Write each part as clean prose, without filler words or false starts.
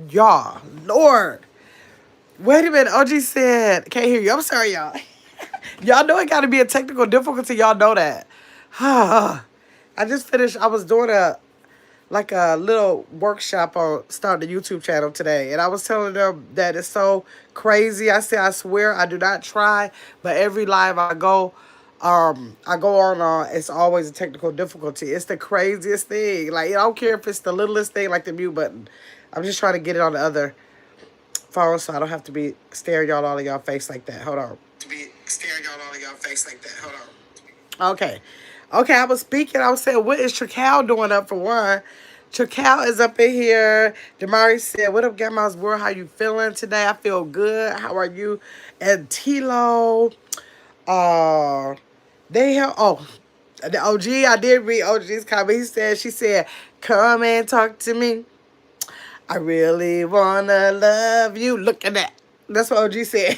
Y'all, Lord. Wait a minute. OG said, can't hear you. I'm sorry, y'all. Y'all know it got to be a technical difficulty. Y'all know that. I just finished. I was doing a little workshop on starting the YouTube channel today, and I was telling them that it's so crazy. I said, I swear, I do not try, but every live I go on. It's always a technical difficulty. It's the craziest thing. Like I don't care if it's the littlest thing, like the mute button. I'm just trying to get it on the other phone, so I don't have to be staring y'all all in y'all face like that. Hold on. To be staring y'all all in y'all face like that. Hold on. Okay. Okay, I was speaking. I was saying, what is Tracal doing up for one? Tracal is up in here. Damari said, what up, Grandma's World? How you feeling today? I feel good. How are you? And Tilo. Uh, they have, the OG, I did read OG's comment. She said, come and talk to me. I really wanna love you. Look at that. That's what OG said.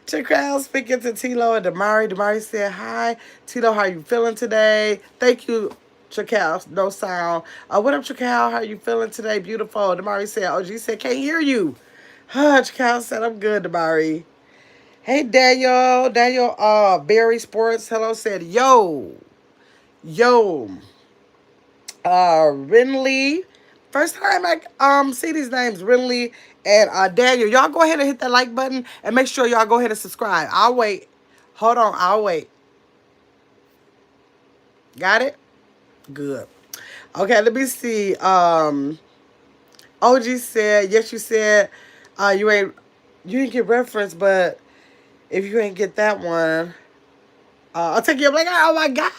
Chakral speaking to Tilo and Damari. Damari said, hi. Tilo, how you feeling today? Thank you, Chakal. No sound. What up, Chakal? How you feeling today? Beautiful. Damari said, OG said, can't hear you. Chakal said, I'm good, Damari. Hey, Daniel. Daniel, Barry Sports, hello, said, yo. Yo. Renly. First time I see these names, Renly and Daniel. Y'all go ahead and hit that like button and make sure y'all go ahead and subscribe. I'll wait. Hold on, I'll wait. Got it? Good. Okay, let me see. OG said, yes, you said you didn't get reference, but if you ain't get that one, I'll take you up like, oh my God.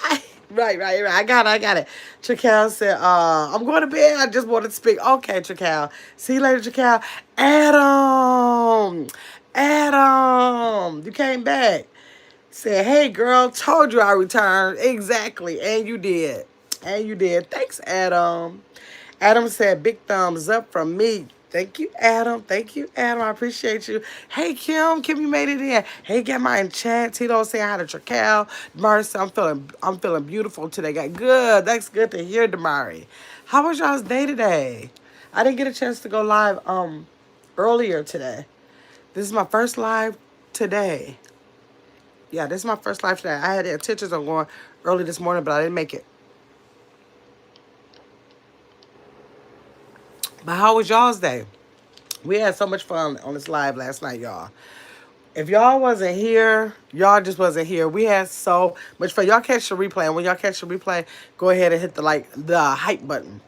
Right. I got it. Chakal said, I'm going to bed. I just wanted to speak. Okay, Chakal. See you later, Chakal. Adam. You came back. Said, hey, girl, told you I returned. Exactly. And you did. Thanks, Adam. Adam said, big thumbs up from me. Thank you, Adam. I appreciate you. Hey, Kim. Kim, you made it in. Hey, get my in chat. Tito saying hi to Tracal. Damari said, I'm feeling beautiful today. Got good. That's good to hear, Damari. How was y'all's day today? I didn't get a chance to go live earlier today. This is my first live today. Yeah, this is my first live today. I had intentions on going early this morning, but I didn't make it. But how was y'all's day? We had so much fun on this live last night, y'all. If y'all wasn't here, y'all just wasn't here. We had so much fun. Y'all catch the replay. And when y'all catch the replay, go ahead and hit the hype button.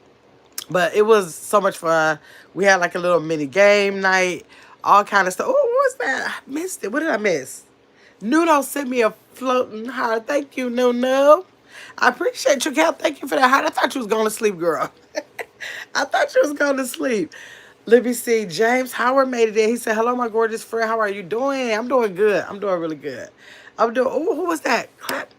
But it was so much fun. We had like a little mini game night, all kind of stuff. Oh, what was that? I missed it. What did I miss? Nuno sent me a floating heart. Thank you, Nuno. I appreciate your help. Thank you for that heart. I thought you was going to sleep, girl. I thought you was going to sleep. Let me see. James Howard made it in. He said, hello, my gorgeous friend. How are you doing? I'm doing good. I'm doing really good. Oh, who was that? Clap.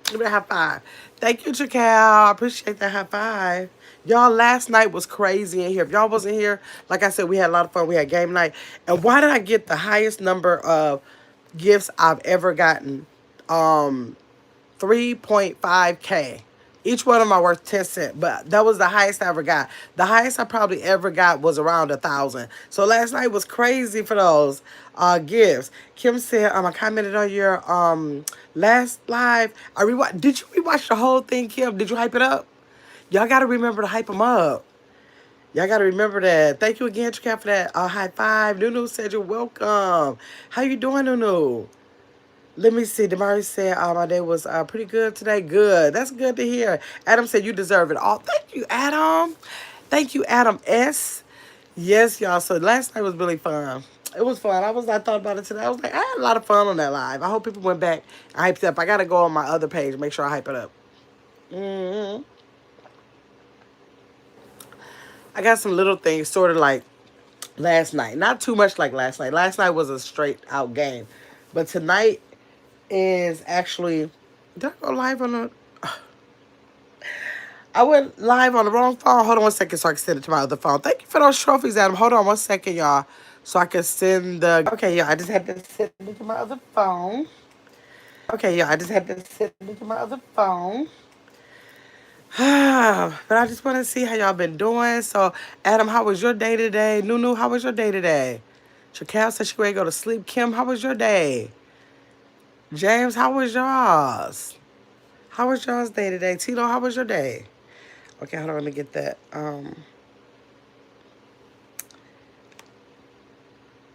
Give me a high five. Thank you, Chakal. I appreciate that high five. Y'all, last night was crazy in here. If y'all wasn't here, like I said, we had a lot of fun. We had game night. And why did I get the highest number of gifts I've ever gotten? 3.5K. Each one of them are worth 10 cents, but that was the highest I ever got. The highest I probably ever got was around 1,000. So last night was crazy for those gifts. Kim said, I commented on your last live. Did you rewatch the whole thing, Kim? Did you hype it up? Y'all got to remember to hype them up. Y'all got to remember that. Thank you again, Tricap, for that high five. Nunu said you're welcome. How you doing, Nunu? Let me see. Damari said, my day was pretty good today. Good. That's good to hear. Adam said, you deserve it all. Thank you, Adam. Thank you, Adam S. Yes, y'all. So last night was really fun. It was fun. I thought about it today. I was like, I had a lot of fun on that live. I hope people went back and hyped it up. I got to go on my other page and make sure I hype it up. I got some little things sort of like last night. Not too much like last night. Last night was a straight out game. But tonight is actually, did I go live on the, I went live on the wrong phone. Hold on 1 second so I can send it to my other phone. Thank you for those trophies, Adam. Hold on 1 second, y'all, so I can send the, okay, y'all, I just had to send it to my other phone. But I just want to see how y'all been doing. So, Adam, how was your day today? Nunu, how was your day today? Chacal said she ready to go to sleep. Kim, how was your day? James, how was y'all's? How was y'all's day today? Tito, how was your day? Okay, hold on, let me get that.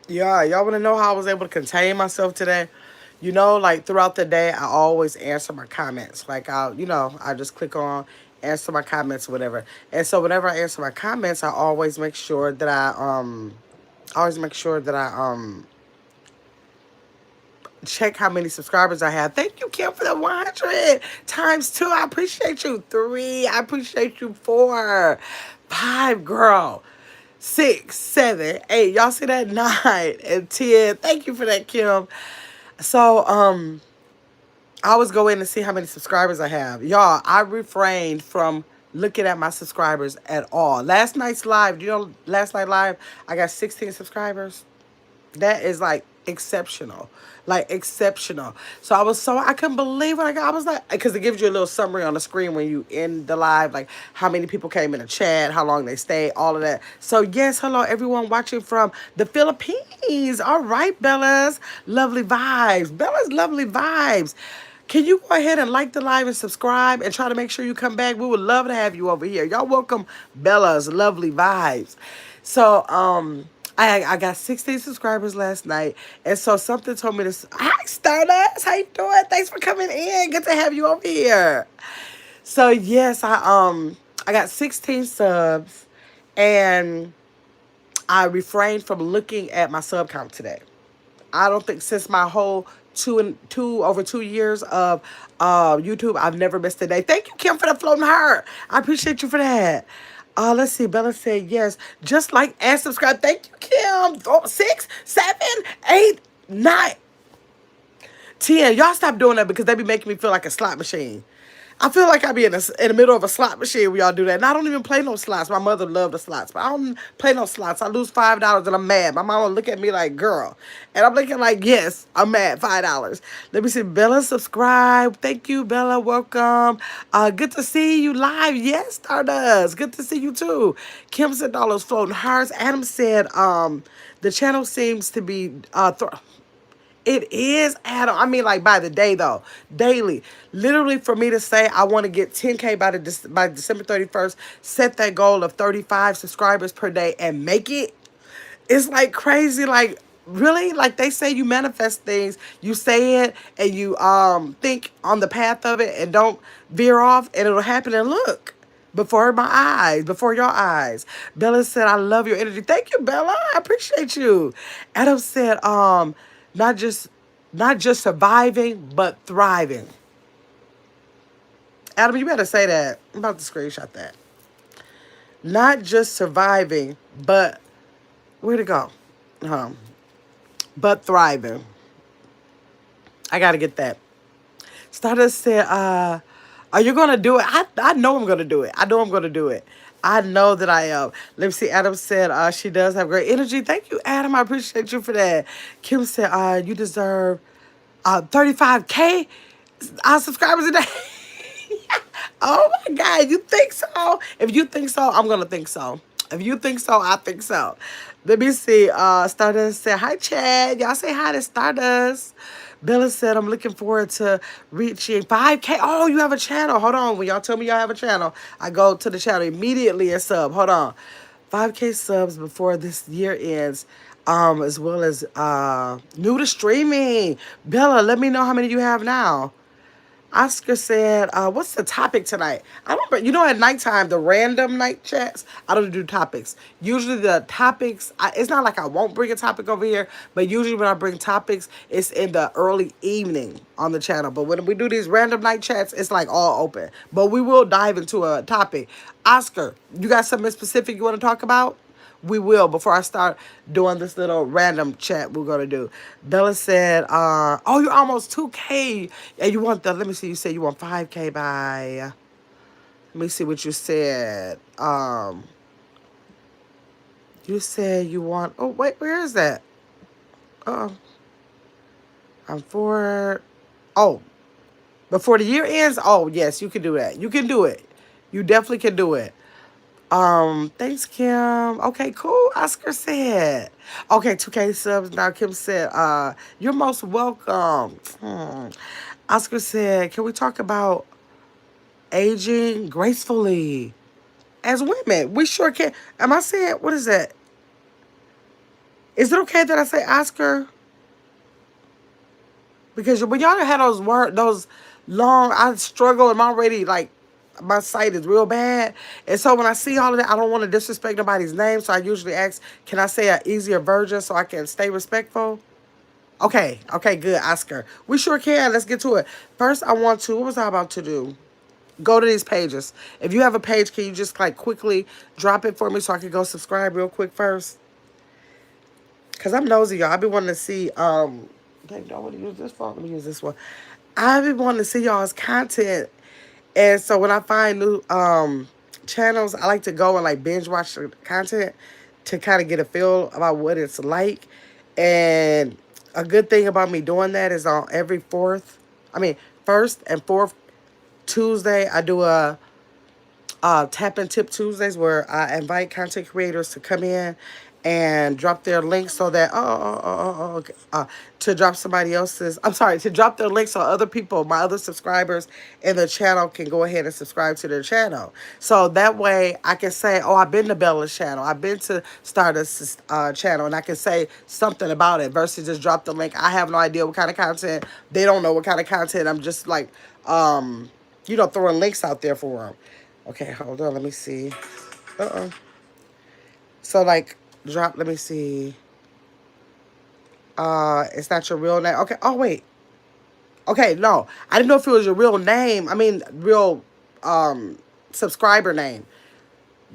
Yeah, y'all want to know how I was able to contain myself today? You know, like throughout the day, I always answer my comments. Like I just click on answer my comments, or whatever. And so whenever I answer my comments, I always make sure that I check how many subscribers I have. Thank you, Kim, for the 100 times 2. I appreciate you. 3. I appreciate you. 4. 5, girl. 6, 7, 8. Y'all see that? 9 and 10. Thank you for that, Kim. So, I always go in and see how many subscribers I have. Y'all, I refrained from looking at my subscribers at all. Last night's live, do you know last night live, I got 16 subscribers. That is like exceptional. Like exceptional. So I couldn't believe what I got. I was like, because it gives you a little summary on the screen when you end the live, like how many people came in the chat, how long they stayed, all of that. So yes, hello everyone watching from the Philippines. All right, Bella's lovely vibes. Bella's lovely vibes. Can you go ahead and like the live and subscribe and try to make sure you come back? We would love to have you over here. Y'all welcome Bella's lovely vibes. So, I got 16 subscribers last night, and so something told me this. Hi, Stardust. How you doing? Thanks for coming in. Good to have you over here. So yes, I got 16 subs, and I refrained from looking at my sub count today. I don't think since my whole over 2 years of YouTube, I've never missed a day. Thank you, Kim, for the floating heart. I appreciate you for that. Let's see. Bella said yes. Just like and subscribe. Thank you, Kim. Oh, 6, 7, 8, 9, 10. Y'all stop doing that because they be making me feel like a slot machine. I feel like I be in the middle of a slot machine when y'all do that. And I don't even play no slots. My mother loved the slots, but I don't play no slots. I lose $5 and I'm mad. My mama look at me like, girl. And I'm looking like, yes, I'm mad, $5. Let me see, Bella, subscribe. Thank you, Bella, welcome. Good to see you live. Yes, Stardust. Good to see you too. Kim said all those floating hearts. Adam said, the channel seems to be, it is, Adam. I mean, like by the day though, daily. Literally, for me to say I want to get 10K by December 31st, set that goal of 35 subscribers per day and make it. It's like crazy. Like really, like they say, you manifest things. You say it and you think on the path of it and don't veer off, and it'll happen. And look. Before my eyes, before your eyes. Bella said, I love your energy. Thank you, Bella. I appreciate you. Adam said, not just surviving, but thriving. Adam, you better say that. I'm about to screenshot that. Not just surviving, but where'd it go? But thriving. I gotta get that. Stardust said, are you gonna do it? I know I'm gonna do it. I know I'm gonna do it. I know that I am. Let me see. Adam said she does have great energy. Thank you, Adam. I appreciate you for that. Kim said you deserve 35K subscribers a day. Oh my God, you think so? If you think so, I'm gonna think so. If you think so, I think so. Let me see. Stardust said, hi, Chad. Y'all say hi to Stardust. Bella said, I'm looking forward to reaching 5K. Oh, you have a channel. Hold on. When y'all tell me y'all have a channel, I go to the channel immediately and sub. Hold on. 5K subs before this year ends. As well as new to streaming. Bella, let me know how many you have now. Oscar said, what's the topic tonight? I remember, at nighttime, the random night chats, I don't do topics. Usually the topics, it's not like I won't bring a topic over here, but usually when I bring topics, it's in the early evening on the channel. But when we do these random night chats, it's like all open. But we will dive into a topic. Oscar, you got something specific you want to talk about? We will, before I start doing this little random chat we're going to do. Bella said, oh, you're almost 2K. And you want let me see, you said you want 5K by, let me see what you said. You said you want, oh, wait, where is that? Before the year ends? Oh, yes, you can do that. You can do it. You definitely can do it. Thanks, Kim. Okay, cool. Oscar said. Okay, 2K subs. Now Kim said, you're most welcome. Oscar said, can we talk about aging gracefully as women? We sure can. Am I saying, what is that? Is it okay that I say Oscar? Because when y'all had those long, I struggle. I'm already like, my sight is real bad. And so when I see all of that, I don't want to disrespect nobody's name. So I usually ask, can I say an easier version so I can stay respectful? Okay, okay, good, Oscar. We sure can. Let's get to it. First, I want to, what was I about to do? Go to these pages. If you have a page, can you just like quickly drop it for me so I can go subscribe real quick first? Because I'm nosy, y'all. I be wanting to see, dang, do I want to use this phone? Let me use this one. I be wanting to see y'all's content. And so when I find new channels, I like to go and like binge watch the content to kind of get a feel about what it's like. And a good thing about me doing that is on every first and fourth Tuesday, I do a Tap and Tip Tuesdays where I invite content creators to come in and drop their links so that okay, to drop somebody else's, I'm sorry, to drop their links so other people, my other subscribers in the channel can go ahead and subscribe to their channel. So that way I can say, oh, I've been to Bella's channel, I've been to Stardust's channel, and I can say something about it versus just drop the link. I have no idea what kind of content, they don't know what kind of content, I'm just like throwing links out there for them. Okay, hold on. Let me see. So, like, drop. Let me see. It's not your real name. Okay. Oh, wait. Okay, no. I didn't know if it was your real name. I mean, real subscriber name.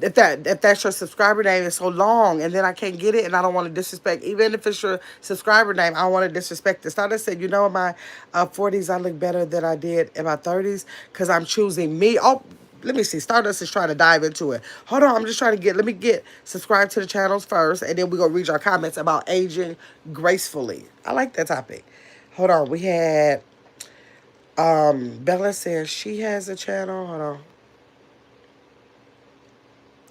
If that's your subscriber name, it's so long, and then I can't get it, and I don't want to disrespect. Even if it's your subscriber name, I don't want to disrespect it. So I said, in my 40s, I look better than I did in my 30s because I'm choosing me. Oh, let me see. Stardust is trying to dive into it. Hold on, I'm just trying to let me get subscribe to the channels first, and then we're gonna read our comments about aging gracefully. I like that topic. Hold on, we had Bella says she has a channel. Hold on.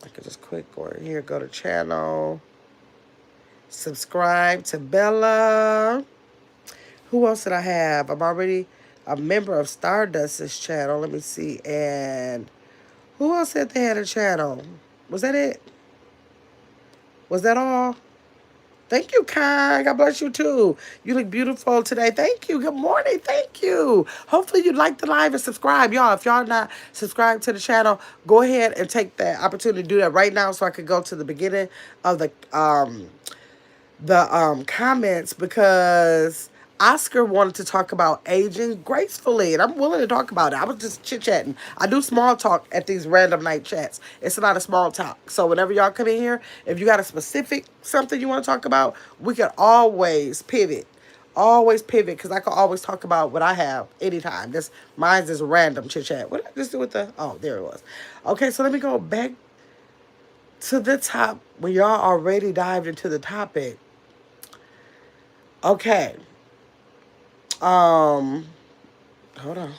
I could just click go in here, go to channel, subscribe to Bella. Who else did I have? I'm already a member of Stardust's channel. Let me see. And who else said they had a channel? Was that it? Was that all? Thank you, Kai. God bless you, too. You look beautiful today. Thank you. Good morning. Thank you. Hopefully you like the live and subscribe. Y'all, if y'all not subscribed to the channel, go ahead and take the opportunity to do that right now so I could go to the beginning of the comments because Oscar wanted to talk about aging gracefully, and I'm willing to talk about it. I was just chit-chatting. I do small talk at these random night chats. It's not a small talk. So whenever y'all come in here, if you got a specific something you want to talk about, we can always pivot. Always pivot, because I can always talk about what I have anytime. Mine's is random chit-chat. What did I just do with oh, there it was. Okay, so let me go back to the top when y'all already dived into the topic. Okay. Hold on.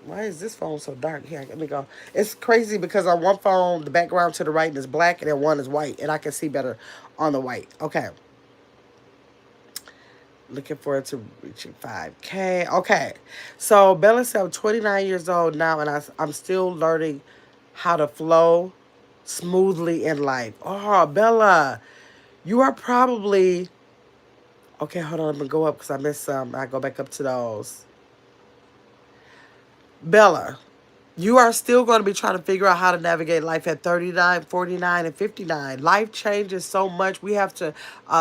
Why is this phone so dark? Here, let me go. It's crazy because on one phone, the background to the right is black and then one is white, and I can see better on the white. Okay. Looking forward to reaching 5K. Okay. So, Bella said I'm 29 years old now, and I'm still learning how to flow smoothly in life. Oh, Bella, you are probably... Okay, hold on. I'm going to go up because I missed some. I go back up to those. Bella, you are still going to be trying to figure out how to navigate life at 39, 49, and 59. Life changes so much. We have to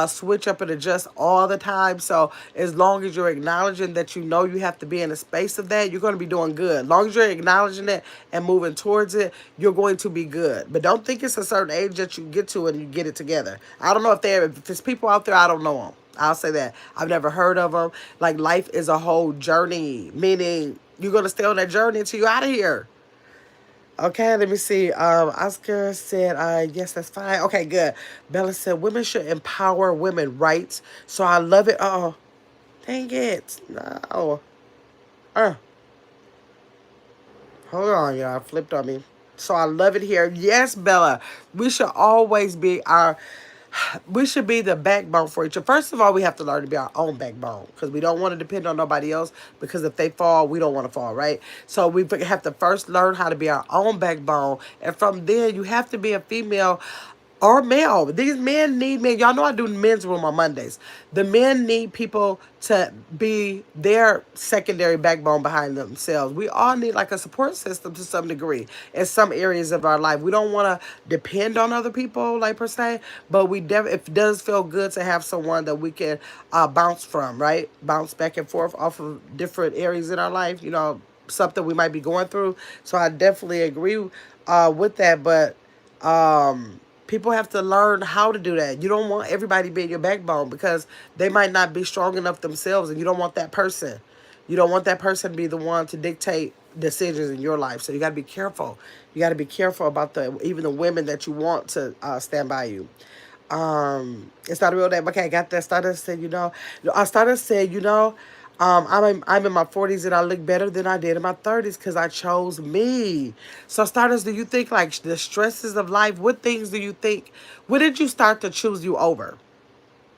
switch up and adjust all the time. So as long as you're acknowledging that you know you have to be in a space of that, you're going to be doing good. As long as you're acknowledging it and moving towards it, you're going to be good. But don't think it's a certain age that you get to and you get it together. I don't know if there's people out there, I don't know them. I'll say that. I've never heard of them. Like, life is a whole journey, meaning you're going to stay on that journey until you're out of here. Okay, let me see. Oscar said, yes, that's fine. Okay, good. Bella said, women should empower women rights. So I love it. Oh, dang it. No. Hold on, y'all. Flipped on me. So I love it here. Yes, Bella, we should always be our we should be the backbone for each other. First of all, we have to learn to be our own backbone because we don't want to depend on nobody else because if they fall, we don't want to fall, right? So we have to first learn how to be our own backbone. And from there, you have to be a female or male. These men need men. Y'all know I do men's room on Mondays. The men need people to be their secondary backbone behind themselves. We all need like a support system to some degree in some areas of our life. We don't want to depend on other people like per se, but it does feel good to have someone that we can bounce from, right? Bounce back and forth off of different areas in our life. Something we might be going through. So I definitely agree with that, but people have to learn how to do that. You don't want everybody being your backbone because they might not be strong enough themselves, and you don't want that person. You don't want that person to be the one to dictate decisions in your life. So you got to be careful. You got to be careful about even the women that you want to stand by you. It's not a real name. Okay, I got that. Stardust said, Stardust said, I'm in my 40s and I look better than I did in my 30s because I chose me. So, Stardust, do you think like the stresses of life? What things do you think? What did you start to choose you over?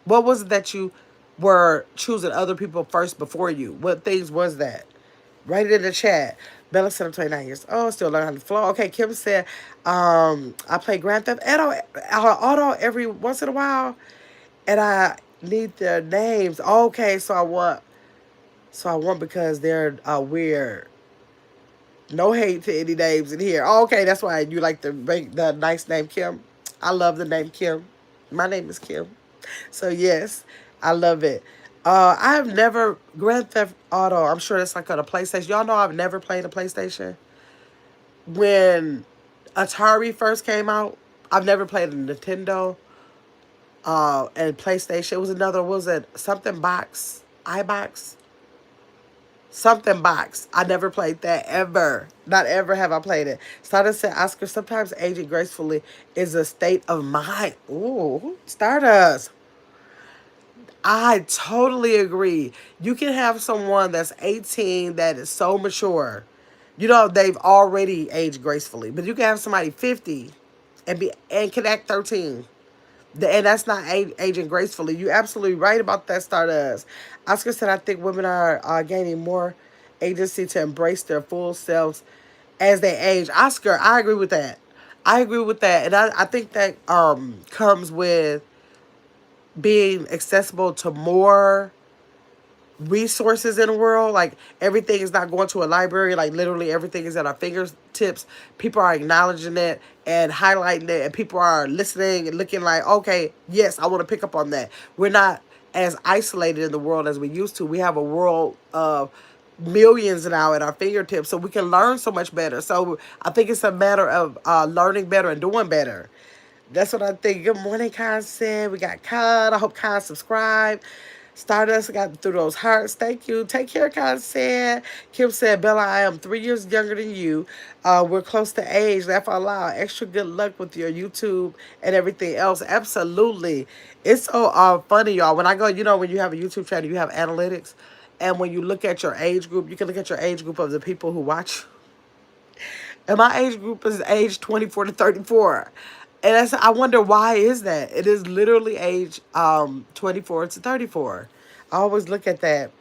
What was it that you were choosing other people first before you? What things was that? Write it in the chat. Bella said I'm 29 years old, still learning how to flow. Okay, Kim said, I play Grand Theft Auto every once in a while, and I need their names. Okay, so I want because they're weird. No hate to any names in here. Oh, okay, that's why you like the nice name Kim. I love the name Kim. My name is Kim. So yes, I love it. I have never Grand Theft Auto. I'm sure that's like on a PlayStation. Y'all know I've never played a PlayStation. When Atari first came out, I've never played a Nintendo and PlayStation. It was another. What was it something box? iBox? Something box. I never played that ever. Not ever have I played it. Stardust said, Oscar, sometimes aging gracefully is a state of mind. Ooh, Stardust. I totally agree. You can have someone that's 18 that is so mature. They've already aged gracefully. But you can have somebody 50 and can act 13. And that's not aging gracefully. You're absolutely right about that, Stardust. Oscar said, I think women are gaining more agency to embrace their full selves as they age. Oscar, I agree with that. I agree with that. And I think that comes with being accessible to more resources in the world. Like everything is not going to a library. Like literally everything is at our fingertips. People are acknowledging it and highlighting it, and people are listening and looking like, okay, yes, I want to pick up on that. We're not as isolated in the world as we used to. We have a world of millions now at our fingertips, so we can learn so much better. So I think it's a matter of learning better and doing better. That's what I think. Good morning, Con. We got Con. I hope Con subscribed. Stardust got through those hearts. Thank you. Take care, Con. Kim said, Bella, I am 3 years younger than you. We're close to age. Laugh out loud. Extra good luck with your YouTube and everything else. Absolutely. It's so funny, y'all. When I go, when you have a YouTube channel, you have analytics. And when you look at your age group, you can look at your age group of the people who watch. And my age group is age 24 to 34. And I wonder why is that? It is literally age 24 to 34. I always look at that.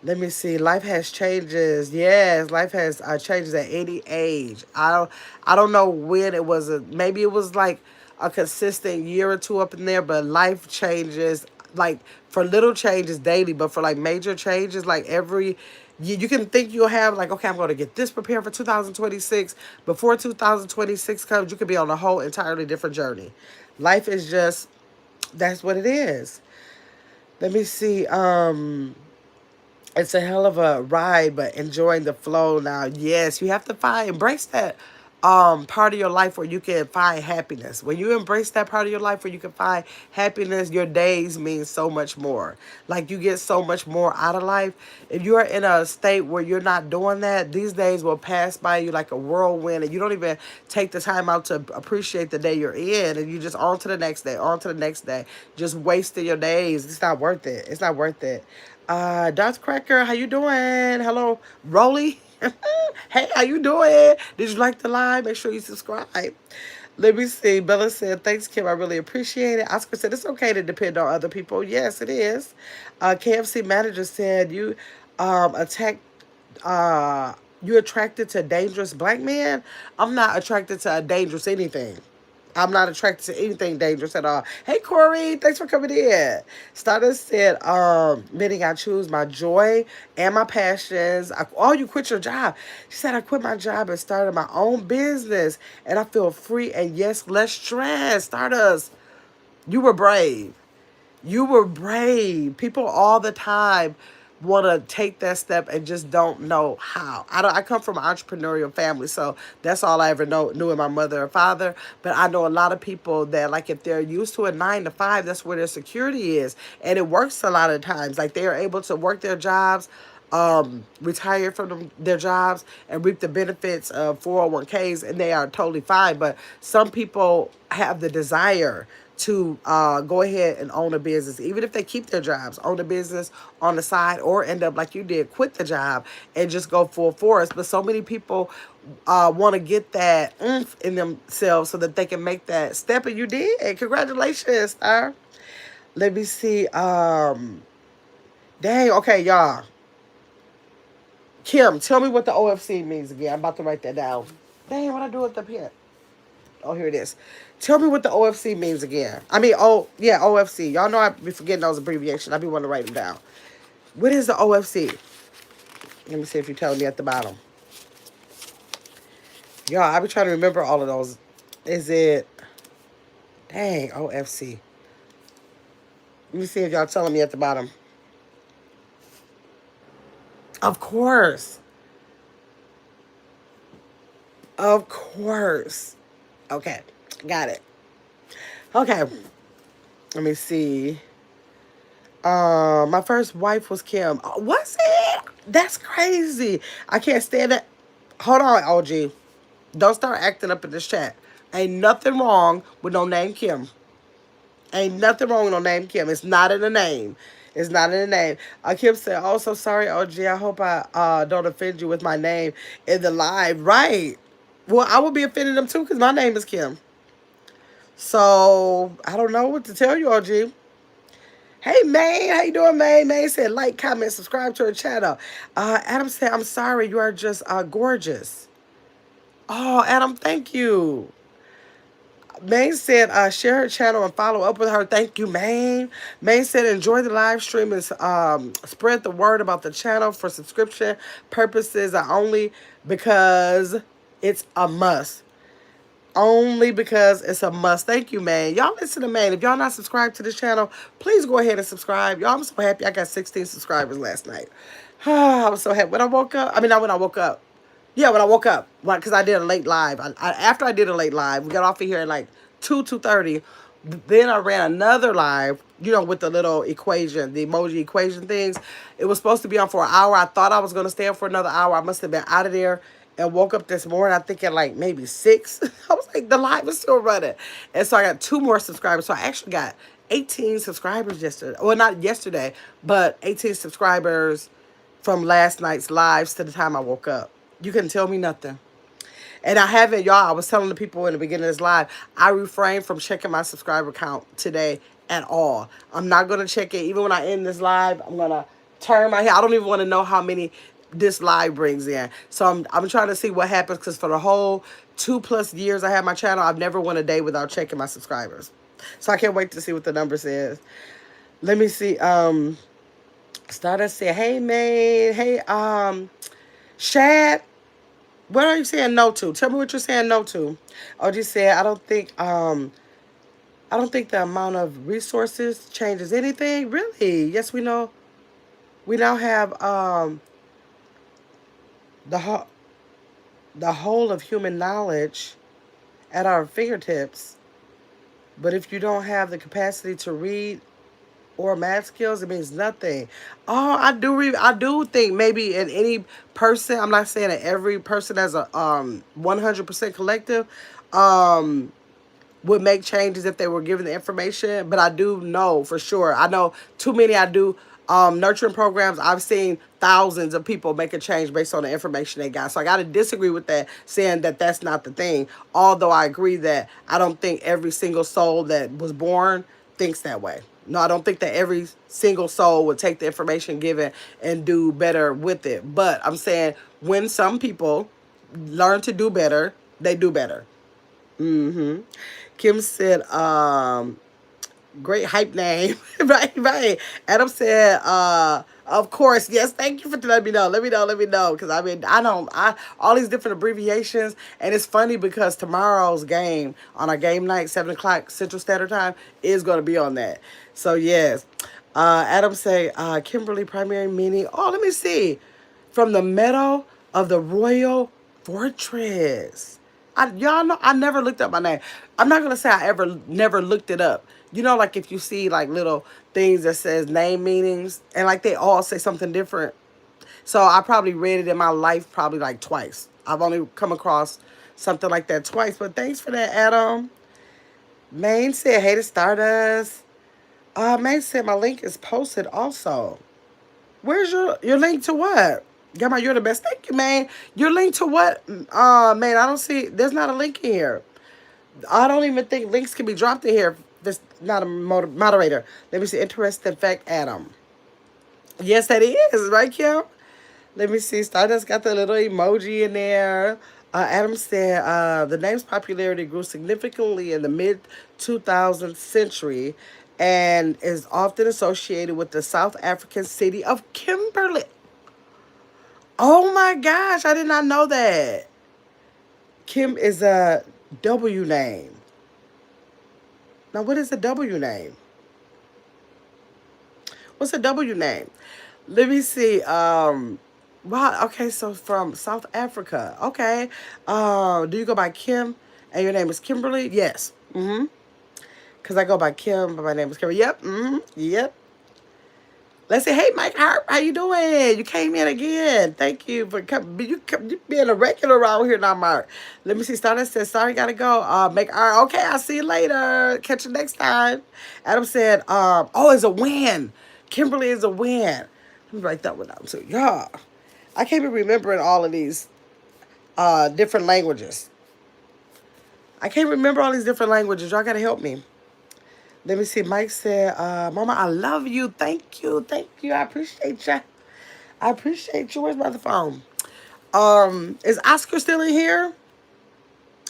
Let me see. Life has changes. Yes, life has changes at any age. I don't know when it was. Maybe it was like a consistent year or two up in there, but life changes like for little changes daily, but for like major changes, like every you can think you'll have like, okay, I'm going to get this prepared for 2026. Before 2026 comes, you could be on a whole entirely different journey. Life is just that's what it is. Let me see. It's a hell of a ride, but enjoying the flow now. Yes, you have to embrace that part of your life where you can find happiness. When you embrace that part of your life where you can find happiness, your days mean so much more. Like you get so much more out of life. If you're in a state where you're not doing that, these days will pass by you like a whirlwind, and you don't even take the time out to appreciate the day you're in, and you just on to the next day, on to the next day, just wasting your days. It's not worth it. It's not worth it. Dot Cracker, how you doing? Hello, Rolly. Hey, how you doing? Did you like the live? Make sure you subscribe. Let me see. Bella said, thanks, Kim. I really appreciate it. Oscar said, it's okay to depend on other people. Yes, it is. KFC manager said, attacked, you attracted to dangerous black men? I'm not attracted to a dangerous anything. I'm not attracted to anything dangerous at all. Hey, Corey, thanks for coming in. Stardust said, meaning I choose my joy and my passions. Oh, you quit your job. She said, I quit my job and started my own business. And I feel free and, yes, less stressed. Stardust, you were brave. You were brave. People all the time want to take that step and just don't know how. I come from an entrepreneurial family, so that's all I ever knew in my mother or father. But I know a lot of people that, like, if they're used to a 9 to 5, that's where their security is, and it works a lot of times. Like, they are able to work their jobs, retire from their jobs, and reap the benefits of 401ks, and they are totally fine. But some people have the desire to go ahead and own a business, even if they keep their jobs, own a business on the side, or end up like you did, quit the job and just go full force. But so many people want to get that oomph in themselves so that they can make that step, and you did. Congratulations, sir. Let me see. Dang, okay, y'all. Kim, tell me what the OFC means again. I'm about to write that down. Dang, what I do with the pen? Oh, here it is. Tell me what the OFC means again. I mean, yeah, OFC. Y'all know I be forgetting those abbreviations. I be wanting to write them down. What is the OFC? Let me see if you're telling me at the bottom. Y'all, I be trying to remember all of those. Is it... Dang, OFC. Let me see if y'all telling me at the bottom. Of course. Of course. Okay, got it. Okay, let me see. My first wife was Kim. Oh, was it? That's crazy. I can't stand that. Hold on, OG. Don't start acting up in this chat. Ain't nothing wrong with no name Kim. Ain't nothing wrong with no name Kim. It's not in the name. It's not in the name. Kim said, oh, so sorry, OG. I hope I don't offend you with my name in the live. Right. Well, I would be offending them too because my name is Kim. So, I don't know what to tell you, OG. Hey, May. How you doing, May? May said, like, comment, subscribe to her channel. Adam said, I'm sorry. You are just gorgeous. Oh, Adam, thank you. May said, share her channel and follow up with her. Thank you, May. May said, enjoy the live stream and spread the word about the channel for subscription purposes only because it's a must. Only because it's a must. Thank you, man. Y'all listen to man. If y'all not subscribed to this channel, please go ahead and subscribe. Y'all, I'm so happy. I got 16 subscribers last night. I was so happy. When I woke up, I mean, not when I woke up. Yeah, when I woke up. Because I did a late live. After I did a late live, we got off of here at like 2:30. Then I ran another live, with the little equation, the emoji equation things. It was supposed to be on for an hour. I thought I was going to stay up for another hour. I must have been out of there and woke up this morning, I think at like maybe 6. I was like, the live is still running. And so I got 2 more subscribers. So I actually got 18 subscribers yesterday. Well, not yesterday, but 18 subscribers from last night's lives to the time I woke up. You couldn't tell me nothing. And I haven't, y'all, I was telling the people in the beginning of this live, I refrained from checking my subscriber count today at all. I'm not going to check it. Even when I end this live, I'm going to turn my head. I don't even want to know how many this live brings in. So I'm trying to see what happens, because for the whole 2+ years I had my channel, I've never went a day without checking my subscribers. So I can't wait to see what the number says. Let me see. Stardust said, hey, man. Hey, Shad. What are you saying no to? Tell me what you're saying no to. OG said, I don't think the amount of resources changes anything. Really? Yes, we know. We now have the whole of human knowledge at our fingertips. But if you don't have the capacity to read or math skills, it means nothing. Oh, I do think maybe in any person, I'm not saying that every person as a 100% collective would make changes if they were given the information, but I do know for sure. I know too many I do nurturing programs, I've seen thousands of people make a change based on the information they got. So I got to disagree with that, saying that that's not the thing. Although I agree that I don't think every single soul that was born thinks that way. No, I don't think that every single soul would take the information given and do better with it. But I'm saying when some people learn to do better, they do better. Kim said, great hype name. Right, right. Adam said, of course, yes, thank you for letting me know. Let me know. Because I mean, all these different abbreviations. And it's funny because tomorrow's game on our game night, 7 o'clock Central Standard Time, is going to be on that. So, yes. Adam say, Kimberly primary meaning. Oh, let me see. From the meadow of the royal fortress. Y'all know I never looked up my name. I'm not gonna say I ever never looked it up. You know, like if you see like little things that says name meanings and like they all say something different. So I probably read it in my life probably like twice. I've only come across something like that twice. But thanks for that, Adam. Maine said, hey to Stardust. Maine said my link is posted also. Where's your link to what? Gamma, you're the best. Thank you, man. Your link to what? Man, I don't see. There's not a link in here. I don't even think links can be dropped in here. If it's not a moderator. Let me see. Interesting fact, Adam. Yes, that is right, Kim. Let me see. Stardust got the little emoji in there. Adam said the name's popularity grew significantly in the mid 2000th century and is often associated with the South African city of Kimberley. Oh my gosh, I did not know that. Kim is a W name. Now, what is a W name? What's a W name? Let me see. Wow. Okay, so from South Africa. Okay. Do you go by Kim and your name is Kimberly? Yes. Because I go by Kim, but my name is Kimberly. Yep. Yep. Let's say, hey, Mike Harp, how you doing? You came in again. Thank you for coming. You being a regular around here now, Mark. Let me see. Stardust said, sorry, gotta go. Make art. Okay, I'll see you later. Catch you next time. Adam said, oh, it's a win. Kimberly is a win. Let me write that one down too. Yeah. I can't be remembering all of these different languages. I can't remember all these different languages. Y'all gotta help me. Let me see. Mike said, Mama, I love you. Thank you. Thank you. I appreciate you. I appreciate you. Where's my other phone? Is Oscar still in here?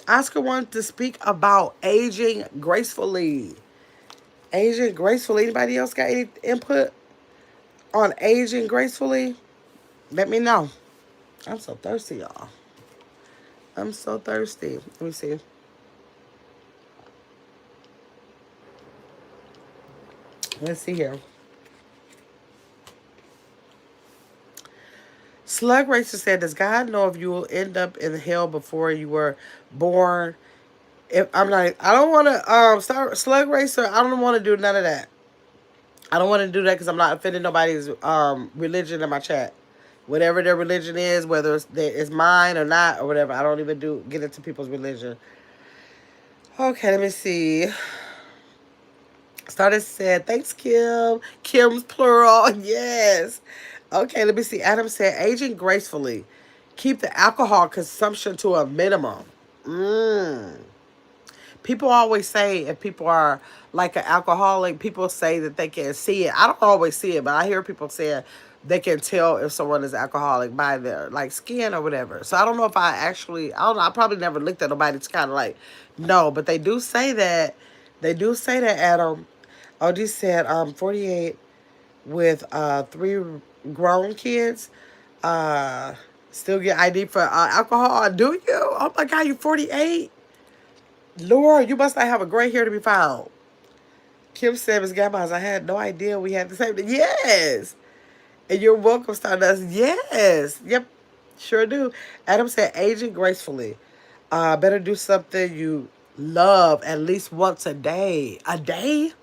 Oscar wants to speak about aging gracefully. Aging gracefully. Anybody else got any input on aging gracefully? Let me know. I'm so thirsty, y'all. I'm so thirsty. Let me see. Let's see here. Slug Racer said, does God know if you will end up in hell before you were born? If I'm not, I don't want to start Slug Racer. I don't want to do none of that. I don't want to do that because I'm not offending nobody's religion in my chat. Whatever their religion is, whether it's mine or not or whatever, I don't even get into people's religion. Okay, let me see. Started said, thanks, Kim. Kim's plural. Yes. Okay, let me see. Adam said, aging gracefully. Keep the alcohol consumption to a minimum. People always say if people are like an alcoholic, people say that they can see it. I don't always see it, but I hear people say they can tell if someone is alcoholic by their like skin or whatever. So I don't know if I don't know. I probably never looked at nobody to kind of like, no, but they do say that. They do say that, Adam. OG said, 48 with 3 grown kids. Still get ID for alcohol. Do you? Oh my God, you 48? Lord, you must not have a gray hair to be found. Kim said, Miss Gammas, I had no idea we had the same thing. Yes. And you're welcome, Stardust. Yes. Yep. Sure do. Adam said, aging gracefully. Better do something you love at least once a day. A day?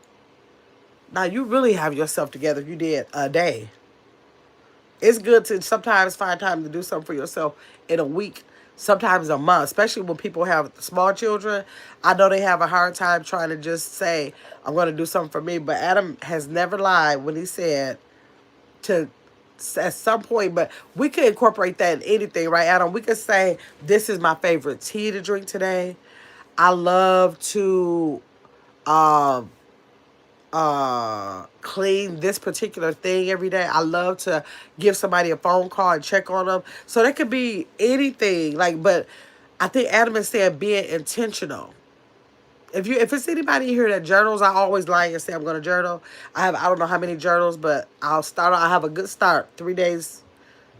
Now, you really have yourself together if you did a day. It's good to sometimes find time to do something for yourself in a week, sometimes a month, especially when people have small children. I know they have a hard time trying to just say, I'm going to do something for me. But Adam has never lied when he said to at some point, but we could incorporate that in anything, right, Adam? We could say, this is my favorite tea to drink today. I love to um clean this particular thing every day. I love to give somebody a phone call and check on them. So that could be anything. Like, but I think Adam is saying being intentional. If it's anybody here that journals, I always lie and say I'm gonna journal. I don't know how many journals, but I have a good start. 3 days.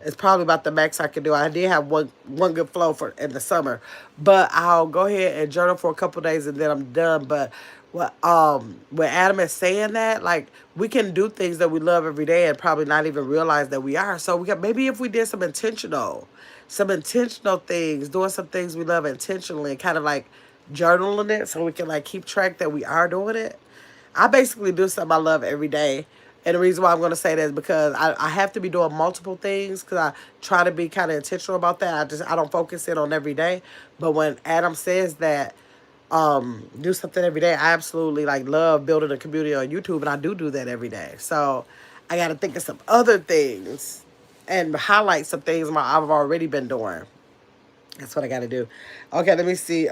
It's probably about the max I can do. I did have one good flow for in the summer, but I'll go ahead and journal for a couple days and then I'm done. But when Adam is saying that, like, we can do things that we love every day and probably not even realize that we are. So we got, maybe if we did some intentional things, doing some things we love intentionally, kind of like journaling it, so we can like keep track that we are doing it. I basically do something I love every day. And the reason why I'm going to say that is because I have to be doing multiple things because I try to be kind of intentional about that. I don't focus in on every day. But when Adam says that, do something every day, I absolutely like love building a community on YouTube, and I do that every day. So I got to think of some other things and highlight some things I've already been doing. That's what I got to do. Okay, let me see.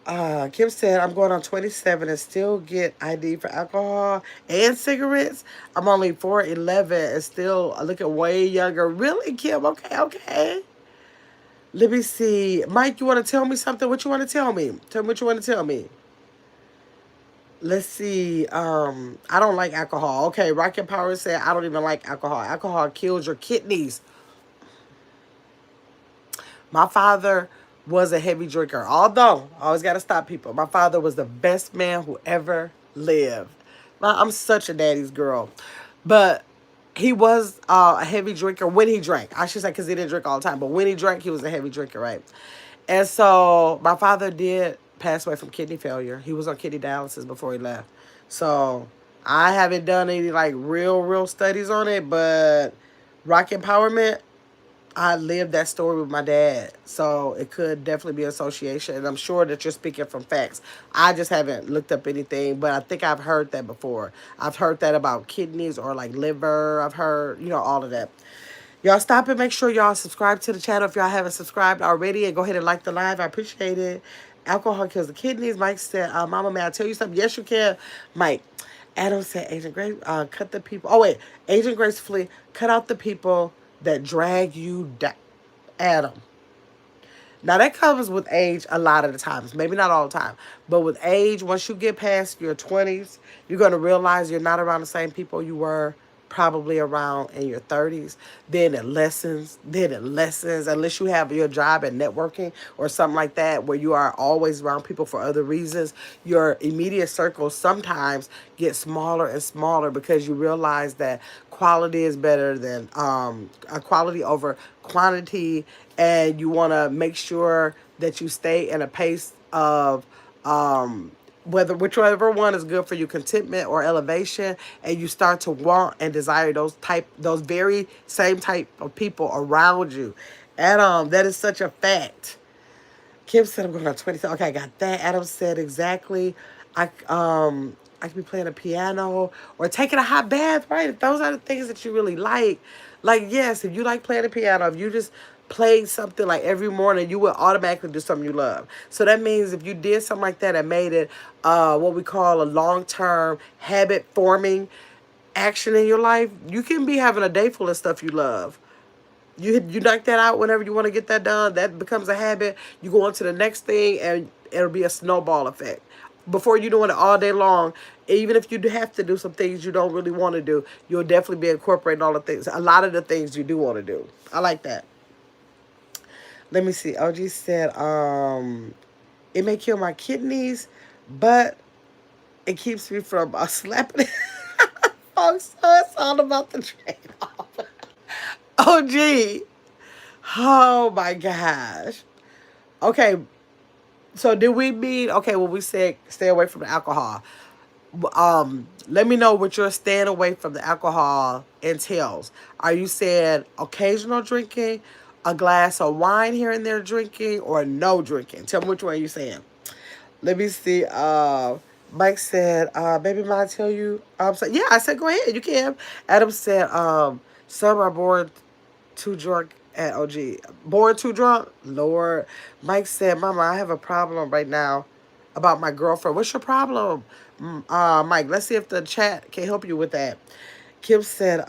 Kim said, I'm going on 27 and still get ID for alcohol and cigarettes. I'm only 4'11 and still looking way younger. Really, Kim? Okay, okay. Let me see. Mike, you want to tell me something? What you want to tell me? Tell me what you want to tell me. Let's see. I don't like alcohol. Okay, Rocket Power said, I don't even like alcohol. Alcohol kills your kidneys. My father was a heavy drinker. Although, I always got to stop people. My father was the best man who ever lived. I'm such a daddy's girl. But he was a heavy drinker when he drank. I should say, because he didn't drink all the time. But when he drank, he was a heavy drinker, right? And so my father did pass away from kidney failure. He was on kidney dialysis before he left. So I haven't done any like real studies on it. But Rock Empowerment, I lived that story with my dad, so it could definitely be association. And I'm sure that you're speaking from facts. I just haven't looked up anything, but I think I've heard that before. I've heard that about kidneys or like liver. I've heard, all of that. Y'all stop and make sure y'all subscribe to the channel if y'all haven't subscribed already, and go ahead and like the live. I appreciate it. Alcohol kills the kidneys. Mike said, Mama, may I tell you something? Yes, you can, Mike. Adam said, Agent Grace, cut the people. Oh, wait. Agent Gracefully, cut out the people that drag you down. Adam. Now, that comes with age a lot of the times. Maybe not all the time. But with age, once you get past your 20s, you're going to realize you're not around the same people you were probably around in your 30s. Then it lessens. Unless you have your job at networking or something like that, where you are always around people for other reasons, your immediate circle sometimes gets smaller and smaller because you realize that quality is better than quality over quantity, and you want to make sure that you stay in a pace of whichever one is good for you, contentment or elevation, and you start to want and desire those very same type of people around you. And that is such a fact. Kim said, I'm going on 20. Okay, I got that. Adam said, exactly. I could be playing a piano or taking a hot bath, right? If those are the things that you really like, yes, if you like playing the piano, if you just played something like every morning, you will automatically do something you love. So that means if you did something like that and made it what we call a long-term habit forming action in your life, you can be having a day full of stuff you love. You knock that out whenever you want to get that done. That becomes a habit. You go on to the next thing, and it'll be a snowball effect. Before you're doing it all day long, even if you do have to do some things you don't really want to do, you'll definitely be incorporating all the things, a lot of the things you do want to do. I like that. Let me see. OG said, it may kill my kidneys, but it keeps me from slapping it. Oh, so it's all about the trade-off. OG. Oh my gosh. Okay. So did we mean, okay, when we said stay away from the alcohol, let me know what your staying away from the alcohol entails. Are you saying occasional drinking, a glass of wine here and there drinking, or no drinking? Tell me which one you're saying. Let me see. Mike said, baby mom tell you. So, yeah, I said, go ahead. You can. Adam said, some are born too drunk at OG. Born too drunk? Lord. Mike said, Mama, I have a problem right now about my girlfriend. What's your problem? Mike, let's see if the chat can help you with that. Kim said,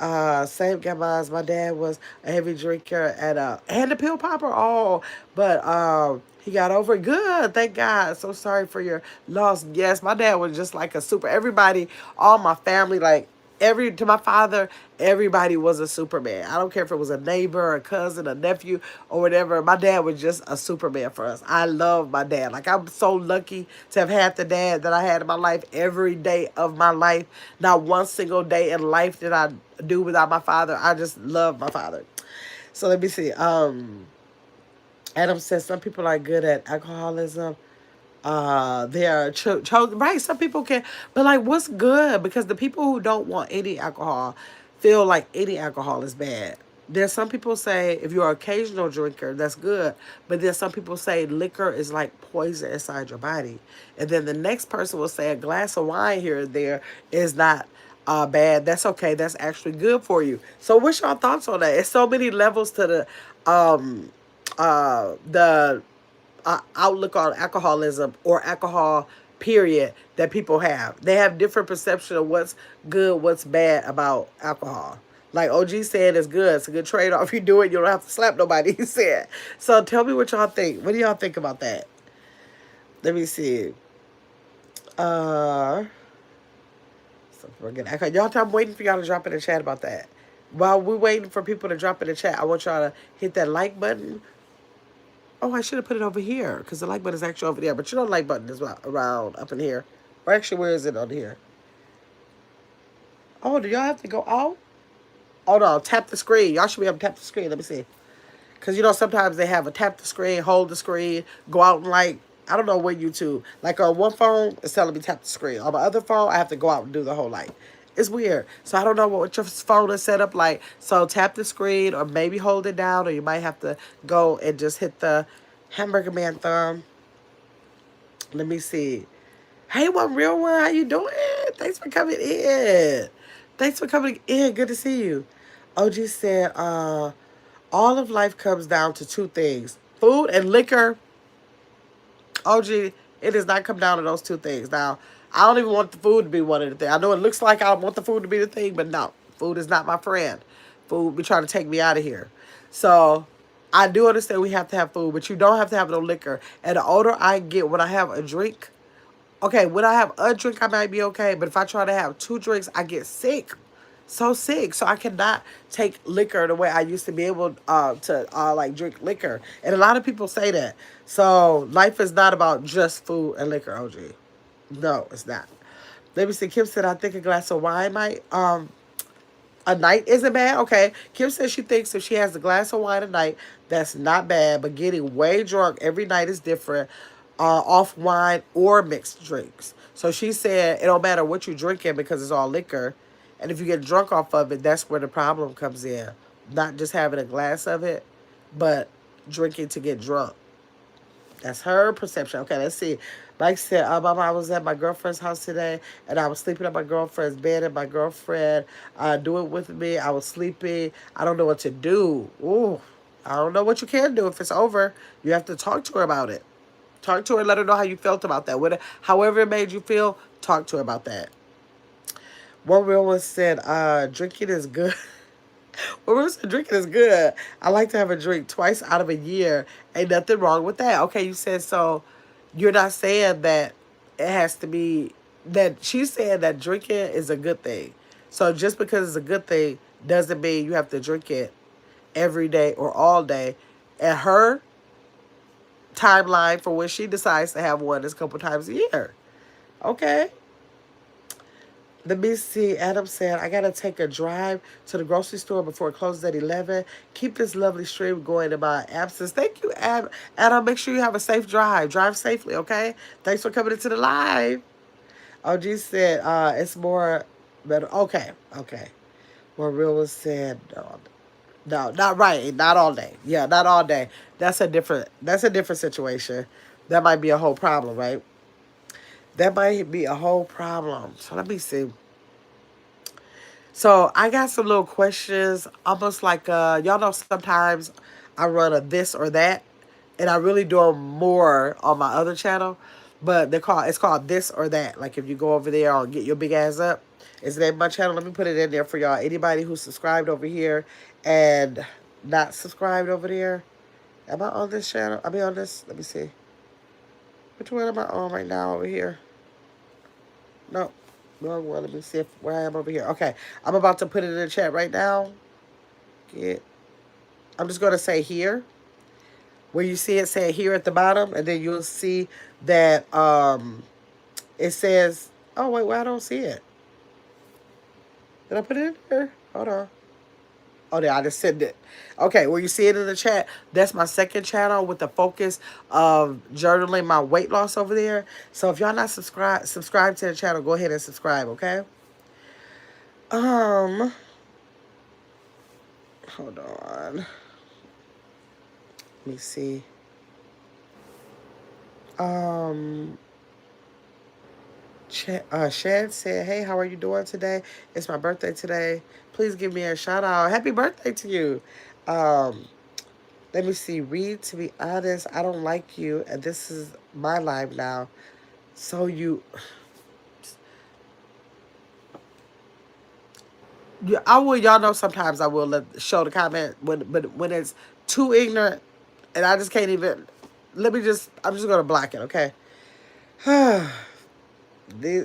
same guys. My dad was a heavy drinker and a pill popper. Oh, but he got over it. Good. Thank God. So sorry for your loss. Yes, my dad was just like a super everybody, all my family, like to my father, everybody was a Superman. I don't care if it was a neighbor, a cousin, a nephew, or whatever. My dad was just a Superman for us. I love my dad. Like, I'm so lucky to have had the dad that I had in my life every day of my life. Not one single day in life did I do without my father. I just love my father. So let me see. Adam says some people are good at alcoholism. They are chosen, right? Some people can, but like, what's good? Because the people who don't want any alcohol feel like any alcohol is bad. There's some people say if you're an occasional drinker, that's good. But there's some people say liquor is like poison inside your body. And then the next person will say a glass of wine here or there is not bad. That's okay. That's actually good for you. So what's your thoughts on that? It's so many levels to the outlook on alcoholism or alcohol period that people have. They have different perception of what's good, what's bad about alcohol. Like OG said, it's good. It's a good trade-off. You do it, you don't have to slap nobody, he said. So tell me what y'all think. What do y'all think about that? Let me see. Uh, so y'all, I'm waiting for y'all to drop in the chat about that. While we're waiting for people to drop in the chat, I want y'all to hit that like button. Oh, I should have put it over here because the like button is actually over there. But you know the like button is around up in here. Or actually, where is it on here? Oh, do y'all have to go out? Oh, no. Tap the screen. Y'all should be able to tap the screen. Let me see. Because, you know, sometimes they have a tap the screen, hold the screen, go out and like, I don't know where YouTube. Like on one phone, it's telling me tap the screen. On my other phone, I have to go out and do the whole light. It's weird. So I don't know what your phone is set up like. So tap the screen or maybe hold it down or you might have to go and just hit the hamburger man thumb. Let me see. Hey, one real one, how you doing? Thanks for coming in. Thanks for coming in. Good to see you. OG said, all of life comes down to two things. Food and liquor. OG, it does not come down to those two things. Now, I don't even want the food to be one of the things. I know it looks like I want the food to be the thing, but no. Food is not my friend. Food be trying to take me out of here. So, I do understand we have to have food, but you don't have to have no liquor. And the older I get, when I have a drink, okay, when I have a drink, I might be okay. But if I try to have two drinks, I get sick. So sick. So I cannot take liquor the way I used to be able to like drink liquor. And a lot of people say that. So life is not about just food and liquor, OG. No, it's not. Let me see. Kim said, I think a glass of wine might a night isn't bad. Okay. Kim says she thinks if she has a glass of wine a night, that's not bad. But getting way drunk every night is different. Off wine or mixed drinks. So she said it don't matter what you're drinking because it's all liquor. And if you get drunk off of it, that's where the problem comes in. Not just having a glass of it, but drinking to get drunk. That's her perception. Okay, let's see. Mike said, Mama, I was at my girlfriend's house today, and I was sleeping at my girlfriend's bed, and my girlfriend do it with me. I was sleeping. I don't know what to do. Ooh, I don't know what you can do if it's over. You have to talk to her about it. Talk to her, let her know how you felt about that. However it made you feel, talk to her about that. One real one said, drinking is good. One real said, drinking is good. I like to have a drink twice out of a year. Ain't nothing wrong with that. Okay, you said so. You're not saying that it has to be, that she's saying that drinking is a good thing. So just because it's a good thing doesn't mean you have to drink it every day or all day. And her timeline for when she decides to have one is a couple times a year. Okay. Let me see. Adam said, I got to take a drive to the grocery store before it closes at 11. Keep this lovely stream going in my absence. Thank you, Adam. Make sure you have a safe drive. Drive safely, okay? Thanks for coming into the live. OG said, it's more better. Okay, okay. More real was said, no, not right. Not all day. Yeah, not all day. That's a different situation. That might be a whole problem, right? That might be a whole problem. So let me see. So I got some little questions, almost like y'all know sometimes I run a this or that, and I really do 'em more on my other channel, but it's called this or that. Like if you go over there, I'll get your big ass up. It's the name of my channel. Let me put it in there for y'all. Anybody who's subscribed over here and not subscribed over there. Am I on this channel? I mean on this. Let me see. Which one am I on right now over here? No. Wrong one. Let me see where I am over here. Okay. I'm about to put it in the chat right now. I'm just going to say here. Where you see it, say here at the bottom. And then you'll see that it says, oh, wait, well, I don't see it. Did I put it in there? Hold on. Oh, there, I just sent it. Okay, where you see it in the chat, that's my second channel with the focus of journaling my weight loss over there. So if y'all not subscribe to the channel, go ahead and subscribe, okay? Hold on. Let me see. Shan said, hey, how are you doing today? It's my birthday today. Please give me a shout out. Happy birthday to you. Let me see. Read, to be honest, I don't like you, and this is my life now. So y'all know sometimes I will show the comment, but when it's too ignorant, and I just can't even, I'm just going to block it, okay?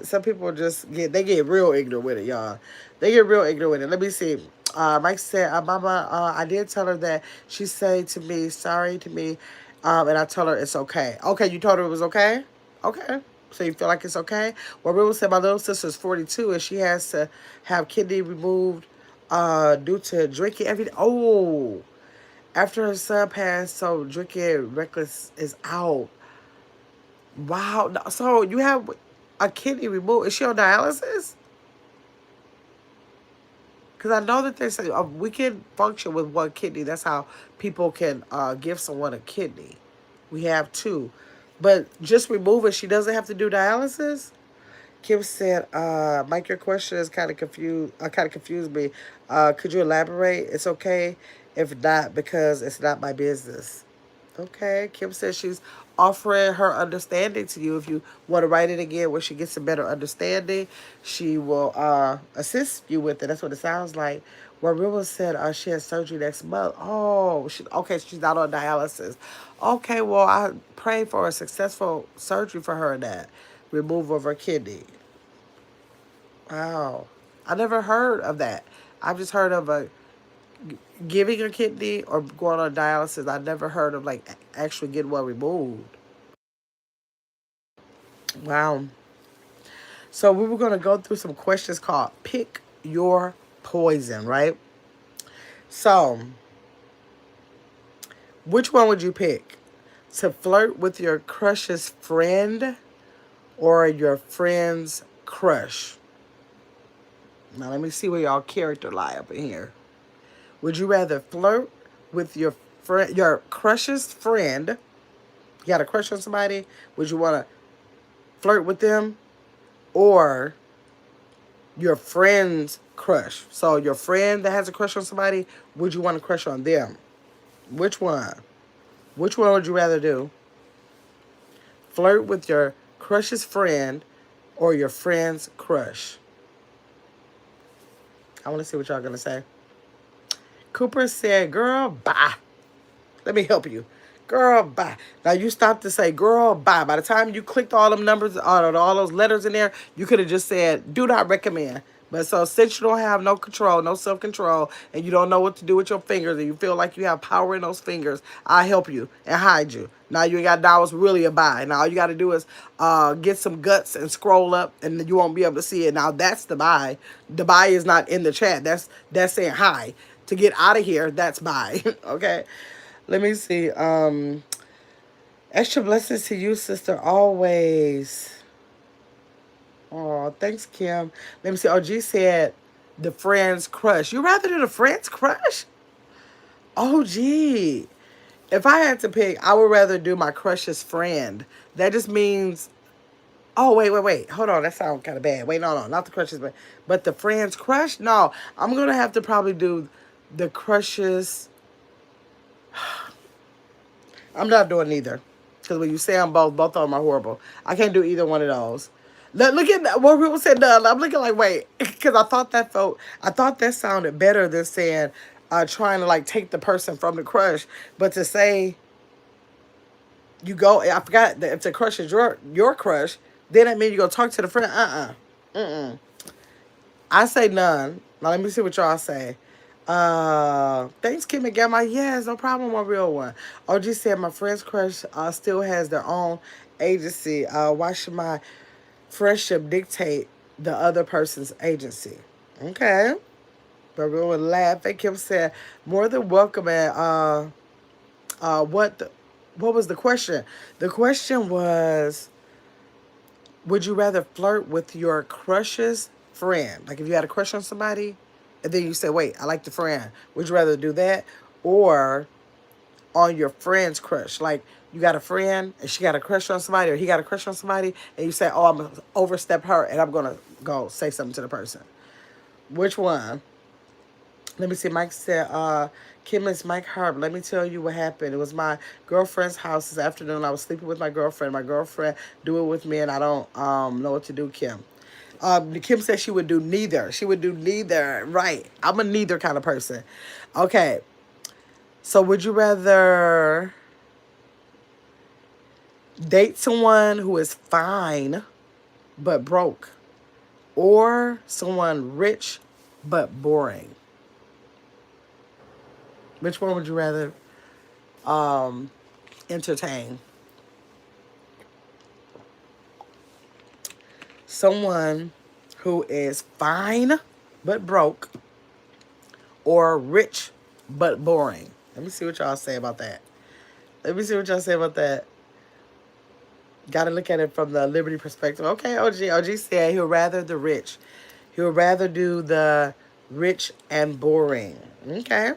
Some people they get real ignorant with it, y'all. They get real ignorant with it. Let me see. Mike said, Mama, I did tell her that. She said to me, sorry to me, and I told her it's okay. Okay, you told her it was okay? Okay. So you feel like it's okay? Well, River said my little sister's 42 and she has to have kidney removed due to drinking every day. Oh, after her son passed, so drinking reckless is out. Wow. So you have a kidney removed. Is she on dialysis? Because I know that they say we can function with one kidney. That's how people can give someone a kidney. We have two. But just remove it. She doesn't have to do dialysis? Kim said, Mike, your question is kind of confused me. Could you elaborate? It's okay if not, because it's not my business. Okay. Kim says she's offering her understanding to you. If you want to write it again where she gets a better understanding, she will assist you with it. That's what it sounds like. Well, River said she has surgery next month. Oh, okay, she's not on dialysis. Okay, well, I pray for a successful surgery for her in that. Removal of her kidney. Wow. I never heard of that. I've just heard of giving a kidney or going on dialysis. I never heard of like actually getting one removed. Wow. So we were going to go through some questions called Pick Your Poison, right? So, which one would you pick? To flirt with your crush's friend or your friend's crush? Now, let me see where y'all character lie up in here. Would you rather flirt with your crush's friend? You got a crush on somebody? Would you want to flirt with them? Or your friend's crush? So your friend that has a crush on somebody, would you want to crush on them? Which one? Which one would you rather do? Flirt with your crush's friend or your friend's crush? I want to see what y'all going to say. Cooper said, girl, bye. Let me help you. Girl, bye. Now, you stopped to say, girl, bye. By the time you clicked all them numbers, all those letters in there, you could have just said, do not recommend. But so since you don't have no control, no self-control, and you don't know what to do with your fingers, and you feel like you have power in those fingers, I help you and hide you. Now you ain't got to know it's really a bye. Now all you got to do is get some guts and scroll up, and you won't be able to see it. Now that's the bye. The bye is not in the chat. That's saying hi. To get out of here, that's bye. Okay? Let me see. Extra blessings to you, sister, always. Oh, thanks, Kim. Let me see. OG said the friend's crush. You rather do the friend's crush? OG. If I had to pick, I would rather do my crush's friend. That just means Oh, wait. Hold on. That sounds kind of bad. Wait, no. Not the crushes, but the friend's crush? No. I'm going to have to probably do the crushes. I'm not doing neither. Because when you say I'm both of them are horrible. I can't do either one of those. Look at what people said. I'm looking like, wait. Because I thought that sounded better than saying, trying to like take the person from the crush. But to say, you go, I forgot that if the crush is your crush, then that means you go talk to the friend. I say none. Now let me see what y'all say. Thanks, Kim and Gamma. Yes, no problem, my real one. OG said my friend's crush still has their own agency. Why should my friendship dictate the other person's agency? Okay. My real one laughed. And Kim said, more than welcome. And what was the question? The question was, would you rather flirt with your crush's friend? Like if you had a crush on somebody, and then you say, wait, I like the friend. Would you rather do that? Or on your friend's crush? Like you got a friend and she got a crush on somebody, or he got a crush on somebody, and you say, oh, I'm going to overstep her and I'm going to go say something to the person. Which one? Let me see. Mike said, Kim, it's Mike Harp. Let me tell you what happened. It was my girlfriend's house this afternoon. I was sleeping with my girlfriend. My girlfriend do it with me, and I don't know what to do, Kim. Kim said she would do neither. She would do neither. Right. I'm a neither kind of person. Okay. So would you rather date someone who is fine but broke, or someone rich but boring? Which one would you rather entertain? Someone who is fine but broke, or rich but boring? Let me see what y'all say about that. Let me see what y'all say about that. Got to look at it from the Liberty perspective. Okay, OG said he'll rather the rich. He'll rather do the rich and boring. Okay.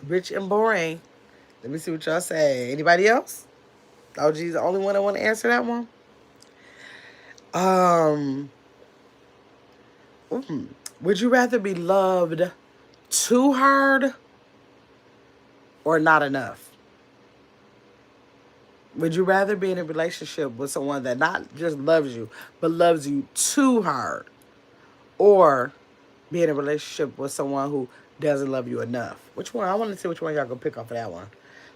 Rich and boring. Let me see what y'all say. Anybody else? OG's the only one that want to answer that one. Um, would you rather be loved too hard or not enough? Would you rather be in a relationship with someone that not just loves you, but loves you too hard? Or be in a relationship with someone who doesn't love you enough? Which one? I want to see which one y'all gonna pick off of that one.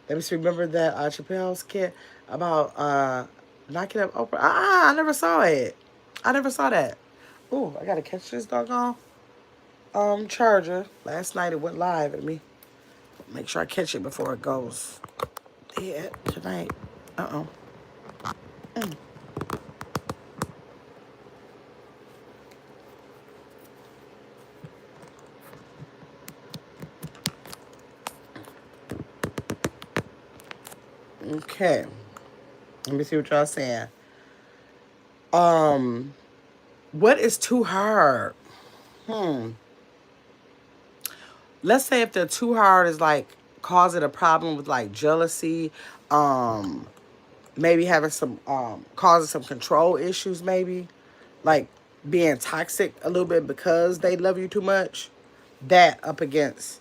Let me see. Remember that Chappelle's kid about knocking up Oprah? I never saw it. I never saw that. Oh, I gotta catch this doggone charger. Last night it went live at me. Make sure I catch it before it goes dead tonight. Uh-oh. Okay. Let me see what y'all saying. What is too hard? Let's say if the too hard is like causing a problem with like jealousy, maybe having some causing some control issues, maybe like being toxic a little bit because they love you too much. That up against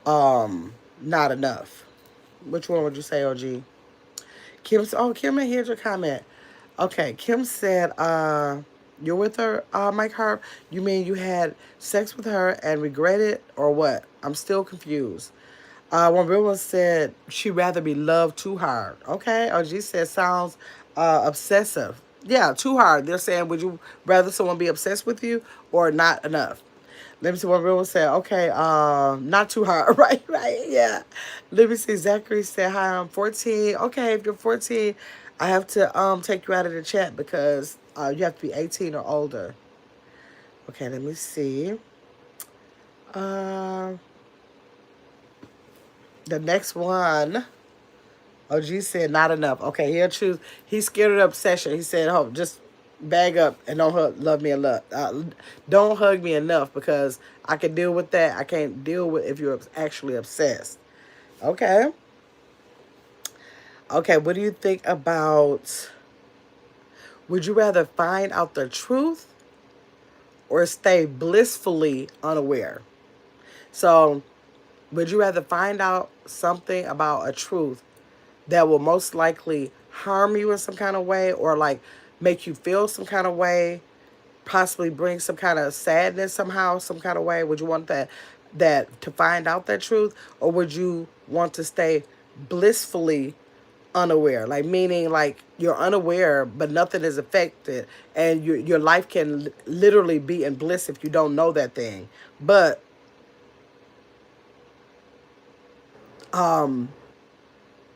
not enough. Which one would you say, OG? Kim, here's your comment. Okay, Kim said, you're with her, Mike Harp? You mean you had sex with her and regret it, or what? I'm still confused. One real one said she'd rather be loved too hard. Okay, OG said sounds obsessive. Yeah, too hard. They're saying, would you rather someone be obsessed with you or not enough? Let me see what real one said. Okay, not too hard. Right, yeah. Let me see. Zachary said, hi, I'm 14. Okay, if you're 14, I have to take you out of the chat because you have to be 18 or older. Okay, let me see. The next one. OG said not enough. Okay, he'll choose. He's scared of the obsession. He said, "Oh, just bag up and love me enough. Don't hug me enough because I can deal with that. I can't deal with if you're actually obsessed." Okay. Okay, what do you think about Would you rather find out the truth or stay blissfully unaware? So, would you rather find out something about a truth that will most likely harm you in some kind of way, or like make you feel some kind of way, possibly bring some kind of sadness somehow, some kind of way? Would you want that to find out that truth, or would you want to stay blissfully unaware? Like, meaning like you're unaware but nothing is affected, and your life can literally be in bliss if you don't know that thing. But well,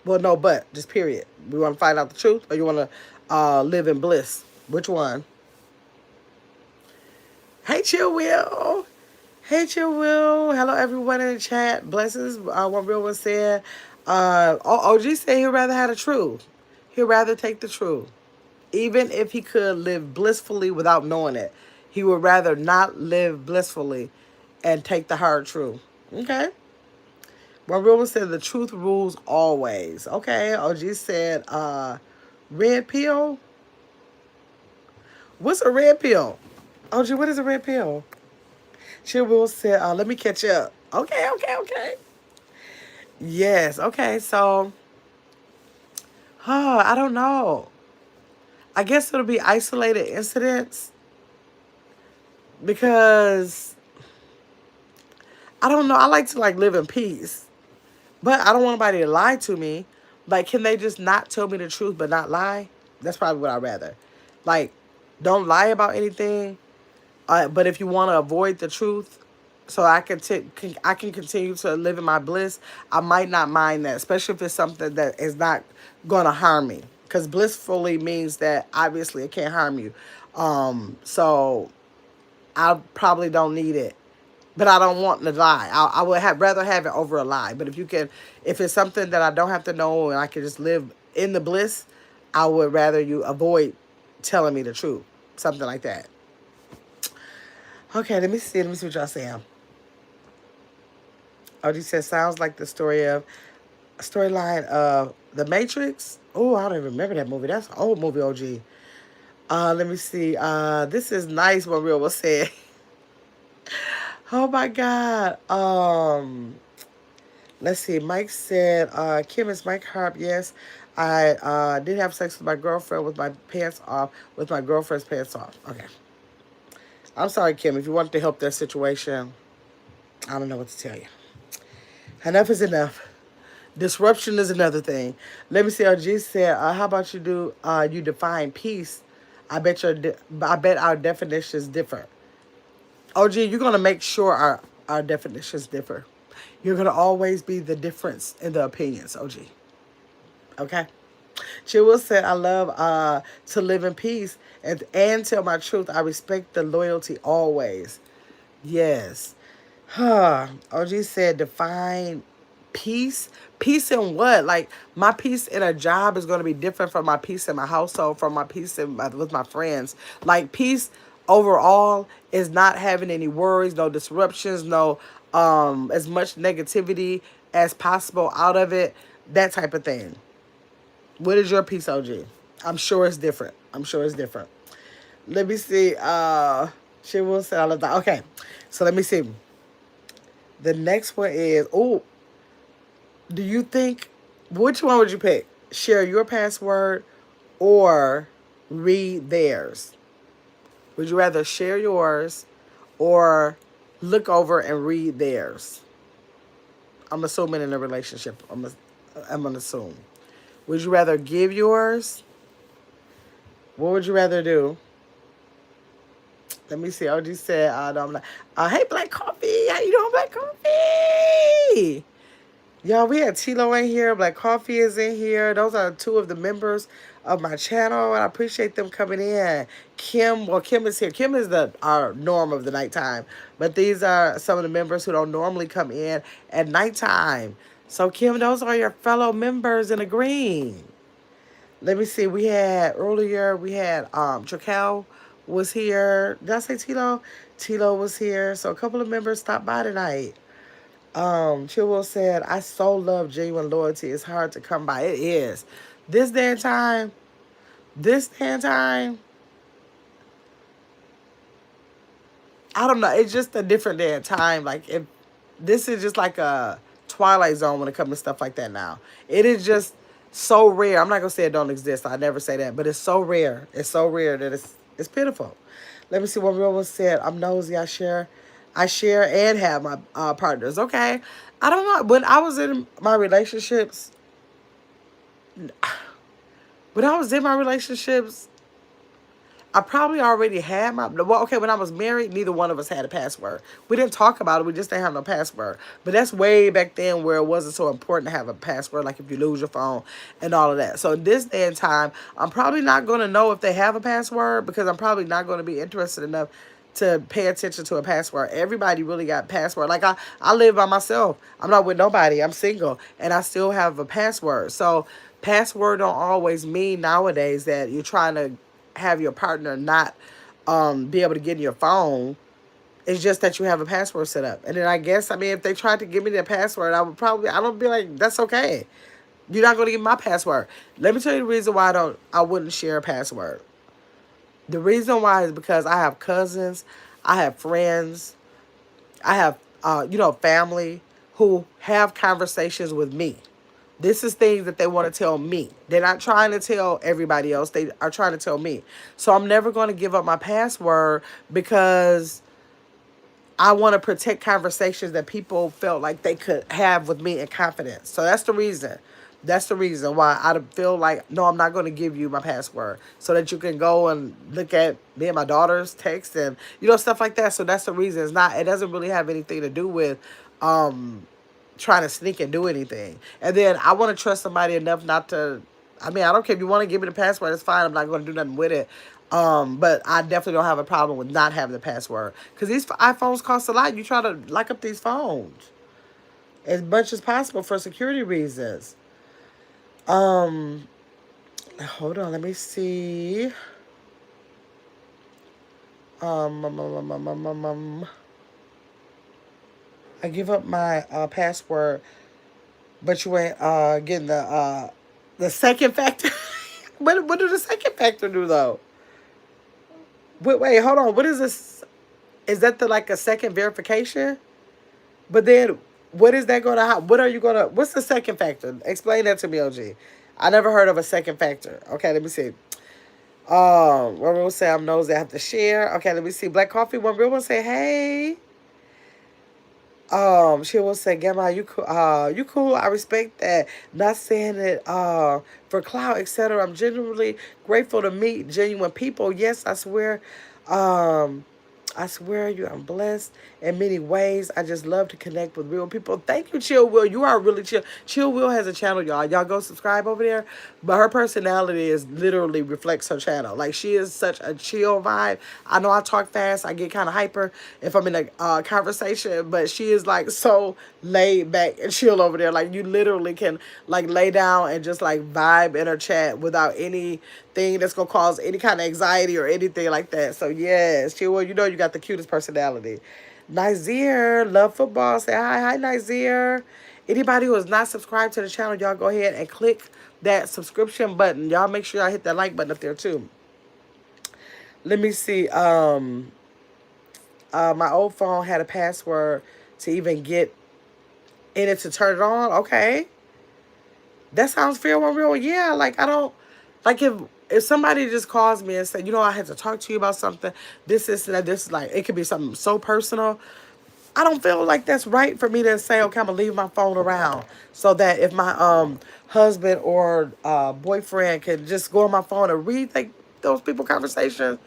no, but just period. We want to find out the truth, or you want to live in bliss? Which one? Hey, Chill Will. Hey, Chill Will. Hello, everyone in the chat. Blessings. One real one said, OG said he'd rather have the truth. He'd rather take the truth. Even if he could live blissfully without knowing it, he would rather not live blissfully and take the hard truth. Okay. One real one said the truth rules always. Okay. OG said, red pill. What's a red pill? OG, what is a red pill? Chill Will said, let me catch up. Okay, okay, okay. Yes, okay, so, I don't know. I guess it'll be isolated incidents because, I don't know, I like to like live in peace, but I don't want nobody to lie to me. Like, can they just not tell me the truth but not lie? That's probably what I'd rather. Like, don't lie about anything, but if you want to avoid the truth, so I can continue to live in my bliss, I might not mind that, especially if it's something that is not going to harm me. Because blissfully means that obviously it can't harm you. So I probably don't need it, but I don't want to lie. I would rather have it over a lie. But if it's something that I don't have to know and I can just live in the bliss, I would rather you avoid telling me the truth. Something like that. Okay, let me see what y'all saying. OG says, sounds like the storyline of The Matrix. Oh, I don't even remember that movie. That's an old movie, OG. Let me see. This is nice, what Real was saying. Oh my God. Let's see. Mike said, Kim, is Mike Harp? Yes. I did have sex with my girlfriend with my pants off, with my girlfriend's pants off. Okay. I'm sorry, Kim. If you wanted to help their situation, I don't know what to tell you. Enough is enough. Disruption is another thing. Let me see. RG said, "How about you define peace? I bet our definitions differ." OG, you're gonna make sure our definitions differ. You're gonna always be the difference in the opinions, OG. Okay. Chill said, "I love to live in peace and tell my truth. I respect the loyalty always." Yes. OG said, define peace. Peace in what? Like, my peace in a job is going to be different from my peace in my household, from my peace with my friends. Like, peace overall is not having any worries, no disruptions, no as much negativity as possible out of it, that type of thing. What is your peace, OG? I'm sure it's different. I'm sure it's different. Let me see. She will say all of that. Okay, so let me see. The next one is, do you think, which one would you pick? Share your password or read theirs? Would you rather share yours or look over and read theirs? I'm assuming in a relationship. I'm going to assume. Would you rather give yours? What would you rather do? Let me see. OG said, no, I'm not. Hey, Black Coffee. How you doing, Black Coffee? Y'all, we had Tilo in here. Black Coffee is in here. Those are two of the members of my channel, and I appreciate them coming in. Kim is here. Kim is our norm of the nighttime, but these are some of the members who don't normally come in at nighttime. So, Kim, those are your fellow members in the green. Let me see. We had Trakel was here. Did I say Tilo? Tilo was here. So a couple of members stopped by tonight. Chilwell said, I so love genuine loyalty. It's hard to come by. It is. This day and time, This day and time, I don't know. It's just a different day and time. Like if this is just like a twilight zone when it comes to stuff like that now. It is just so rare. I'm not gonna say it don't exist. I never say that, but it's so rare. It's so rare that it's pitiful. Let me see what real one said. I'm nosy. I share and have my partners. Okay, I don't know. When I was in my relationships, when I was in my relationships, I probably already had my, well, okay, when I was married, neither one of us had a password. We didn't talk about it. We just didn't have no password. But that's way back then where it wasn't so important to have a password, like if you lose your phone and all of that. So this day and time, I'm probably not going to know if they have a password because I'm probably not going to be interested enough to pay attention to a password. Everybody really got password. Like I live by myself. I'm not with nobody. I'm single and I still have a password. So password don't always mean nowadays that you're trying to have your partner not be able to get in your phone. It's just that you have a password set up. And then I guess, I mean, if they tried to give me their password, I don't be like, that's okay. You're not going to get my password. Let me tell you the reason why I wouldn't share a password. The reason why is because I have cousins, I have friends, I have, family who have conversations with me. This is things that they want to tell me. They're not trying to tell everybody else. They are trying to tell me. So I'm never going to give up my password because I want to protect conversations that people felt like they could have with me in confidence. So that's the reason. That's the reason why I feel like, no, I'm not going to give you my password so that you can go and look at me and my daughter's text and, stuff like that. So that's the reason. It doesn't really have anything to do with, trying to sneak and do anything. And then I want to trust somebody enough not to. I mean, I don't care if you want to give me the password. It's fine. I'm not going to do nothing with it. But I definitely don't have a problem with not having the password because these iPhones cost a lot. You try to lock up these phones as much as possible for security reasons. Um, Hold on. Let me see. Um, um, um, um, um, um, um, um. I give up my password, but you ain't getting the second factor. What do the second factor do though? Wait, hold on. What is this? Is that the like a second verification? But then, what is that gonna? What are you gonna? What's the second factor? Explain that to me, OG. I never heard of a second factor. Okay, let me see. One real will say I'm nosy. I have to share. Okay, let me see. Black coffee. One real will say hey. She will say, Gamma, you cool. I respect that. Not saying it for clout, etc. I'm genuinely grateful to meet genuine people. Yes, Um, I swear you, I'm blessed in many ways. I just love to connect with real people. Thank you, Chill Will. You are really chill. Chill Will has a channel, y'all. Y'all go subscribe over there. But her personality is literally reflects her channel. Like she is such a chill vibe. I know I talk fast. I get kind of hyper if I'm in a conversation, but she is like so laid back and chill over there. Like you literally can like lay down and just like vibe in her chat without anything that's gonna cause any kind of anxiety or anything like that. So yes, Chill Will, you know you got the cutest personality. Nazir, love football. Say hi, Nazir. Anybody who is not subscribed to the channel, y'all go ahead and click that subscription button. Y'all make sure y'all hit that like button up there too. Let me see. My old phone had a password to even get in it to turn it on. Okay, that sounds fair. One real. Yeah, like I don't like if somebody just calls me and say, I had to talk to you about something. This, and that. This is like it could be something so personal. I don't feel like that's right for me to say, okay, I'm gonna leave my phone around so that if my husband or boyfriend can just go on my phone and read like those people conversations,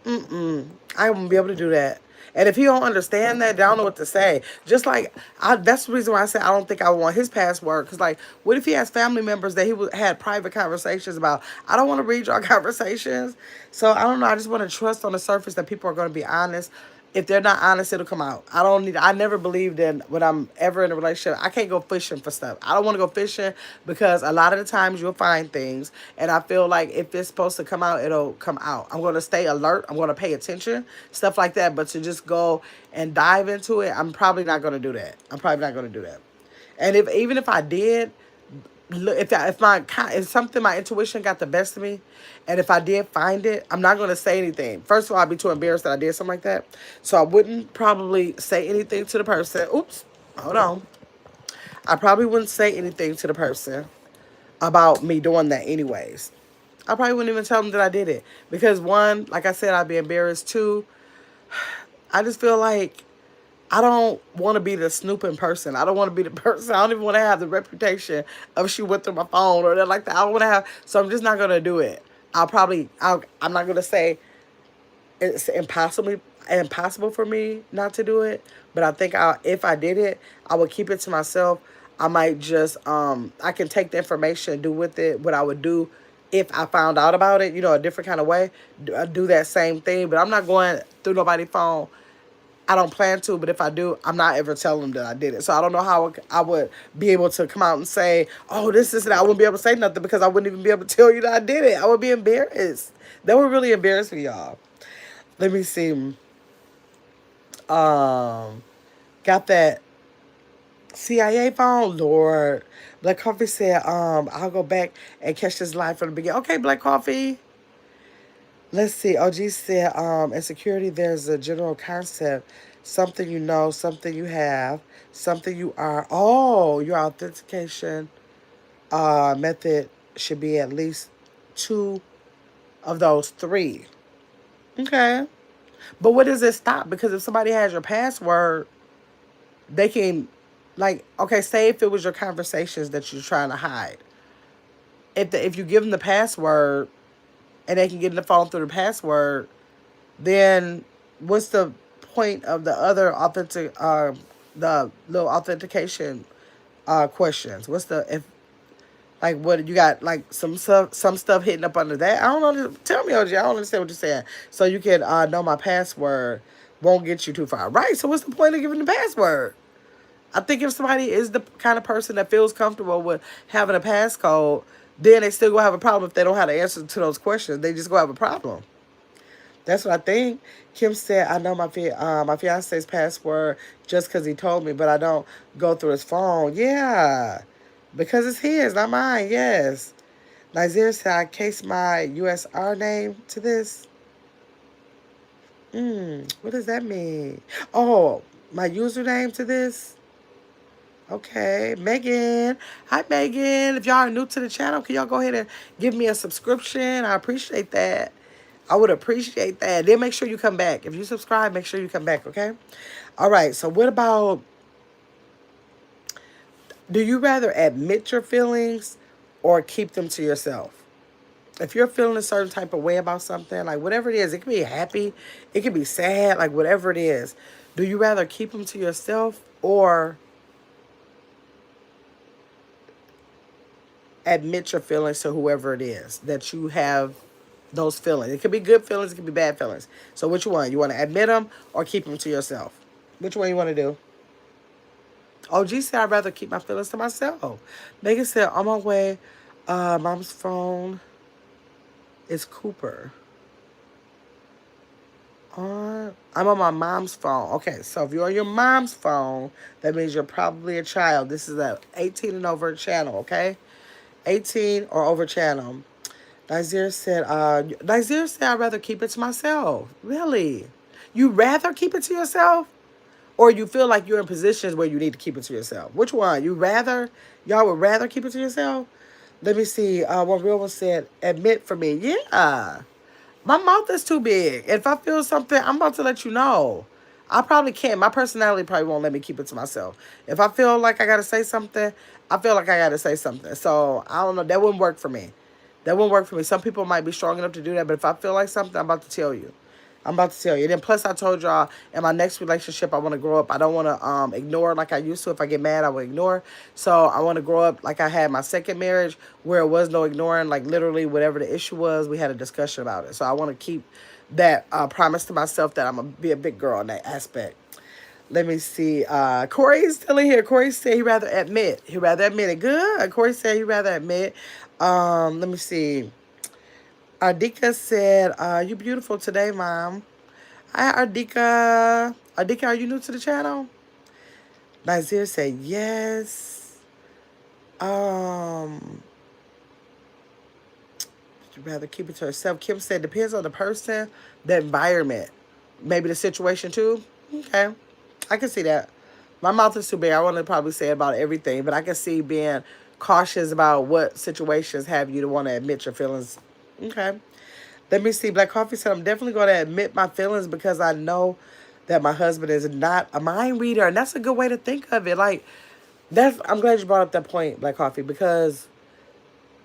I won't be able to do that. And if he don't understand that, they don't know what to say. Just like that's the reason why I said I don't think I want his password. Because like, what if he has family members that had private conversations about? I don't want to read your conversations. So I don't know. I just want to trust on the surface that people are going to be honest. If they're not honest, it'll come out. I never believed in when I'm ever in a relationship. I can't go fishing for stuff. I don't want to go fishing because a lot of the times you'll find things. And I feel like if it's supposed to come out, it'll come out. I'm going to stay alert. I'm going to pay attention, stuff like that. But to just go and dive into it, I'm probably not going to do that. I'm probably not going to do that. And even if I did, if something, my intuition got the best of me, and if I did find it, I'm not gonna say anything. First of all, I'd be too embarrassed that I did something like that, so I wouldn't probably say anything to the person. Oops, hold on. I probably wouldn't say anything to the person about me doing that anyways. I probably wouldn't even tell them that I did it because one, like I said, I'd be embarrassed. Two, I just feel like I don't want to be the snooping person. I don't want to be the person. I don't even want to have the reputation of she went through my phone or that like that. I don't want to have. So I'm just not gonna do it. I'm not gonna say it's impossible for me not to do it. But I think if I did it, I would keep it to myself. I might just I can take the information and do with it what I would do if I found out about it. A different kind of way. Do that same thing. But I'm not going through nobody's phone. I don't plan to, but if I do, I'm not ever telling them that I did it. So I don't know how I would be able to come out and say, oh, this is that. I wouldn't be able to say nothing because I wouldn't even be able to tell you that I did it. I would be embarrassed. That would really embarrass me, y'all. Let me see. Got that CIA phone, Lord. Black Coffee said, I'll go back and catch this live from the beginning. Okay, Black Coffee. Let's see. OG said, in security, there's a general concept. Something you know, something you have, something you are. Oh, your authentication method should be at least two of those three. Okay. But what does it stop? Because if somebody has your password, they can, like, okay, say if it was your conversations that you're trying to hide. If you give them the password and they can get in the phone through the password, then what's the point of the other the little authentication questions? What's the if like what you got like some stuff hidden up under that? I don't know. Tell me, OG. I don't understand what you're saying. So you can know my password won't get you too far, right? So what's the point of giving the password? I think if somebody is the kind of person that feels comfortable with having a passcode, then they still gonna have a problem if they don't have the answer to those questions. They just gonna have a problem. That's what I think. Kim said, I know my fiance's password just because he told me, but I don't go through his phone. Yeah, because it's his, not mine. Yes. Nazir said, I case my USR name to this. What does that mean? Oh, my username to this? Okay, Megan. Hi, Megan. If y'all are new to the channel, can y'all go ahead and give me a subscription? I appreciate that. I would appreciate that. Then make sure you come back. If you subscribe, make sure you come back, okay? All right, so what about, do you rather admit your feelings or keep them to yourself? If you're feeling a certain type of way about something, like whatever it is, it could be happy, it could be sad, like whatever it is, do you rather keep them to yourself or admit your feelings to whoever it is that you have those feelings? It could be good feelings, it could be bad feelings. So which one? You want to admit them or keep them to yourself? Which one you want to do? OG said I'd rather keep my feelings to myself. Megan said, on my way, mom's phone is Cooper. I'm on my mom's phone. Okay, so if you're on your mom's phone, that means you're probably a child. This is a 18 and over channel, okay? 18 or over channel. Nazir said I'd rather keep it to myself. Really? You rather keep it to yourself? Or you feel like you're in positions where you need to keep it to yourself? Which one? Y'all would rather keep it to yourself? Let me see. One real one said, admit for me. Yeah. My mouth is too big. If I feel something, I'm about to let you know. I probably can't. My personality probably won't let me keep it to myself. If I feel like I got to say something, I feel like I got to say something. So, I don't know. That wouldn't work for me. That wouldn't work for me. Some people might be strong enough to do that, but if I feel like something, I'm about to tell you. I'm about to tell you. And then plus I told y'all in my next relationship, I want to grow up. I don't want to ignore like I used to. If I get mad, I will ignore. So I want to grow up like I had my second marriage where it was no ignoring. Like literally whatever the issue was, we had a discussion about it. So I want to keep that promise to myself that I'm going to be a big girl in that aspect. Let me see. Corey is still in here. Corey said he'd rather admit. He'd rather admit it. Good. Corey said he'd rather admit. Let me see. Ardika said, you beautiful today, Mom. Hi, Ardika. Ardika, are you new to the channel? Nazir said, yes. Um, would you rather keep it to herself? Kim said, depends on the person, the environment, maybe the situation too. Okay, I can see that. My mouth is too big. I want to probably say about everything, but I can see being cautious about what situations have you to want to admit your feelings. Okay. Let me see. Black Coffee said, I'm definitely going to admit my feelings because I know that my husband is not a mind reader. And that's a good way to think of it. Like, I'm glad you brought up that point, Black Coffee, because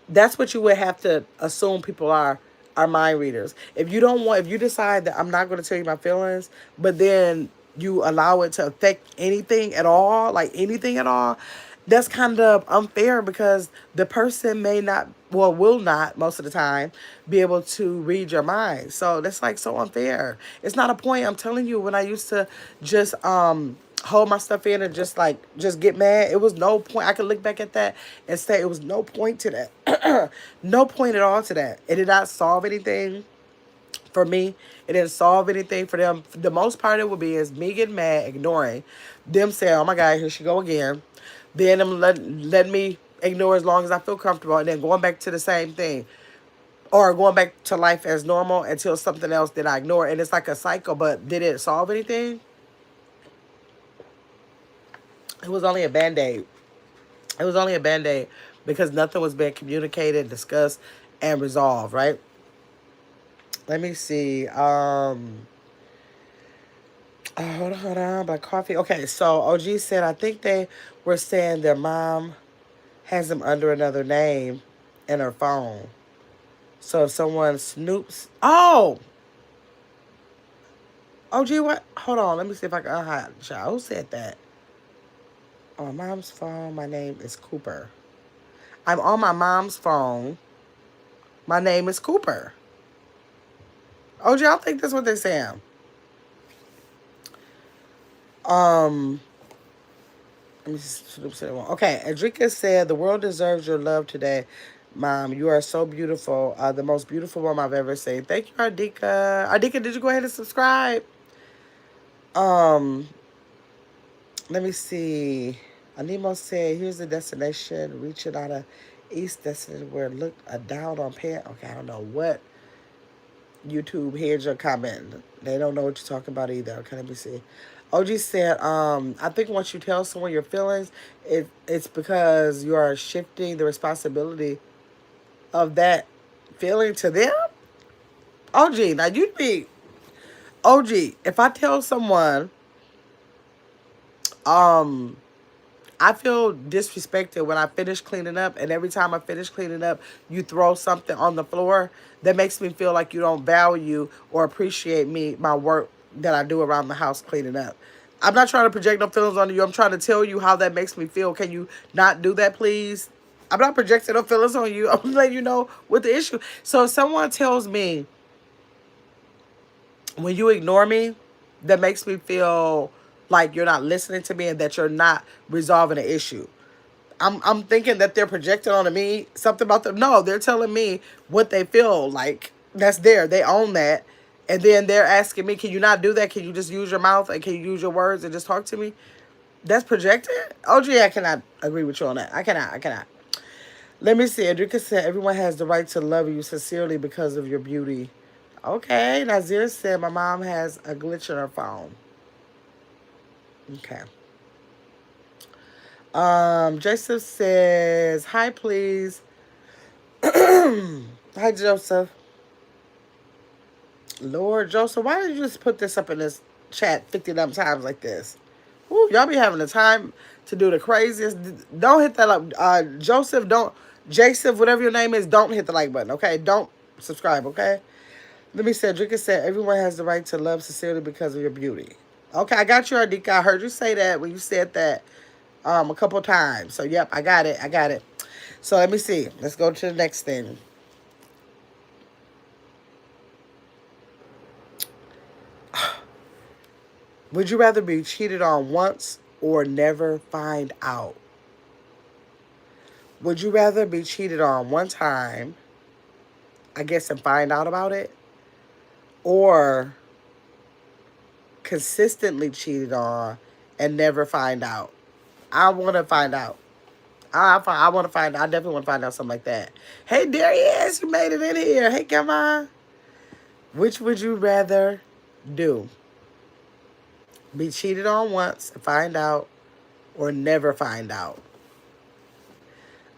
that's what you would have to assume people are mind readers. If you decide that I'm not going to tell you my feelings, but then you allow it to affect anything at all, like anything at all, that's kind of unfair because the person may not, well, will not most of the time be able to read your mind. So that's like so unfair. It's not a point. I'm telling you, when I used to just hold my stuff in and just get mad, it was no point. I could look back at that and say it was no point to that. No point at all to that. It did not solve anything for me. It didn't solve anything for them. The most part it would be is me getting mad, ignoring them, saying, oh my God, here she go again. Then them let me ignore as long as I feel comfortable, and then going back to the same thing, or going back to life as normal until something else that I ignore. And it's like a cycle, but did it solve anything? It was only a band-aid. It was only a band-aid because nothing was being communicated, discussed, and resolved, right? Let me see. Hold on. Black Coffee. Okay, so OG said, I think they were saying their mom has him under another name in her phone. So if someone snoops. Oh! OG, what? Hold on. Let me see if I can unhide the child. Who said that? On my mom's phone, my name is Cooper. I'm on my mom's phone. My name is Cooper. OG, I don't think that's what they're saying. Um, let me see. Okay, Adrika said, the world deserves your love today. Mom, you are so beautiful. The most beautiful mom I've ever seen. Thank you, Ardika. Ardika, did you go ahead and subscribe? Um, Let me see. Animo said, here's the destination. Reaching out of east destination where look a down on pant. Okay, I don't know what YouTube here's your comment. They don't know what you're talking about either. Okay, let me see. OG said, I think once you tell someone your feelings, it's because you are shifting the responsibility of that feeling to them. OG, now you'd be OG. If I tell someone, um, I feel disrespected when I finish cleaning up, and every time I finish cleaning up, you throw something on the floor. That makes me feel like you don't value or appreciate my work that I do around the house cleaning up. I'm not trying to project no feelings onto you. I'm trying to tell you how that makes me feel. Can you not do that, please? I'm not projecting no feelings on you. I'm letting you know what the issue. So if someone tells me, when you ignore me, that makes me feel like you're not listening to me and that you're not resolving an issue. I'm thinking that they're projecting onto me something about them. No, they're telling me what they feel like. That's there. They own that. And then they're asking me, can you not do that? Can you just use your mouth and can you use your words and just talk to me? That's projected? OG, I cannot agree with you on that. I cannot. Let me see. Adrika said, everyone has the right to love you sincerely because of your beauty. Okay. Nazir said, my mom has a glitch in her phone. Okay. Joseph says, hi, please. Hi, Joseph. Lord, Joseph, why did you just put this up in this chat 50 times like this? Ooh, y'all be having the time to do the craziest. Don't hit that like, Joseph, don't, Joseph, whatever your name is, don't hit the like button, okay? Don't subscribe, okay? Let me say, Drika said, everyone has the right to love sincerely because of your beauty. Okay, I got you, Ardika. I heard you say that when you said that a couple times. So, yep, I got it. So, let me see. Let's go to the next thing. Would you rather be cheated on once or never find out? Would you rather be cheated on one time, I guess, and find out about it? Or consistently cheated on and never find out? I want to find out. I want to find. I definitely want to find out something like that. Hey, Darius, you made it in here. Hey, come on. Which would you rather do? Be cheated on once and find out, or never find out?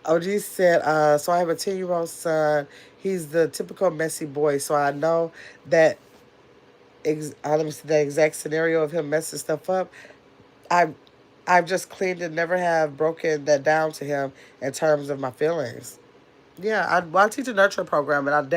OG said, so I have a 10-year-old son. He's the typical messy boy, so I know that let me see the exact scenario of him messing stuff up. I I've just cleaned and never have broken that down to him in terms of my feelings. Yeah, I teach a nurture program, and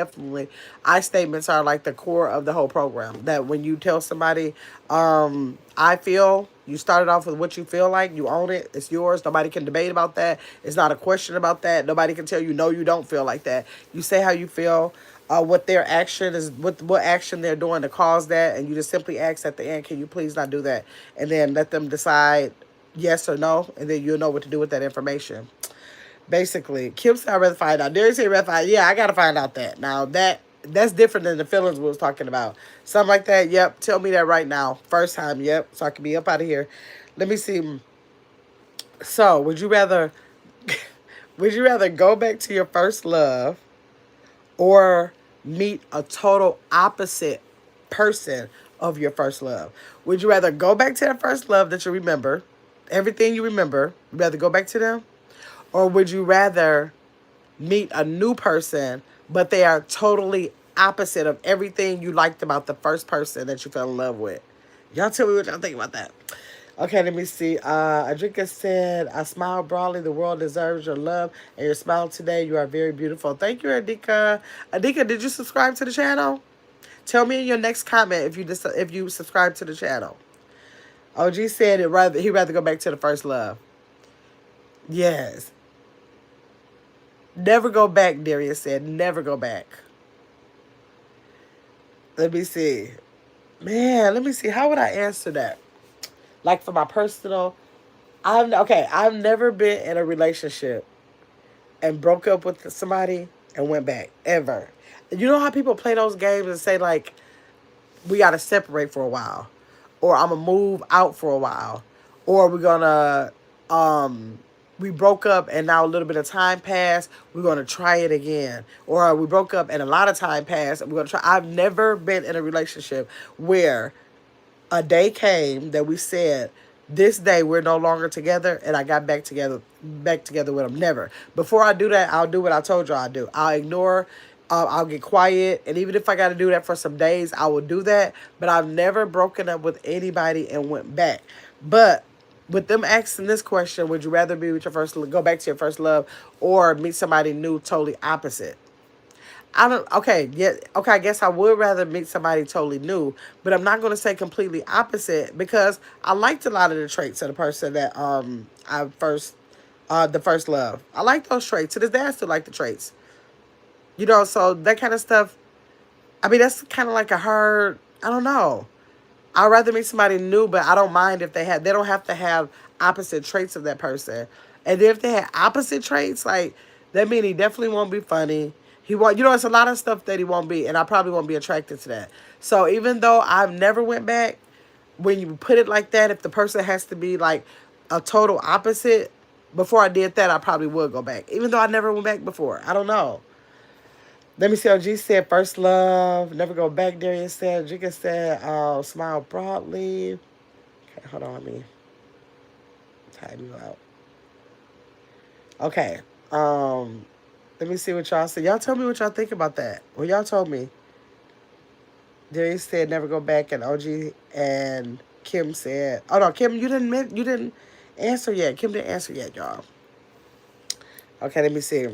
I statements are like the core of the whole program. That when you tell somebody, I feel, you started off with what you feel like, you own it, it's yours. Nobody can debate about that. It's not a question about that. Nobody can tell you, no, you don't feel like that. You say how you feel, what their action is, what action they're doing to cause that, and you just simply ask at the end, can you please not do that? And then let them decide yes or no, and then you'll know what to do with that information. Basically, Kim said I'd rather find out. Darius said I'd rather find out. Yeah, I gotta find out that. Now that's different than the feelings we was talking about. Something like that, yep. Tell me that right now. First time, yep. So I can be up out of here. Let me see. So, would you rather go back to your first love or meet a total opposite person of your first love? Would you rather go back to that first love that you remember, everything you remember, you'd rather go back to them? Or would you rather meet a new person, but they are totally opposite of everything you liked about the first person that you fell in love with? Y'all tell me what y'all think about that. Okay, let me see. Adrika said, I smile broadly. The world deserves your love and your smile today. You are very beautiful. Thank you, Adika. Adika, did you subscribe to the channel? Tell me in your next comment if you subscribe to the channel. OG said he'd rather go back to the first love. Yes. Never go back, Darius said. Never go back. Let me see. Man, let me see. How would I answer that? Like for my personal, I've never been in a relationship and broke up with somebody and went back. Ever. You know how people play those games and say, like, we got to separate for a while, or I'm going to move out for a while, or we're going to, we broke up and now a little bit of time passed, we're going to try it again. Or we broke up and a lot of time passed, we're going to try. I've never been in a relationship where a day came that we said, this day we're no longer together, and I got back together with them. Never. Before I do that, I'll do what I told you I'll do. I'll ignore, I'll get quiet, and even if I got to do that for some days, I will do that. But I've never broken up with anybody and went back. But with them asking this question, would you rather be with your go back to your first love, or meet somebody new, totally opposite? I guess I would rather meet somebody totally new, but I'm not going to say completely opposite, because I liked a lot of the traits of the person that the first love. I like those traits. To this day, I still like the traits. So that kind of stuff, I mean, that's kind of like a hard, I don't know. I'd rather meet somebody new, but I don't mind if they don't have to have opposite traits of that person. And then if they had opposite traits, like, that means he definitely won't be funny. It's a lot of stuff that he won't be, and I probably won't be attracted to that. So even though I've never went back, when you put it like that, if the person has to be like a total opposite, before I did that, I probably would go back. Even though I never went back before. I don't know. Let me see. OG said first love, never go back. Darius said. Jika said smile broadly. Okay, hold on. Let me time you out. Okay. Let me see what y'all say. Y'all tell me what y'all think about that. Well, y'all told me. Darius said never go back, and OG and Kim said, oh no, Kim, you didn't answer yet. Kim didn't answer yet, y'all. Okay, let me see.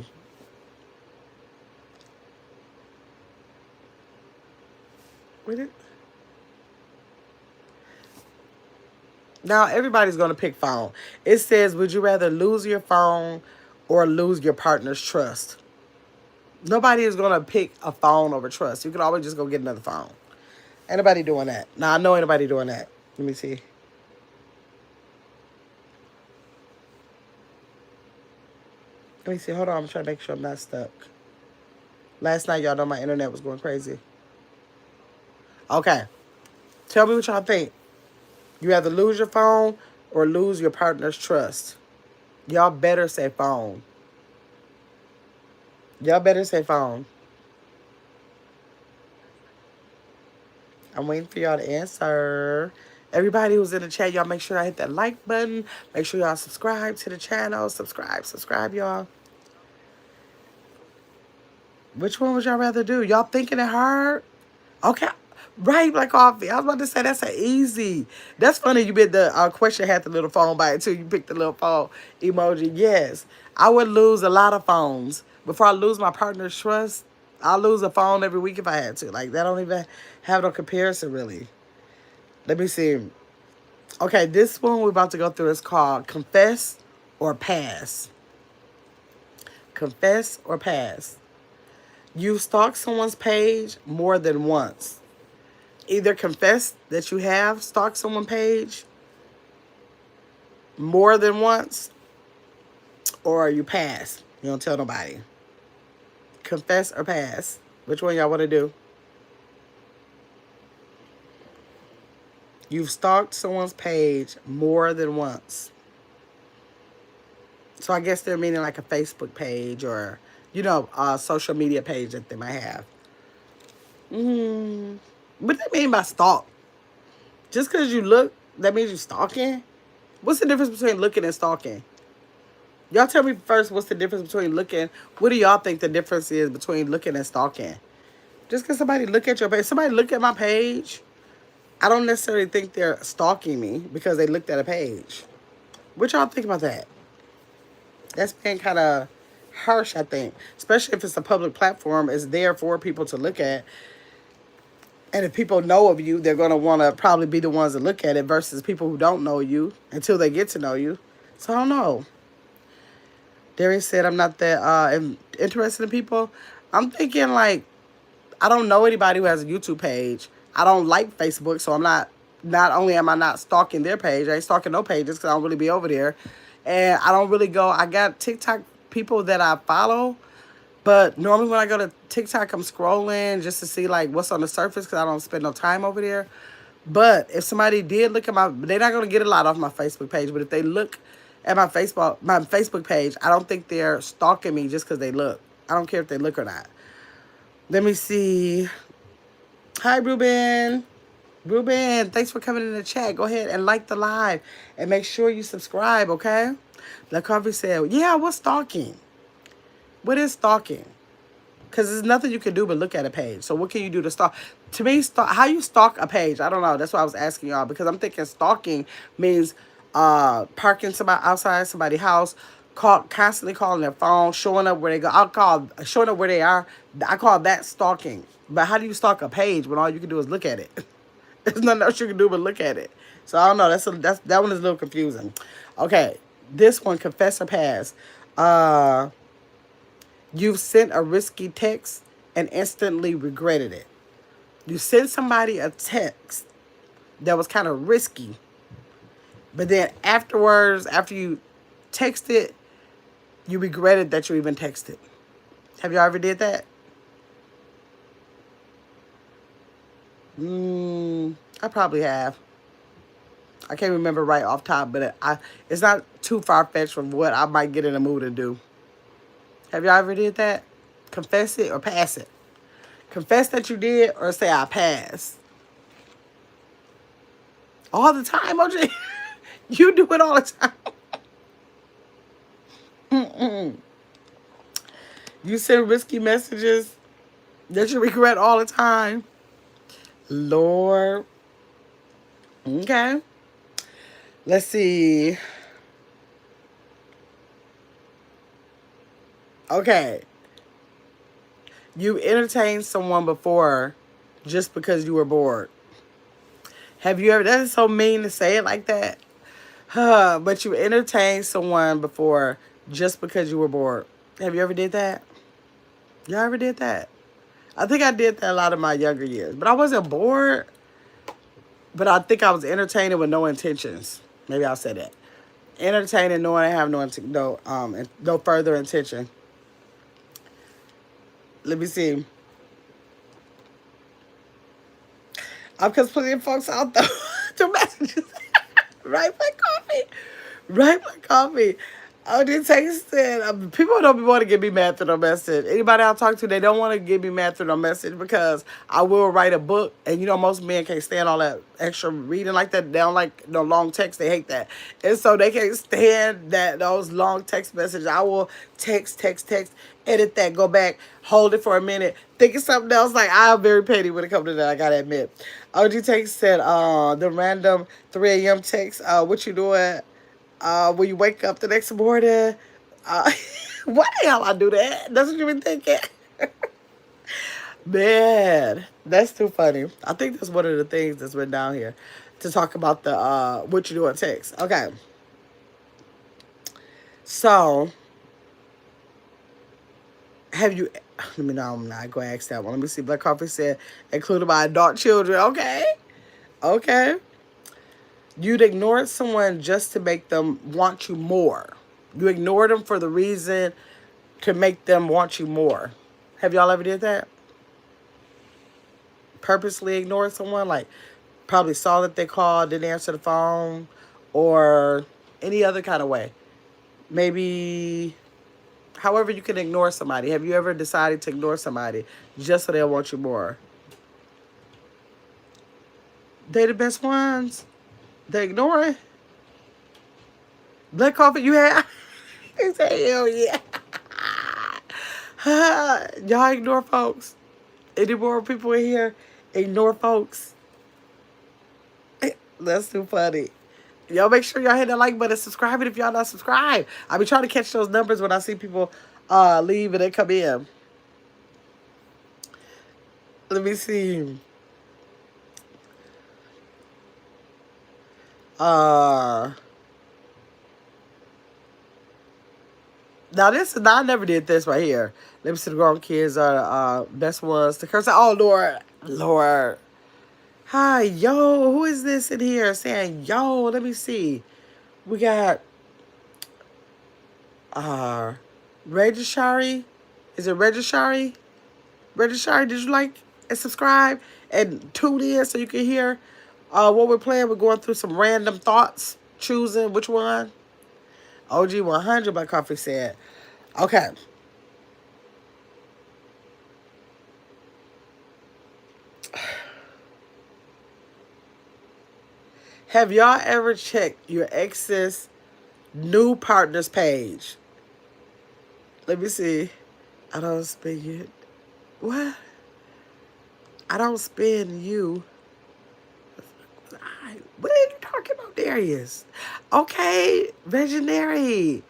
Now everybody's gonna pick phone. It says, would you rather lose your phone or lose your partner's trust? Nobody is gonna pick a phone over trust. You can always just go get another phone. Ain't nobody doing that. Now I know ain't nobody doing that. Let me see. Let me see. Hold on. I'm trying to make sure I'm not stuck. Last night, y'all know my internet was going crazy. Okay. Tell me what y'all think. You rather lose your phone or lose your partner's trust? Y'all better say phone. Y'all better say phone. I'm waiting for y'all to answer. Everybody who's in the chat, y'all make sure I hit that like button. Make sure y'all subscribe to the channel. Subscribe, y'all. Which one would y'all rather do? Y'all thinking it hard? Okay. Right, Black Coffee. I was about to say that's a easy. That's funny you bid the question had the little phone by it too. You picked the little phone emoji. Yes. I would lose a lot of phones. Before I lose my partner's trust, I'll lose a phone every week if I had to. Like that don't even have no comparison really. Let me see. Okay, this one we're about to go through is called Confess or Pass. Confess or Pass. You stalk someone's page more than once. Either confess that you have stalked someone's page more than once, or you pass. You don't tell nobody. Confess or pass. Which one y'all want to do? You've stalked someone's page more than once. So I guess they're meaning like a Facebook page or, a social media page that they might have. What do they mean by stalk? Just because you look, that means you stalking? What's the difference between looking and stalking? Y'all tell me first what's the difference between looking. What do y'all think the difference is between looking and stalking? Just because somebody look at your page, somebody look at my page, I don't necessarily think they're stalking me because they looked at a page. What y'all think about that? That's being kind of harsh, I think. Especially if it's a public platform. It's there for people to look at. And if people know of you, they're going to want to probably be the ones that look at it versus people who don't know you until they get to know you. So I don't know. Darius said I'm not that interested in people. I'm thinking like, I don't know anybody who has a YouTube page. I don't like Facebook, so not only am I not stalking their page, I ain't stalking no pages because I don't really be over there. And I don't really go, I got TikTok people that I follow, but normally when I go to TikTok, I'm scrolling just to see like what's on the surface because I don't spend no time over there. But if somebody did look at they're not going to get a lot off my Facebook page, but if they look at my Facebook page, I don't think they're stalking me just because they look. I don't care if they look or not. Let me see. Hi, Ruben. Ruben, thanks for coming in the chat. Go ahead and like the live and make sure you subscribe, okay? Like Coffee said, yeah, what's stalking? What is stalking? Because there's nothing you can do but look at a page. So what can you do to stalk? To me, how you stalk a page, I don't know. That's why I was asking y'all. Because I'm thinking stalking means parking somebody outside somebody's house, constantly calling their phone, showing up where they go. Showing up where they are. I call that stalking. But how do you stalk a page when all you can do is look at it? There's nothing else you can do but look at it. So I don't know. That one is a little confusing. Okay, this one, confess or pass. You've sent a risky text and instantly regretted it. You sent somebody a text that was kind of risky, but then afterwards, after you texted, you regretted that you even texted. Have y'all ever did that? I probably have. I can't remember right off top, but it's not too far-fetched from what I might get in the mood to do. Have y'all ever did that? Confess it or pass it? Confess that you did or say I passed? All the time, OJ? You do it all the time. You send risky messages that you regret all the time. Lord. Okay. Let's see. Okay. You entertained someone before just because you were bored. Have you ever, that is so mean to say it like that. But you entertained someone before just because you were bored. Have you ever did that? Y'all ever did that? I think I did that a lot of my younger years. But I wasn't bored. But I think I was entertaining with no intentions. Maybe I'll say that. Entertaining knowing I have no further intention. Let me see. Because plenty of folks out there to messages. Right, Black Coffee. Right, Black Coffee. Oh, they texted. People don't want to give me mad through no message. Anybody I talk to, they don't want to give me mad through no message because I will write a book, and you know most men can't stand all that extra reading like that. They don't like no long text. They hate that, and so they can't stand those long text messages. I will text, edit that, go back, hold it for a minute, think of something else. Like I'm very petty when it comes to that. I gotta admit. OG text said, the random 3 a.m. text. What you doing? When you wake up the next morning, uh, why the hell I do that? That's what you been thinking. Man, that's too funny. I think that's one of the things that's been down here to talk about the what you do in text. Okay, so have you? Let me know. I'm not going to ask that one. Let me see. Black Coffee said, including my adult children. Okay, okay. You'd ignore someone just to make them want you more. You ignore them for the reason to make them want you more. Have y'all ever did that? Purposely ignore someone? Like, probably saw that they called, didn't answer the phone, or any other kind of way. Maybe, however you can ignore somebody. Have you ever decided to ignore somebody just so they'll want you more? They the best ones. They ignoring. Black Coffee, you had? He said, hell yeah. Y'all ignore folks. Any more people in here ignore folks? That's too funny. Y'all make sure y'all hit that like button, subscribe it if y'all not subscribed. I be trying to catch those numbers when I see people leave and they come in. Let me see. Now this is now I never did this right here. Let me see, the grown kids are best ones to curse. Oh Lord, Lord. Hi, yo, who is this in here saying yo? Let me see. We got Registry. Is it Registry? Registry, did you like and subscribe and tune in so you can hear what we're playing? We're going through some random thoughts, choosing which one. OG 100 by Coffee said. Okay. Have y'all ever checked your ex's new partner's page? Let me see. I don't spend you. What? I don't spend you. What are you talking about, Darius? Okay, Visionary.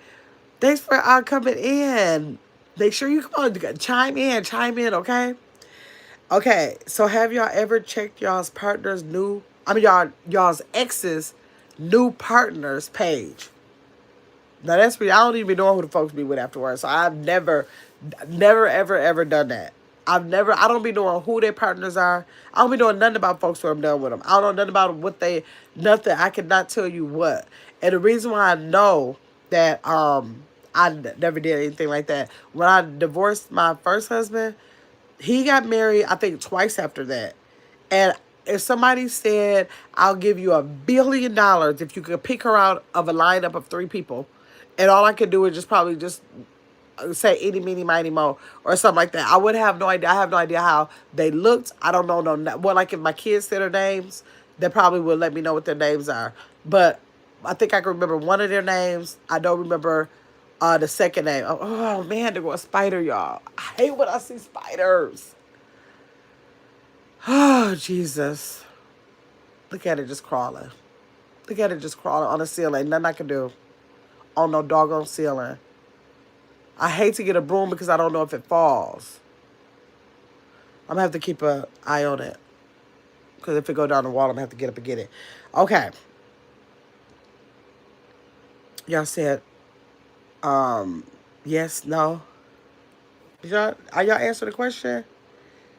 Thanks for coming in. Make sure you come on, chime in, okay? Okay, so have y'all ever checked y'all's partner's new, y'all's ex's new partner's page? Now that's me. I don't even know who the folks be with afterwards. So I've never, ever done that. I don't be knowing who their partners are. I don't be knowing nothing about folks who I'm done with them. I don't know nothing about nothing. I cannot tell you what. And the reason why I know that never did anything like that. When I divorced my first husband, he got married, I think, twice after that. And if somebody said, I'll give you $1 billion if you could pick her out of a lineup of 3 people, and all I could do is probably say itty, meeny, miny, mo, or something like that. I would have no idea. I have no idea how they looked. I don't know. Well, like if my kids said their names, they probably would let me know what their names are. But I think I can remember one of their names. I don't remember the second name. Oh man, there was a spider, y'all. I hate when I see spiders. Oh, Jesus. Look at it just crawling. Look at it just crawling on the ceiling. Nothing I can do on no doggone ceiling. I hate to get a broom because I don't know if it falls. I'm going to have to keep an eye on it. Because if it go down the wall, I'm going to have to get up and get it. Okay. Y'all said, yes, no. Are y'all answering the question?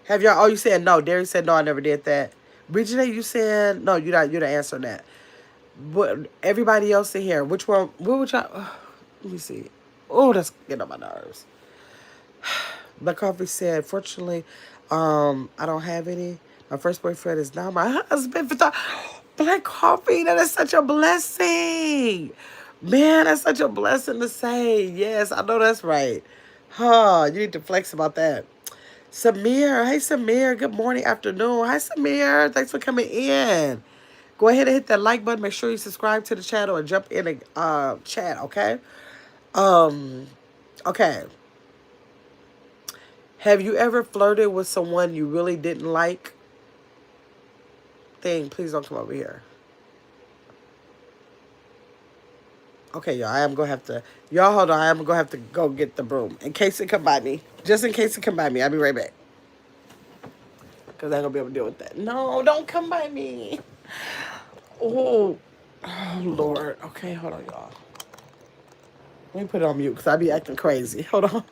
Have y'all, oh, you said no. Derry said no, I never did that. Regina, you said, no, you're not answering that. But everybody else in here, which one, what would y'all, let me see. Oh, that's getting on my nerves. Black Coffee said, fortunately, I don't have any. My first boyfriend is now my husband. Black Coffee, that is such a blessing. Man, that's such a blessing to say. Yes, I know that's right. Huh, you need to flex about that. Samir, hey Samir, good morning, afternoon. Hi Samir, thanks for coming in. Go ahead and hit that like button. Make sure you subscribe to the channel and jump in the chat, okay? Um, okay. Have you ever flirted with someone you really didn't like? Thing, please don't come over here. Okay, y'all, I am gonna have to. Y'all, hold on. I am gonna have to go get the broom in case it come by me. Just in case it come by me, I'll be right back. Cause I ain't gonna be able to deal with that. No, don't come by me. Oh, oh Lord. Okay, hold on, y'all. Let me put it on mute because I be acting crazy. Hold on.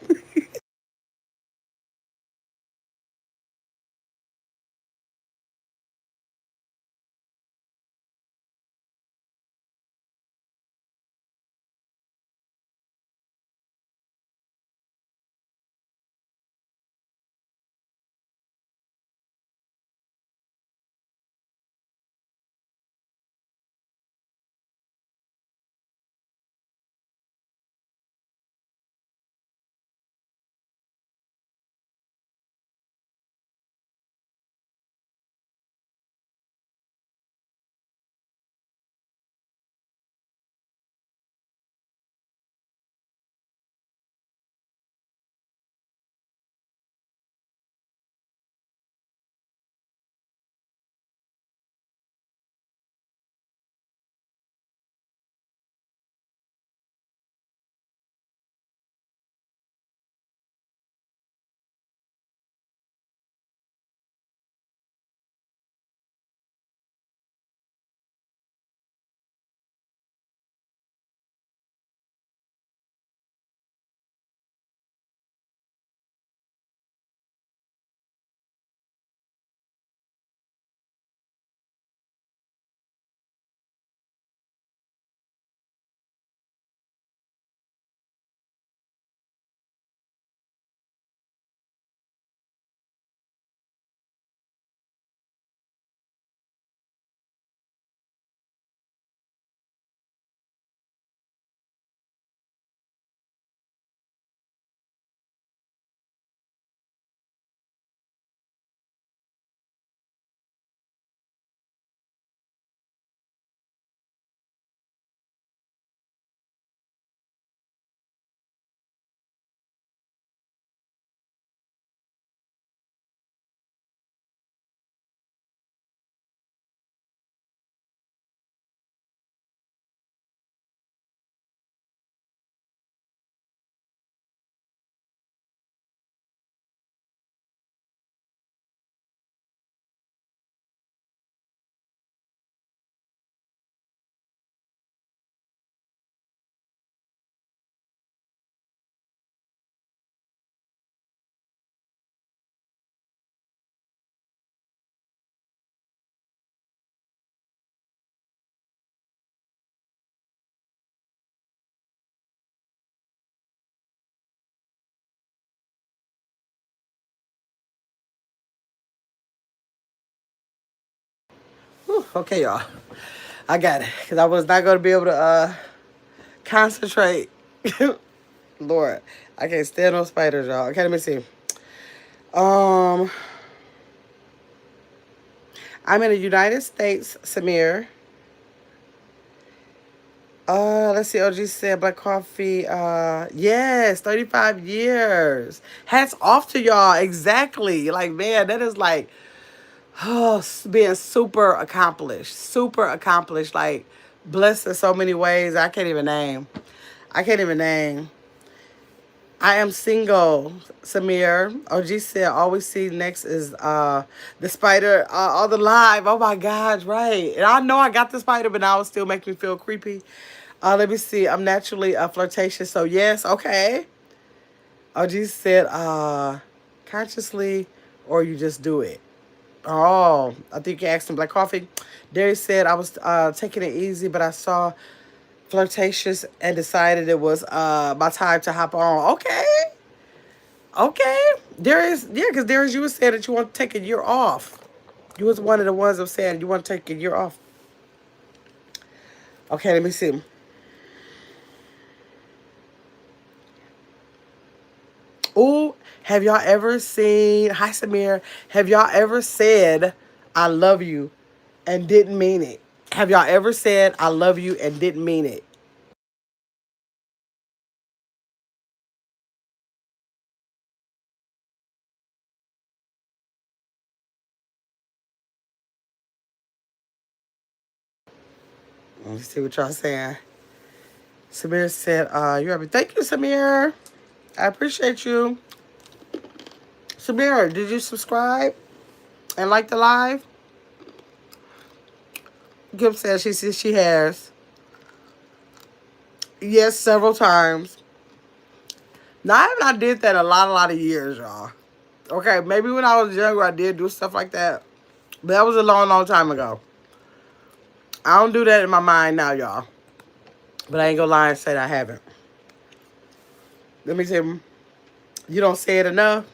Whew, okay, y'all. I got it. Because I was not going to be able to concentrate. Lord, I can't stand on spiders, y'all. Okay, let me see. Um, I'm in the United States, Samir. Let's see. OG said Black Coffee. Yes, 35 years. Hats off to y'all. Exactly. Like, man, that is like, oh, being super accomplished. Super accomplished. Like, blessed in so many ways. I can't even name. I can't even name. I am single, Samir. OG said all we see next is the spider on the live. Oh my gosh, right. And I know I got the spider, but now it still makes me feel creepy. Let me see. I'm naturally flirtatious, so yes, okay. OG said consciously or you just do it. Oh, I think you asked him Black Coffee. Darius said I was taking it easy, but I saw flirtatious and decided it was my time to hop on. Okay. Okay. Darius, yeah, because Darius, you was saying that you want to take a year off. You was one of the ones that saying you want to take a year off. Okay, let me see. Oh, have y'all ever seen, hi Samir, have y'all ever said, I love you and didn't mean it? Have y'all ever said, I love you and didn't mean it? Let me see what y'all saying. Samir said, you happy? Thank you, Samir. I appreciate you. Samir, did you subscribe and like the live? Kim says she has. Yes, several times. Now, I have not did that a lot of years, y'all. Okay, maybe when I was younger, I did do stuff like that. But that was a long time ago. I don't do that in my mind now, y'all. But I ain't gonna lie and say that I haven't. Let me say, you don't say it enough.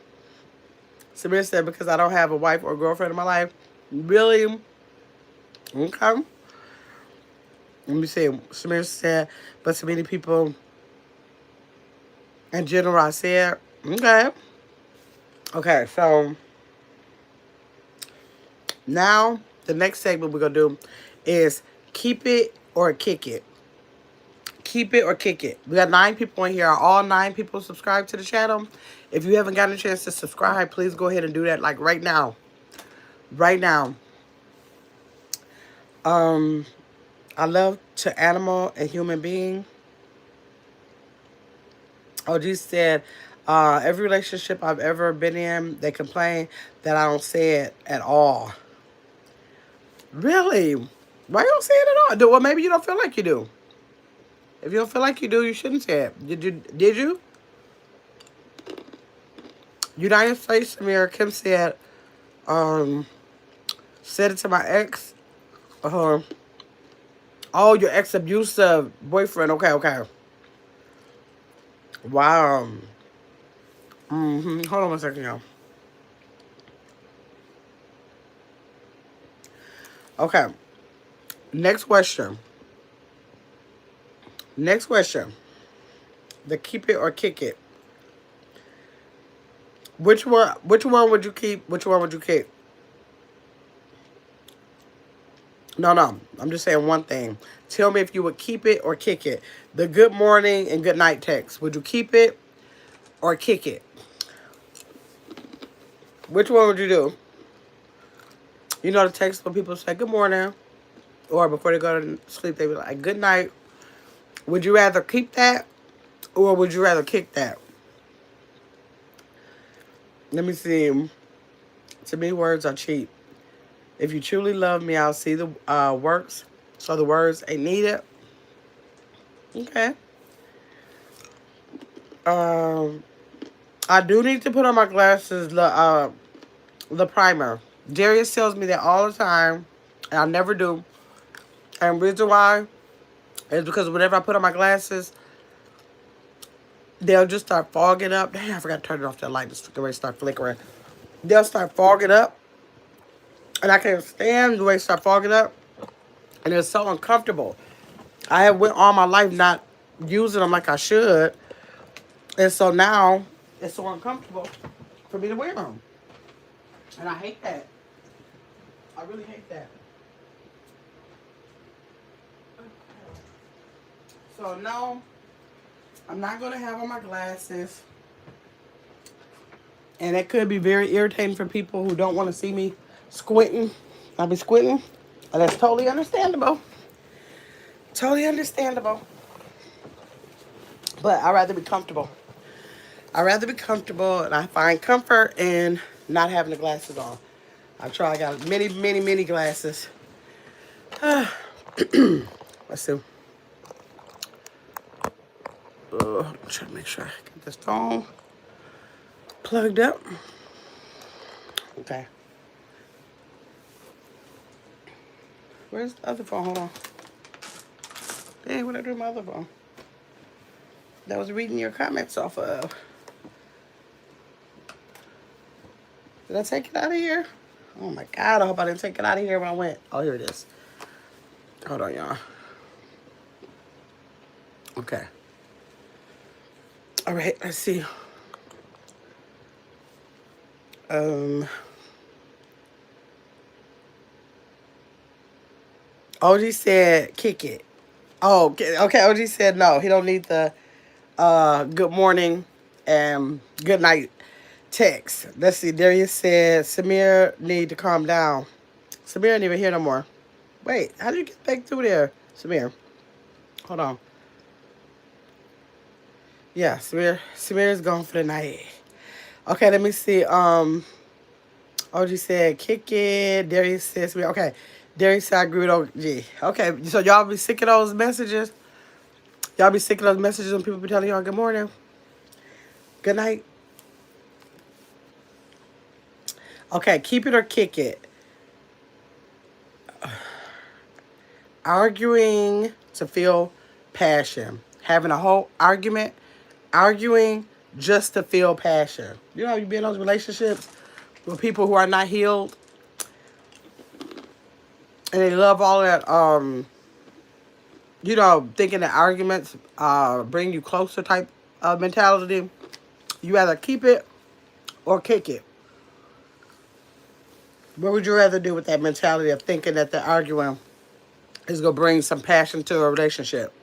Samir said, because I don't have a wife or girlfriend in my life. Really? Okay. Let me see. Samir said, but so many people in general, I said, okay. Okay, so now the next segment we're going to do is keep it or kick it. Keep it or kick it. We got 9 people in here. Are all 9 people subscribed to the channel? If you haven't gotten a chance to subscribe, please go ahead and do that like right now. Right now. I love to animal and human being. OG said, every relationship I've ever been in, they complain that I don't say it at all. Really? Why you don't say it at all? Well, maybe you don't feel like you do. If you don't feel like you do, you shouldn't say it. Did you? Did you? United States Kim said, said it to my ex. Oh, your ex abusive boyfriend. Okay, okay. Wow. Hold on one second, y'all. Okay. Next question. Next question. The keep it or kick it. Which one? Which one would you keep? Which one would you kick? No, no. I'm just saying one thing. Tell me if you would keep it or kick it. The good morning and good night text. Would you keep it or kick it? Which one would you do? You know the text when people say good morning, or before they go to sleep, they be like good night. Would you rather keep that, or would you rather kick that? Let me see. To me, words are cheap. If you truly love me, I'll see the works. So the words ain't needed. Okay. Um, I do need to put on my glasses. The primer. Darius tells me that all the time, and I never do. And the reason why is because whenever I put on my glasses, they'll just start fogging up. Damn, I forgot to turn it off that light. It's the way it start flickering. They'll start fogging up, and I can't stand the way it start fogging up, and it's so uncomfortable. I have went all my life not using them like I should, and so now it's so uncomfortable for me to wear them, and I hate that. I really hate that. So no, I'm not gonna have on my glasses. And it could be very irritating for people who don't want to see me squinting. I'll be squinting. And that's totally understandable. Totally understandable. But I'd rather be comfortable. I'd rather be comfortable, and I find comfort in not having the glasses on. I've tried. I got many glasses. Let's see. I'm trying to make sure I get this phone plugged up. Okay. Where's the other phone? Hold on. Hey, what did I do with my other phone? That was reading your comments off of. Did I take it out of here? Oh my God, I hope I didn't take it out of here when I went. Oh, here it is. Hold on, y'all. Okay. All right, let's see. Um, OG said kick it. Oh, okay. OG said no. He don't need the good morning and good night text. Let's see. Darius said Samir need to calm down. Samir ain't even here no more. Wait, how did you get back through there, Samir? Hold on. Yeah, Samir is gone for the night. Okay, let me see. OG said kick it. Darius said Samir. Okay. Darius said I agree with OG. Okay, so y'all be sick of those messages? Y'all be sick of those messages when people be telling y'all good morning, good night? Okay, keep it or kick it. Arguing to feel passion. Having a whole argument. Arguing just to feel passion. You know, you be in those relationships with people who are not healed. And they love all that, you know, thinking that arguments bring you closer type of mentality. You either keep it or kick it. What would you rather do with that mentality of thinking that the arguing is going to bring some passion to a relationship?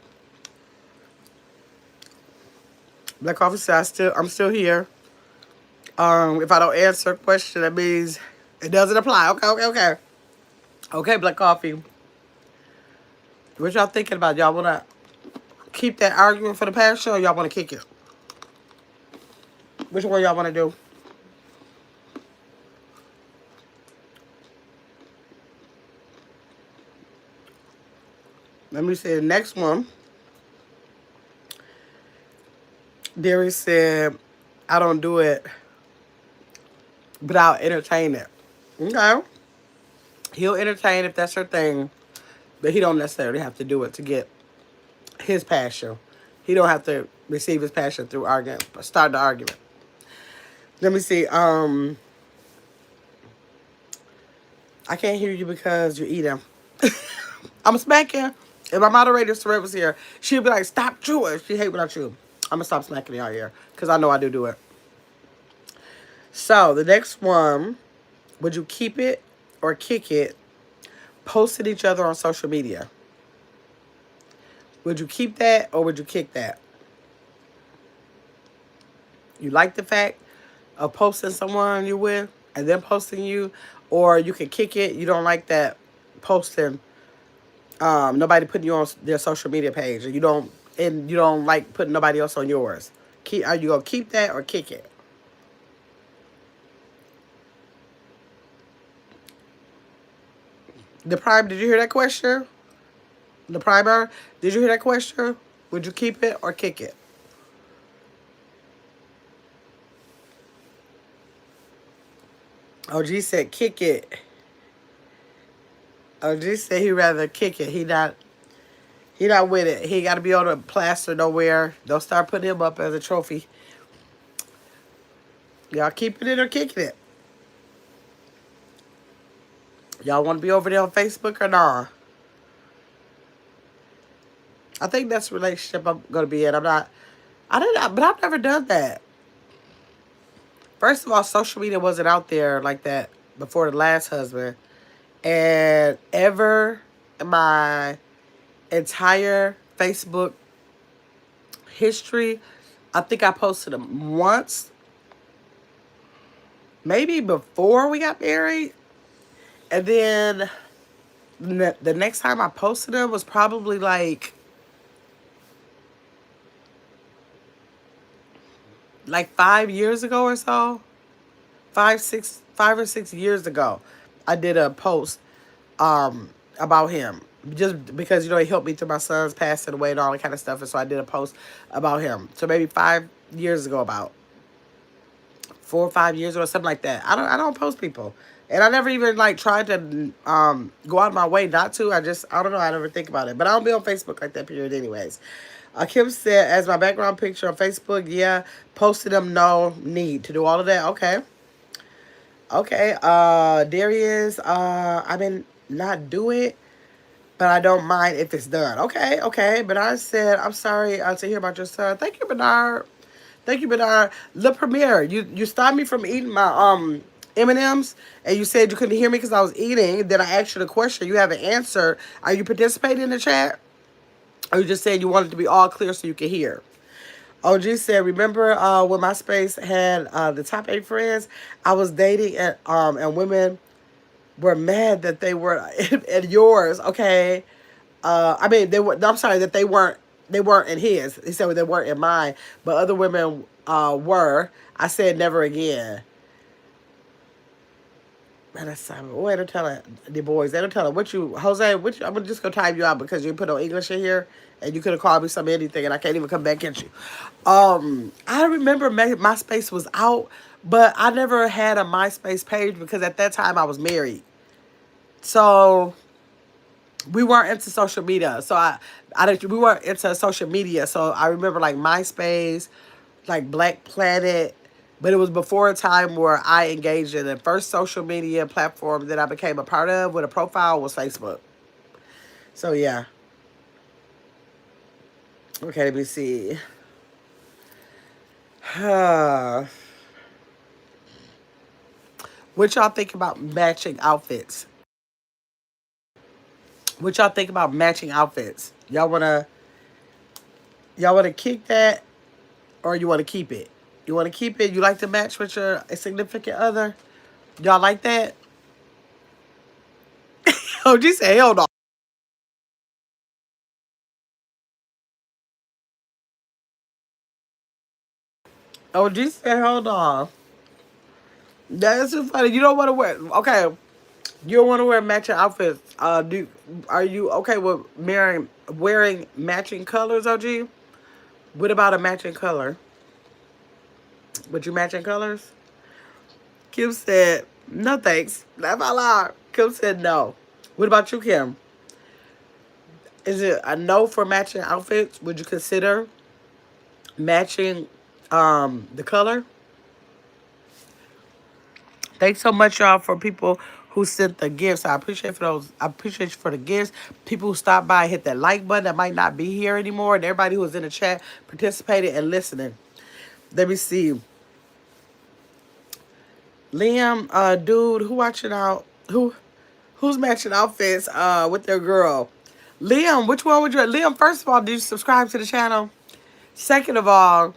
Black Officer, I'm still here. If I don't answer a question, that means it doesn't apply. Okay. Okay, Black Coffee. What y'all thinking about? Y'all want to keep that argument for the passion or y'all want to kick it? Which one y'all want to do? Let me see the next one. Darius said, I don't do it, but I'll entertain it. Okay. He'll entertain if that's her thing, but he don't necessarily have to do it to get his passion. He don't have to receive his passion through argument, start the argument. Let me see. I can't hear you because you're eating. I'm smacking. If my moderator Soraya was here, she'd be like, stop chewing. She hate when I chew. I'm going to stop smacking y'all here because I know I do it. So, the next one, would you keep it or kick it posting each other on social media? Would you keep that or would you kick that? You like the fact of posting someone you're with and then posting you, or you can kick it. You don't like that posting nobody putting you on their social media page, and you don't like putting nobody else on yours. Are you gonna keep that or kick it? The prime, did you hear that question? The primer, did you hear that question? Would you keep it or kick it? OG said kick it. OG said he'd rather kick it. He not with it. He got to be able to plaster nowhere. Don't start putting him up as a trophy. Y'all keeping it or kicking it? Y'all want to be over there on Facebook or nah? I think that's the relationship I'm going to be in. But I've never done that. First of all, social media wasn't out there like that before the last husband. And ever in my entire Facebook history, I think I posted them once. Maybe before we got married. And then the next time I posted them was probably like 5 years ago or so. 5 or 6 years ago, I did a post about him. Just because, he helped me through my son's passing away and all that kind of stuff. And so I did a post about him. So maybe 5 years ago, about 4 or 5 years or something like that. I don't post people. And I never even tried to go out of my way not to. I don't know. I never think about it. But I don't be on Facebook like that period anyways. Kim said, as my background picture on Facebook, yeah, posted them, no need to do all of that. Okay. Okay. Darius, I mean, not do it, but I don't mind if it's done. Okay. Bernard said, I'm sorry to hear about your son. Thank you, Bernard. Le Premier, you stopped me from eating my M&Ms, and you said you couldn't hear me because I was eating. Then I asked you the question. You haven't answered. Are you participating in the chat? Or you just saying you wanted to be all clear so you could hear? OG said, remember when MySpace had the top 8 friends? I was dating and women were mad that they were at yours. Okay, I mean they were. I'm sorry that they weren't in his. He said they weren't in mine, but other women were. I said never again. Man, that's Simon. Wait, don't tell it. The boys, they don't tell it. What you, Jose? What you, I'm just gonna time you out because you put no English in here, and you could have called me some anything, and I can't even come back at you. I remember MySpace was out, but I never had a MySpace page because at that time I was married, so we weren't into social media. So we weren't into social media. So I remember like MySpace, like Black Planet, but it was before a time where I engaged in the first social media platform that I became a part of with a profile was Facebook. So yeah. Okay, let me see. What y'all think about matching outfits? What y'all think about matching outfits? Y'all wanna kick that or you wanna keep it? You wanna keep it? You like to match with your significant other? Y'all like that? Oh, just say hell no. Oh, just said hold on. That's so funny. You don't want to wear. Okay, you don't want to wear matching outfits. Are you okay with wearing matching colors, OG? What about a matching color? Would you matching colors? Kim said no, thanks. That's my lie. Kim said no. What about you, Kim? Is it a no for matching outfits? Would you consider matching the color? Thanks so much, y'all, for people who sent the gifts. I appreciate for those. I appreciate you for the gifts. People who stopped by, hit that like button that might not be here anymore, and everybody who was in the chat participated and listening. Let me see. Liam, dude, who watching out? Who's matching outfits with their girl? Liam, which one would you? Liam, first of all, did you subscribe to the channel? Second of all,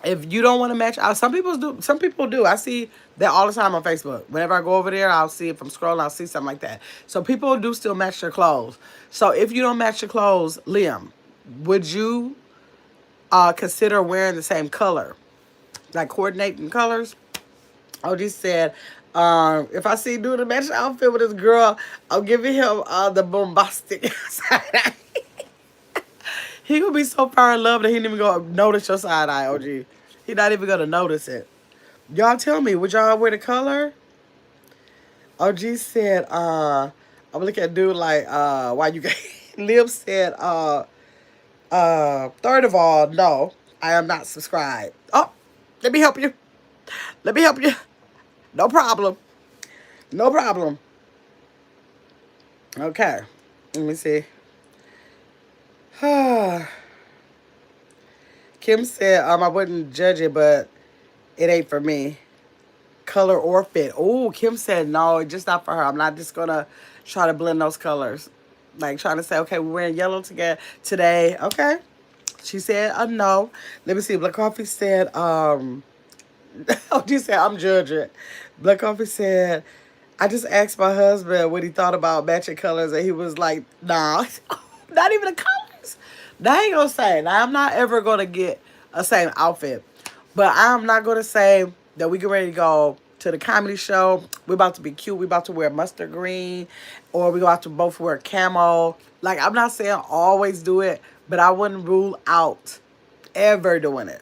if you don't want to match out, some people do. Some people do. I see that all the time on Facebook. Whenever I go over there, I'll see it from scrolling. I'll see something like that. So people do still match their clothes. So if you don't match your clothes, Liam, would you consider wearing the same color, like coordinating colors? OG said, if I see doing a matching outfit with this girl, I'm giving him the bombastic side eye. He gonna be so far in love that he ain't even gonna notice your side eye, OG. He not even gonna notice it. Y'all tell me, would y'all wear the color? OG said, I'm looking at dude like, why you got Liv said, third of all, no, I am not subscribed. Oh, let me help you. Let me help you. No problem. No problem. Okay. Let me see. Kim said, I wouldn't judge it, but it ain't for me. Color or fit. Oh, Kim said no, just not for her. I'm not just gonna try to blend those colors. Like trying to say, okay, we're wearing yellow together today. Okay. She said no. Let me see. Black Coffee said, oh, she said, I'm judging. Black Coffee said, I just asked my husband what he thought about matching colors, and he was like, nah, not even the colors. Now I ain't gonna say. Now I'm not ever gonna get a same outfit, but I'm not gonna say that we get ready to go to the comedy show. We're about to be cute. We're about to wear mustard green, or we about to both wear camo. Like I'm not saying always do it, but I wouldn't rule out ever doing it.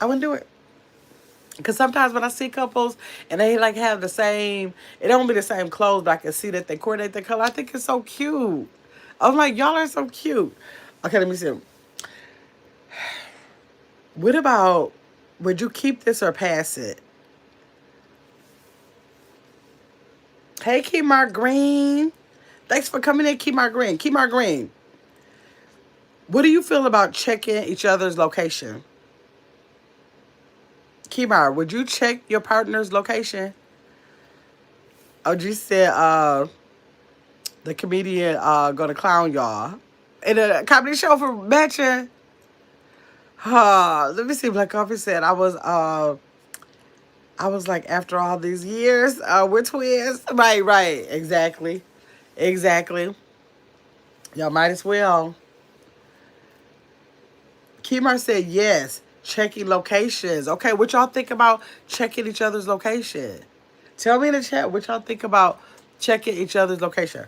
I wouldn't do it. Because sometimes when I see couples and they like have the same, it don't be the same clothes, but I can see that they coordinate their color. I think it's so cute. I'm like, y'all are so cute. Okay, let me see. What about, would you keep this or pass it? Hey, Kemar Green. Thanks for coming in, Kemar Green. Kemar Green. What do you feel about checking each other's location? Kimar, would you check your partner's location? OG said, the comedian gonna clown y'all in a comedy show for matching. Let me see. Black Coffee said I was like, after all these years, we're twins. Right, right, exactly, exactly. Y'all might as well. Kimar said yes, checking locations. Okay, what y'all think about checking each other's location? Tell me in the chat what y'all think about checking each other's location.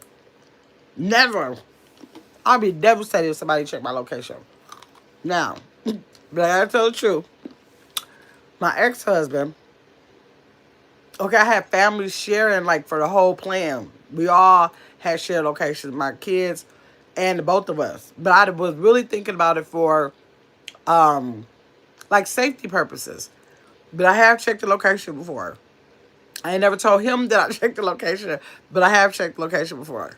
Never. I'll be devastated if somebody check my location. Now, but I gotta tell the truth. My ex-husband, okay, I had family sharing like for the whole plan. We all had shared locations, my kids and both of us. But I was really thinking about it for like safety purposes. But I have checked the location before. I ain't never told him that I checked the location, but I have checked the location before.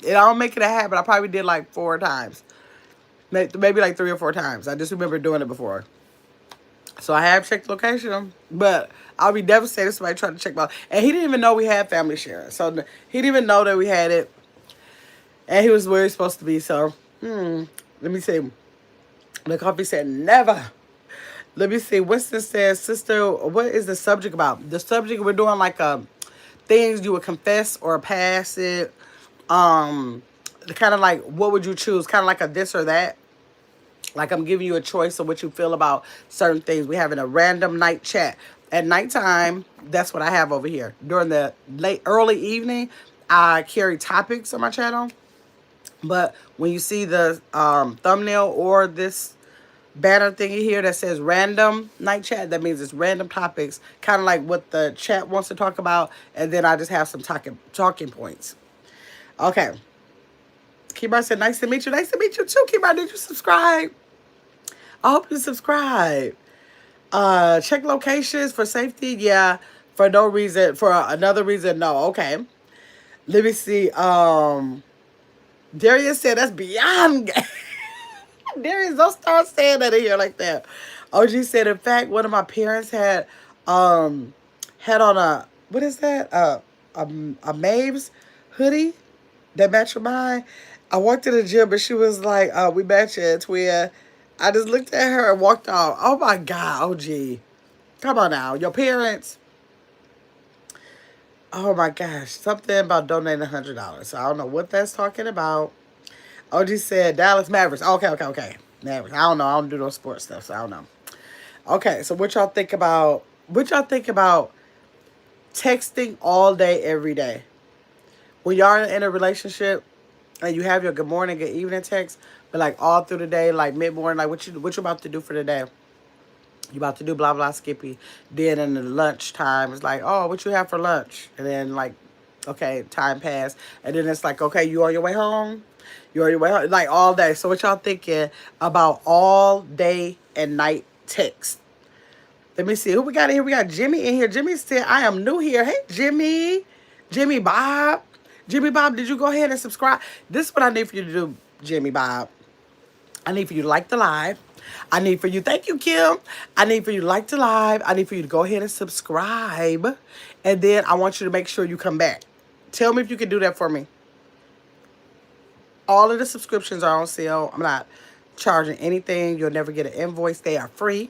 And I don't make it a habit. I probably did like 4 times. Maybe like 3 or 4 times. I just remember doing it before. So I have checked the location, but I'll be devastated if somebody tried to check my... And he didn't even know we had family sharing. So he didn't even know that we had it. And he was where he's supposed to be. So, let me see. The coffee said, never. Let me see. Winston says, sister, what is the subject about? The subject, we're doing like things you would confess or pass it. Kind of like, what would you choose? Kind of like a this or that. Like I'm giving you a choice of what you feel about certain things. We're having a random night chat. At nighttime, that's what I have over here. During the early evening, I carry topics on my channel. But when you see the thumbnail or this banner thingy here that says random night chat, that means it's random topics, kind of like what the chat wants to talk about. And then I just have some talking points. Okay. Kimar said, nice to meet you. Nice to meet you too, Kimar. Did you subscribe? I hope you subscribe. Check locations for safety. Yeah. For no reason. For another reason, no. Okay. Let me see. Darius said that's beyond gay. Darius, don't start saying that in here like that. OG said, in fact, one of my parents had on a, what is that? A Mavs hoodie that matched with mine. I walked to the gym, but she was like, we match it, twin. I just looked at her and walked off. Oh my God, OG. Come on now. Your parents. Oh my gosh. Something about donating $100. So I don't know what that's talking about. OG said Dallas Mavericks. Okay. Mavericks. I don't know. I don't do no sports stuff, so I don't know. Okay, so what y'all think about texting all day, every day? When y'all are in a relationship and you have your good morning, good evening text, but like all through the day, like mid-morning, like what you about to do for the day? You about to do blah, blah, Skippy. Then in the lunchtime, it's like, oh, what you have for lunch? And then like, okay, time passed. And then it's like, okay, you on your way home? You on your way home? Like all day. So what y'all thinking about all day and night text? Let me see. Who we got in here? We got Jimmy in here. Jimmy said, I am new here. Hey, Jimmy. Jimmy Bob. Jimmy Bob, did you go ahead and subscribe? This is what I need for you to do, Jimmy Bob. I need for you to like the live. I need for you, thank you, Kim. I need for you to like the live. I need for you to go ahead and subscribe. And then I want you to make sure you come back. Tell me if you can do that for me. All of the subscriptions are on sale. I'm not charging anything. You'll never get an invoice. They are free.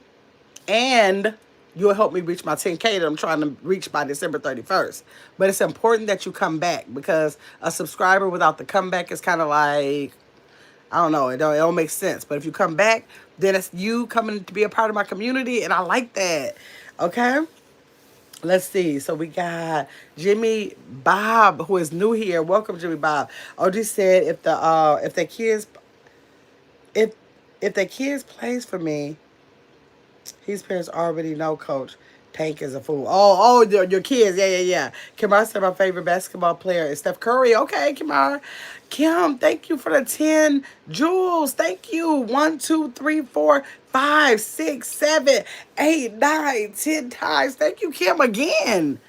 And you'll help me reach my 10K that I'm trying to reach by December 31st. But it's important that you come back because a subscriber without the comeback is kind of like, I don't know, it don't make sense. But if you come back, then it's you coming to be a part of my community, and I like that. Okay? Let's see. So we got Jimmy Bob, who is new here. Welcome, Jimmy Bob. OG said if the kids plays for me, his parents already know, Coach. Tank is a fool. Oh, your kids. Yeah. Kimar said my favorite basketball player is Steph Curry. Okay, Kimar. Kim, thank you for the 10 jewels. Thank you. 1, 2, 3, 4, 5, 6, 7, 8, 9, 10 times. Thank you, Kim, again.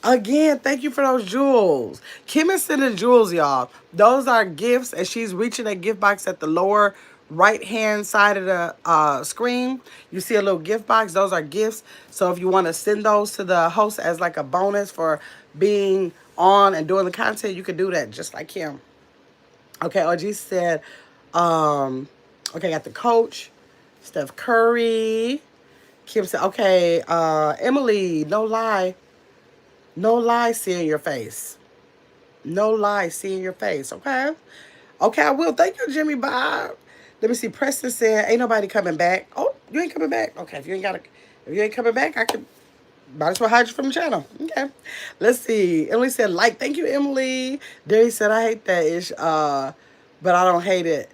Again, thank you for those jewels. Kim is sending jewels, y'all. Those are gifts, and she's reaching that gift box at the lower right hand side of the screen, you see a little gift box. Those are gifts. So if you want to send those to the host as like a bonus for being on and doing the content, you can do that just like him. Okay, OG said, okay, got the coach, Steph Curry. Kim said, okay, Emily, no lie. No lie, seeing your face. No lie, seeing your face, okay? Okay, I will. Thank you, Jimmy Bob. Let me see. Preston said, ain't nobody coming back. Oh, you ain't coming back? Okay, if you ain't coming back, I could might as well hide you from the channel. Okay. Let's see. Emily said, like, thank you, Emily. Derry said, I hate that ish, but I don't hate it.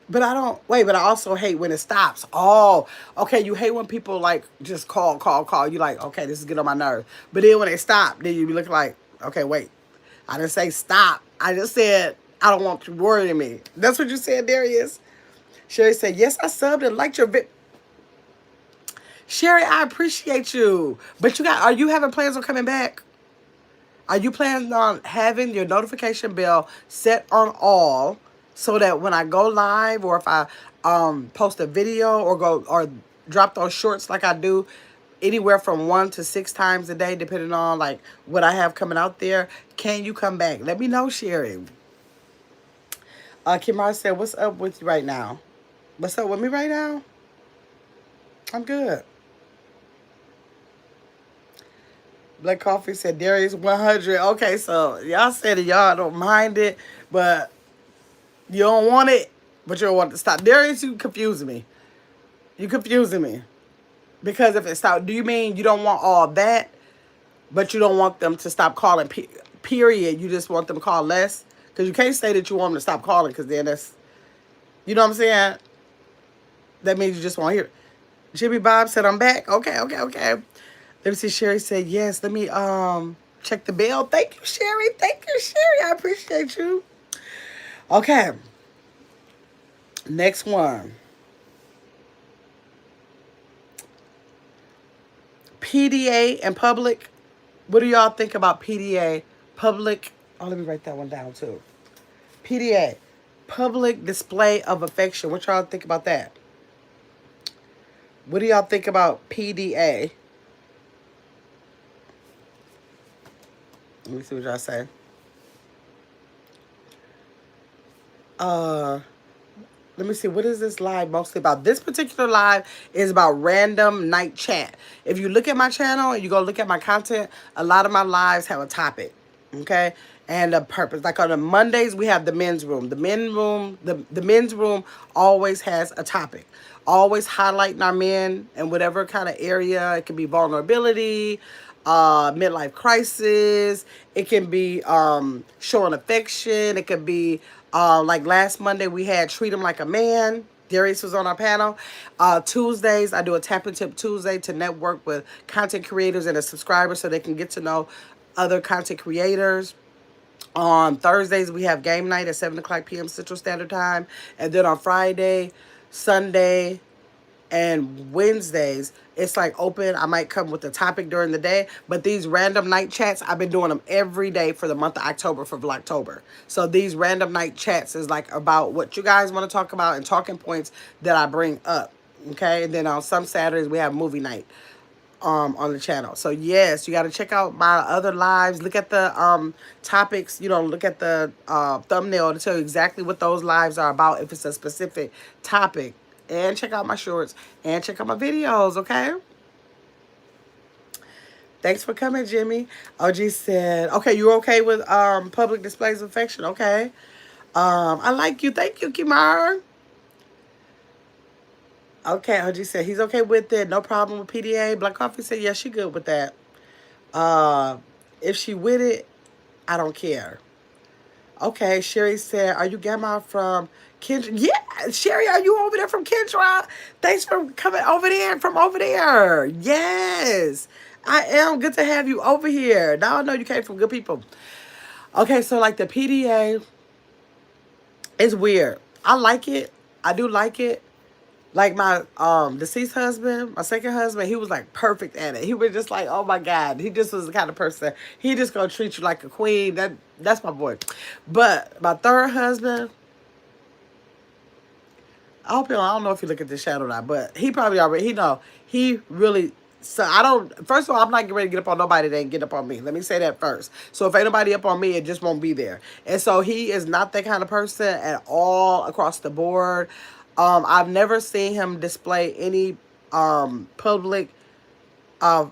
But I also hate when it stops. Oh, okay. You hate when people like just call. You like, okay, this is getting on my nerves. But then when they stop, then you be looking like, okay, wait. I didn't say stop. I just said, I don't want you worrying me. That's what you said, Darius. Sherry said, yes, I subbed and liked your video. Sherry, I appreciate you. But are you having plans on coming back? Are you planning on having your notification bell set on all so that when I go live or if I post a video or drop those shorts like I do anywhere from 1 to 6 times a day, depending on like what I have coming out there, can you come back? Let me know, Sherry. Kimara said, what's up with you right now? What's up with me right now? I'm good. Black Coffee said Darius 100. Okay, so y'all said it, y'all don't mind it, but you don't want it, but you don't want it to stop. Darius, you confusing me. You confusing me. Because if it stopped, do you mean you don't want all that, but you don't want them to stop calling, period? You just want them to call less? Because you can't say that you want them to stop calling, because then that's, you know what I'm saying? That means you just want to hear it. Jimmy Bob said, I'm back. Okay. Let me see. Sherry said, yes. Let me check the bell. Thank you, Sherry. I appreciate you. Okay. Next one. PDA and public. What do y'all think about PDA? Public. Oh, let me write that one down too. PDA. Public display of affection. What y'all think about that? What do y'all think about PDA? Let me see what y'all say. Let me see. What is this live mostly about? This particular live is about random night chat. If you look at my channel and you go look at my content, a lot of my lives have a topic. Okay? And a purpose. Like on the Mondays, we have the men's room. The men's room always has a topic. Always highlighting our men in whatever kind of area. It can be vulnerability, midlife crisis. It can be showing affection. It could be like last Monday we had Treat Him Like a Man. Darius was on our panel. Tuesdays, I do a Tap and Tip Tuesday to network with content creators and a subscriber so they can get to know other content creators. On Thursdays, we have game night at 7 o'clock p.m. Central Standard Time. And then on Friday, Sunday, and Wednesdays, it's like open. I might come with a topic during the day, but these random night chats, I've been doing them every day for the month of October for Vlogtober. So these random night chats is like about what you guys want to talk about and talking points that I bring up. Okay, and then on some Saturdays we have movie night on the channel. So yes, you got to check out my other lives. Look at the topics, look at the thumbnail to tell you exactly what those lives are about if it's a specific topic. And check out my shorts and check out my videos, okay? Thanks for coming, Jimmy. OG said, okay, you okay with public displays of affection? Okay. I like you. Thank you, Kimar. Okay, OG said he's okay with it. No problem with PDA. Black Coffee said, yeah, she good with that. If she with it, I don't care. Okay, Sherry said, are you Gamma from Kendra? Yeah, Sherry, are you over there from Kendra? Thanks for coming over there from over there. Yes, I am. Good to have you over here. Now I know you came from good people. Okay, so like the PDA is weird. I like it. I do like it. Like my deceased husband, my second husband, he was like perfect at it. He was just like, oh my God. He just was the kind of person, he just gonna treat you like a queen. That's my boy. But my third husband, I hope I don't know if he look at this shadow or not, but he probably already, he know. He really, so I don't, first of all, I'm not getting ready to get up on nobody that ain't get up on me. Let me say that first. So if ain't nobody up on me, it just won't be there. And so he is not that kind of person at all across the board. I've never seen him display any public uh,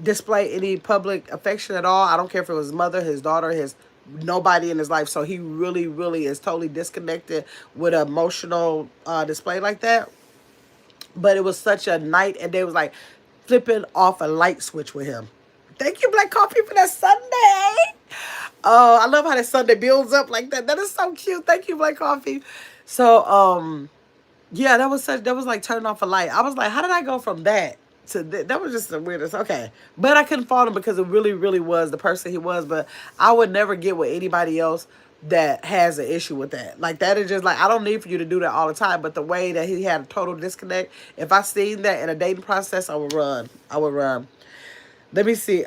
display any public affection at all. I don't care if it was his mother, his daughter, his nobody in his life. So he really, really is totally disconnected with an emotional display like that. But it was such a night and day was like flipping off a light switch with him. Thank you, Black Coffee, for that Sunday. Oh, I love how that Sunday builds up like that. That is so cute. Thank you, Black Coffee. So, yeah, that was like turning off a light. I was like, how did I go from that to that was just the weirdest. Okay, but I couldn't fault him because it really, really was the person he was. But I would never get with anybody else that has an issue with that. Like that is just like I don't need for you to do that all the time. But the way that he had a total disconnect, if I seen that in a dating process, I would run. I would run. Let me see.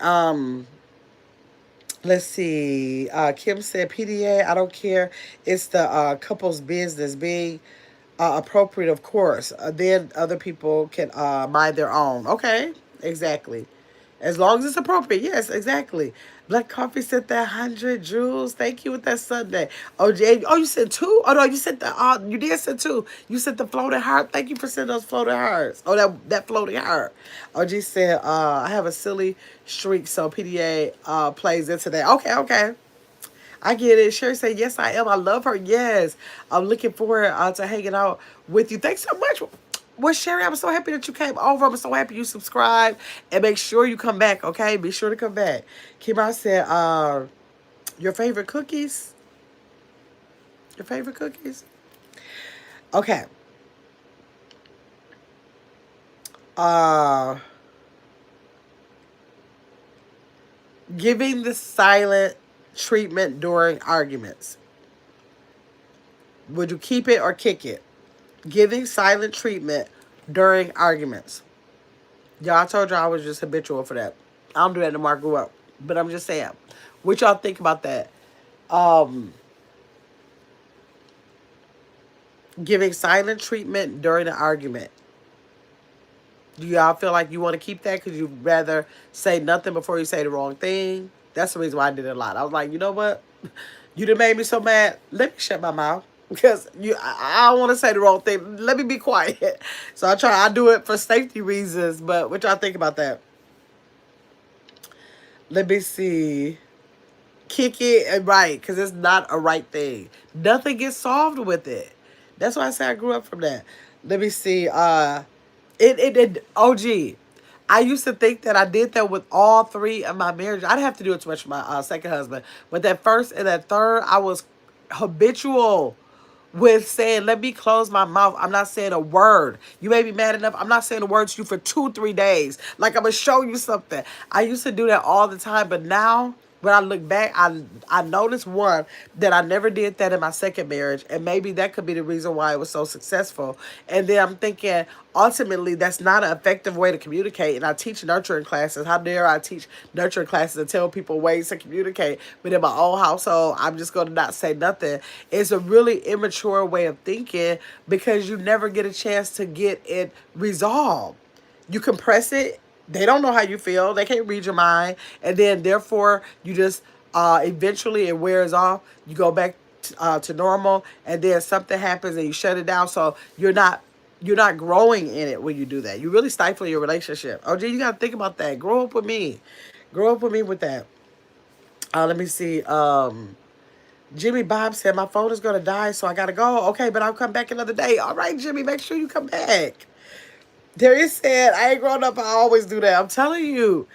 Let's see. Kim said PDA. I don't care. It's the couple's business. Being appropriate, of course. Then other people can mind their own. Okay, exactly. As long as it's appropriate. Yes, exactly. Black Coffee sent that 100 jewels. Thank you with that Sunday. Oh, Jay. Oh, you sent two? Oh, no, you sent the, you did send two. You sent the floating heart. Thank you for sending those floating hearts. Oh, that floating heart. OG said, I have a silly streak, so PDA plays into that. Okay, okay. I get it. Sherry said, yes, I am. I love her. Yes. I'm looking forward to hanging out with you. Thanks so much. Well, Sherry, I'm so happy that you came over. I'm so happy you subscribed. And make sure you come back, okay? Be sure to come back. Kimar said, your favorite cookies? Your favorite cookies? Okay. Uh, giving the silent treatment during arguments. Would you keep it or kick it? Giving silent treatment during arguments. Y'all, I told y'all I was just habitual for that. I don't do that no more. I grew up. But I'm just saying. What y'all think about that? Giving silent treatment during an argument. Do y'all feel like you want to keep that because you'd rather say nothing before you say the wrong thing? That's the reason why I did it a lot. I was like, you know what? You done made me so mad. Let me shut my mouth. Because I don't want to say the wrong thing. Let me be quiet. So I do it for safety reasons. But what y'all think about that? Let me see. Kick it and right, because it's not a right thing. Nothing gets solved with it. That's why I say I grew up from that. Let me see. OG. I used to think that I did that with all three of my marriages. I didn't have to do it too much with my second husband. But that first and that third, I was habitual with saying, let me close my mouth. I'm not saying a word. You may be mad enough. I'm not saying a word to you for 2-3 days. Like I'm going to show you something. I used to do that all the time. But now when I look back, I noticed one that I never did that in my second marriage, and maybe that could be the reason why it was so successful. And then I'm thinking, ultimately, that's not an effective way to communicate. And I teach nurturing classes. How dare I teach nurturing classes and tell people ways to communicate? But in my own household, I'm just going to not say nothing. It's a really immature way of thinking because you never get a chance to get it resolved. You compress it. They don't know how you feel. They can't read your mind. And then, therefore, you just eventually it wears off. You go back to normal. And then something happens and you shut it down. So you're not growing in it when you do that. You really stifle your relationship. Oh, gee, you got to think about that. Grow up with me. Grow up with me with that. Let me see. Jimmy Bob said, my phone is going to die, so I got to go. Okay, but I'll come back another day. All right, Jimmy, make sure you come back. There he said, I ain't grown up. I always do that. I'm telling you.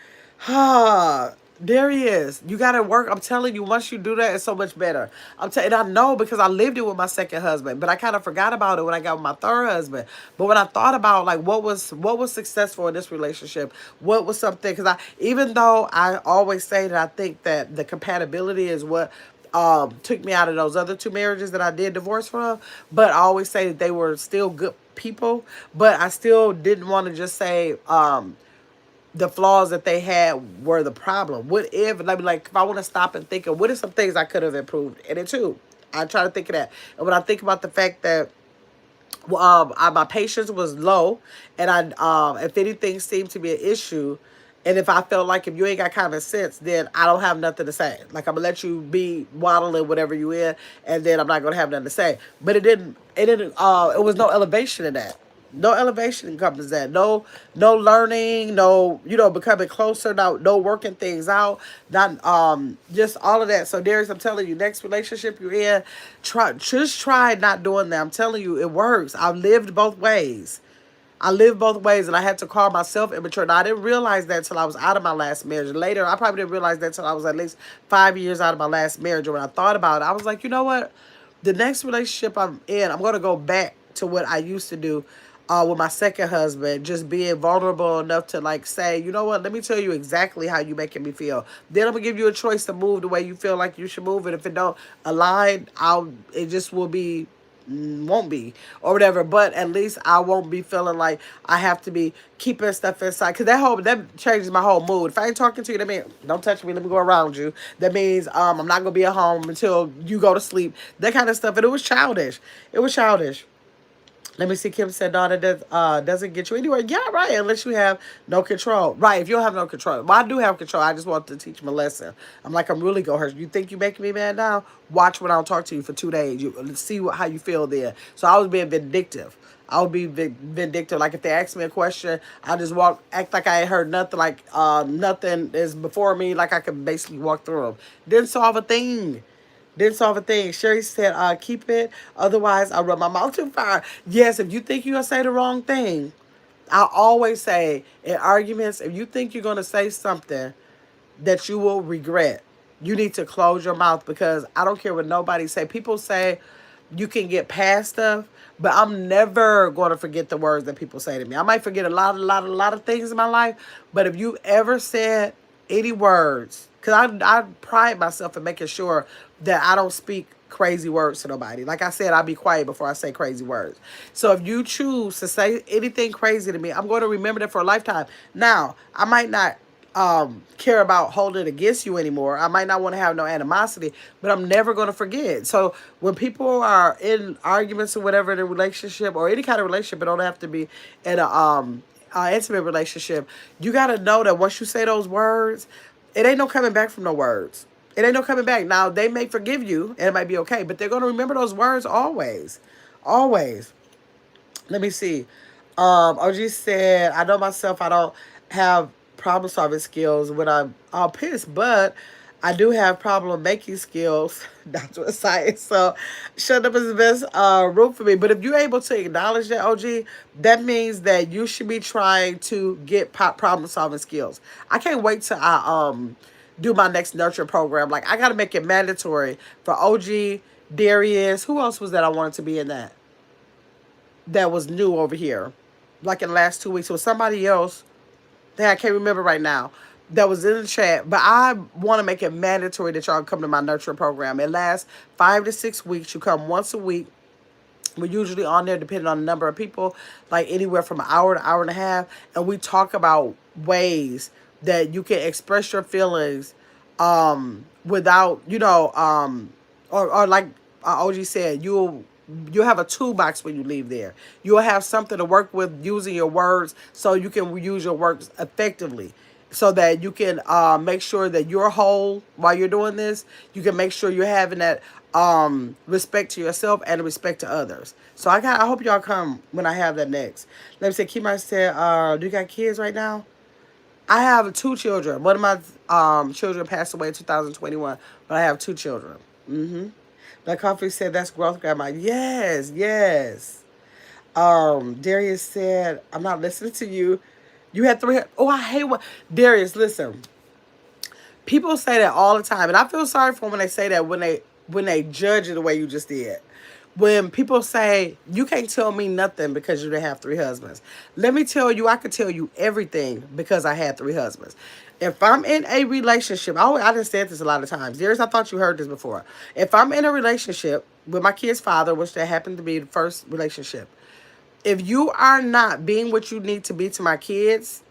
There he is. You got to work. I'm telling you, once you do that, it's so much better. And I know because I lived it with my second husband, but I kind of forgot about it when I got with my third husband. But when I thought about like what was successful in this relationship, what was something, because even though I always say that I think that the compatibility is what took me out of those other two marriages that I did divorce from, but I always say that they were still good people, but I still didn't want to just say the flaws that they had were the problem. What if, like if I want to stop and think of what are some things I could have improved in it too. I try to think of that. And when I think about the fact that my patience was low, and if anything seemed to be an issue, and if I felt like if you ain't got common sense, then I don't have nothing to say. Like I'm gonna let you be waddling whatever you in, and then I'm not gonna have nothing to say. But it didn't. It didn't. It was no elevation in that. No elevation encompasses that. No, no learning. No, becoming closer. No working things out. Not just all of that. So Darius, I'm telling you, next relationship you're in, try not doing that. I'm telling you, it works. I've lived both ways. I lived both ways, and I had to call myself immature. Now, I didn't realize that until I was out of my last marriage. Later, I probably didn't realize that until I was at least 5 years out of my last marriage. Or when I thought about it, I was like, you know what? The next relationship I'm in, I'm going to go back to what I used to do with my second husband, just being vulnerable enough to like say, you know what, let me tell you exactly how you making me feel. Then I'm going to give you a choice to move the way you feel like you should move. And if it don't align, it just will be won't be or whatever, but at least I won't be feeling like I have to be keeping stuff inside, because that changes my whole mood. If I ain't talking to you, that means don't touch me, let me go around you. That means I'm not gonna be at home until you go to sleep, that kind of stuff. And it was childish. It was childish. Let me see. Kim said, "No, that doesn't get you anywhere." Yeah, right. Unless you have no control. Right. If you don't have no control. Well, I do have control. I just want to teach them a lesson. I'm like, I'm really going to hurt you. You think you making me mad now? Watch when I don't talk to you for 2 days. Let's see how you feel there. So I was being vindictive. I would be vindictive. Like if they ask me a question, I just act like I ain't heard nothing. Like nothing is before me. Like I could basically walk through them. Didn't solve a thing. Didn't solve a thing. Sherry said, keep it. Otherwise, I'll run my mouth too far. Yes, if you think you're going to say the wrong thing, I always say in arguments, if you think you're going to say something that you will regret, you need to close your mouth, because I don't care what nobody say. People say you can get past stuff, but I'm never going to forget the words that people say to me. I might forget a lot of things in my life, but if you ever said any words, because I pride myself in making sure that I don't speak crazy words to nobody. Like I said, I'll be quiet before I say crazy words. So if you choose to say anything crazy to me, I'm going to remember that for a lifetime. Now, I might not care about holding it against you anymore. I might not want to have no animosity, but I'm never going to forget. So when people are in arguments or whatever in a relationship, or any kind of relationship, it don't have to be in a intimate relationship, you got to know that once you say those words, it ain't no coming back from no words. It ain't no coming back. Now, they may forgive you, and it might be okay, but they're going to remember those words always. Always. Let me see. OG said, I know myself, I don't have problem solving skills when I'm all pissed, but I do have problem making skills. That's what science. So shut up is the best route for me. But if you're able to acknowledge that, OG, that means that you should be trying to get problem solving skills. I can't wait till I do my next nurture program. Like I gotta make it mandatory for OG, Darius. Who else was that I wanted to be in that? That was new over here. Like in the last 2 weeks. It was somebody else that I can't remember right now that was in the chat. But I want to make it mandatory that y'all come to my nurture program. It lasts 5 to 6 weeks. You come once a week. We're usually on there depending on the number of people, like anywhere from an hour to hour and a half. And we talk about ways that you can express your feelings without, or like OG said, you'll have a toolbox when you leave there. You'll have something to work with using your words, so you can use your words effectively, so that you can make sure that you're whole while you're doing this. You can make sure you're having that respect to yourself and respect to others. So I hope y'all come when I have that next. Let me say, Kimar said, do you got kids right now? I have 2 children. One of my children passed away in 2021, but I have 2 children. Black Coffee said, that's growth, Grandma. Yes, yes. Darius said, I'm not listening to you. You had 3. Oh, I hate what. Darius, listen. People say that all the time, and I feel sorry for them when they say that, when they judge it the way you just did. When people say, you can't tell me nothing because you didn't have 3 husbands. Let me tell you, I could tell you everything because I had 3 husbands. If I'm in a relationship, I done said this a lot of times. Darius, I thought you heard this before. If I'm in a relationship with my kid's father, which that happened to be the first relationship, if you are not being what you need to be to my kids,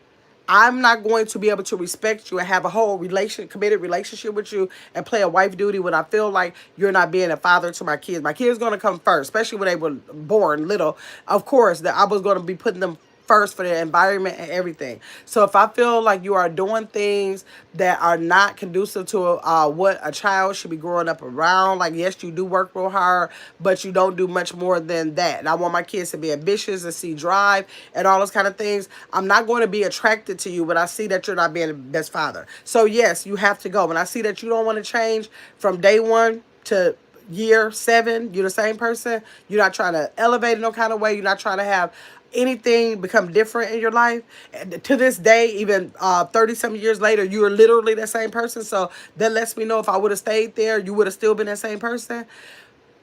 I'm not going to be able to respect you and have a whole committed relationship with you and play a wife duty when I feel like you're not being a father to my kids. My kids going to come first, especially when they were born little. Of course, that I was going to be putting them first for the environment and everything. So if I feel like you are doing things that are not conducive to what a child should be growing up around, like yes, you do work real hard, but you don't do much more than that. And I want my kids to be ambitious and see drive and all those kind of things. I'm not going to be attracted to you when I see that you're not being the best father. So yes, you have to go. When I see that you don't want to change from day one to year 7, you're the same person. You're not trying to elevate in no kind of way. You're not trying to have anything become different in your life. And to this day, even 30 some years later, you are literally that same person. So that lets me know if I would have stayed there, you would have still been that same person.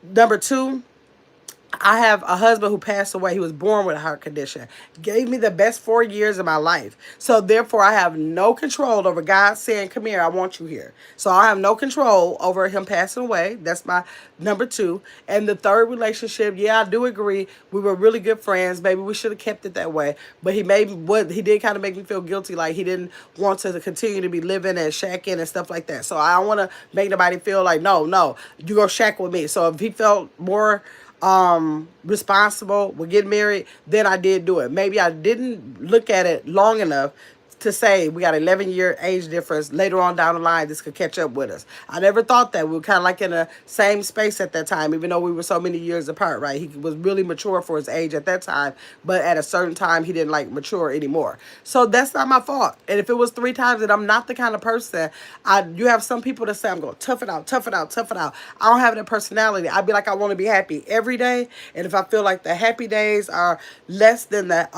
Number 2, I have a husband who passed away. He was born with a heart condition. Gave me the best 4 years of my life. So therefore, I have no control over God saying, come here, I want you here. So I have no control over him passing away. That's my number 2. And the third relationship, yeah, I do agree. We were really good friends. Maybe we should have kept it that way. But he did kind of make me feel guilty. Like he didn't want to continue to be living and shacking and stuff like that. So I don't want to make nobody feel like, no, you go shack with me. So if he felt more responsible with getting married, then I did do it. Maybe I didn't look at it long enough to say we got an 11-year age difference. Later on down the line, this could catch up with us. I never thought that. We were kind of like in the same space at that time, even though we were so many years apart, right? He was really mature for his age at that time, but at a certain time, he didn't like mature anymore. So that's not my fault. And if it was 3 times that I'm not the kind of person, you have some people that say, I'm going to tough it out, tough it out, tough it out. I don't have that personality. I'd be like, I want to be happy every day. And if I feel like the happy days are less than the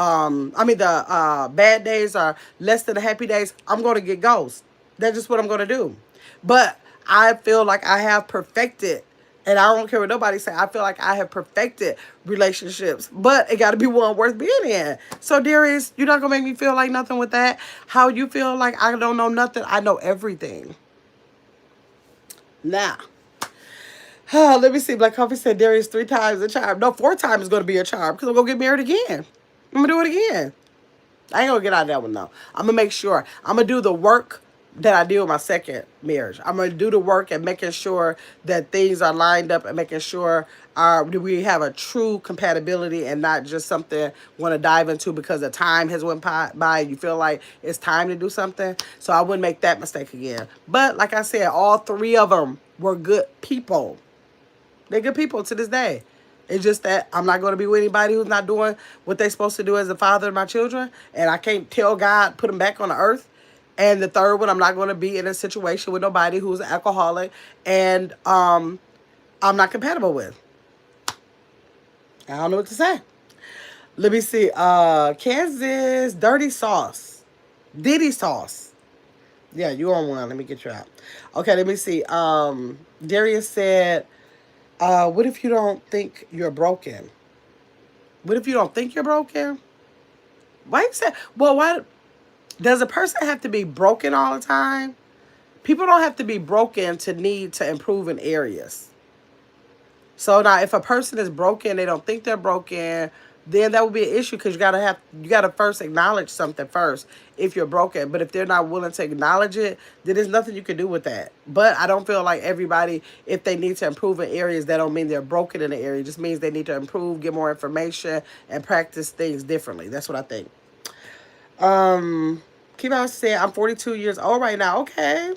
bad days are less than the happy days, I'm going to get ghosts. That's just what I'm going to do. But I feel like I have perfected, and I don't care what nobody say, I feel like I have perfected relationships, but it got to be one worth being in. So Darius, you're not going to make me feel like nothing with that. How you feel like I don't know nothing? I know everything. Now, let me see. Black Coffee said Darius 3 times a charm. No, 4 times is going to be a charm because I'm going to get married again. I'm going to do it again. I ain't going to get out of that one, though. I'm going to make sure. I'm going to do the work that I did with my second marriage. I'm going to do the work and making sure that things are lined up and making sure we have a true compatibility and not just something want to dive into because the time has went by and you feel like it's time to do something. So I wouldn't make that mistake again. But like I said, all 3 of them were good people. They're good people to this day. It's just that I'm not going to be with anybody who's not doing what they're supposed to do as a father of my children. And I can't tell God, put them back on the earth. And the third one, I'm not going to be in a situation with nobody who's an alcoholic and I'm not compatible with. I don't know what to say. Let me see. Kansas Dirty Sauce. Diddy Sauce. Yeah, you on one. Let me get you out. Okay, let me see. Darius said, what if you don't think you're broken? What if you don't think you're broken? Why you say, well, why does a person have to be broken all the time? People don't have to be broken to need to improve in areas. So now if a person is broken, they don't think they're broken, then that would be an issue because you gotta first acknowledge something first if you're broken. But if they're not willing to acknowledge it, then there's nothing you can do with that. But I don't feel like everybody, if they need to improve in areas, that don't mean they're broken in the area. It just means they need to improve, get more information, and practice things differently. That's what I think. Keep on saying I'm 42 years old right now. Okay.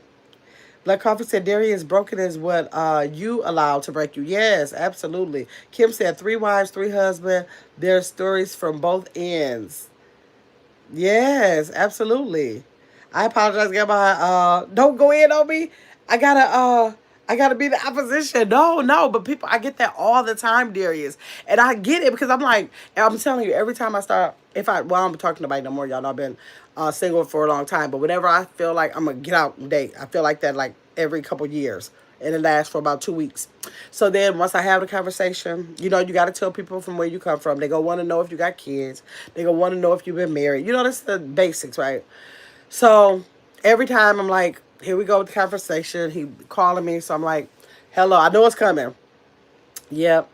Black Coffee said Darius broken is what you allowed to break you. Yes, absolutely. Kim said 3 wives, 3 husbands. There's stories from both ends. Yes, absolutely. I apologize again about don't go in on me. I gotta be the opposition. No, but people, I get that all the time, Darius. And I get it because I'm telling you, every time I start, I'm talking to nobody no more, y'all know I've been single for a long time, but whenever I feel like I'm gonna get out and date, I feel like that like every couple years. And it lasts for about 2 weeks. So then once I have the conversation, you got to tell people from where you come from. They're going to want to know if you got kids. They're going to want to know if you've been married. That's the basics, right? So every time I'm like, here we go with the conversation. He calling me. So I'm like, hello, I know it's coming. Yep.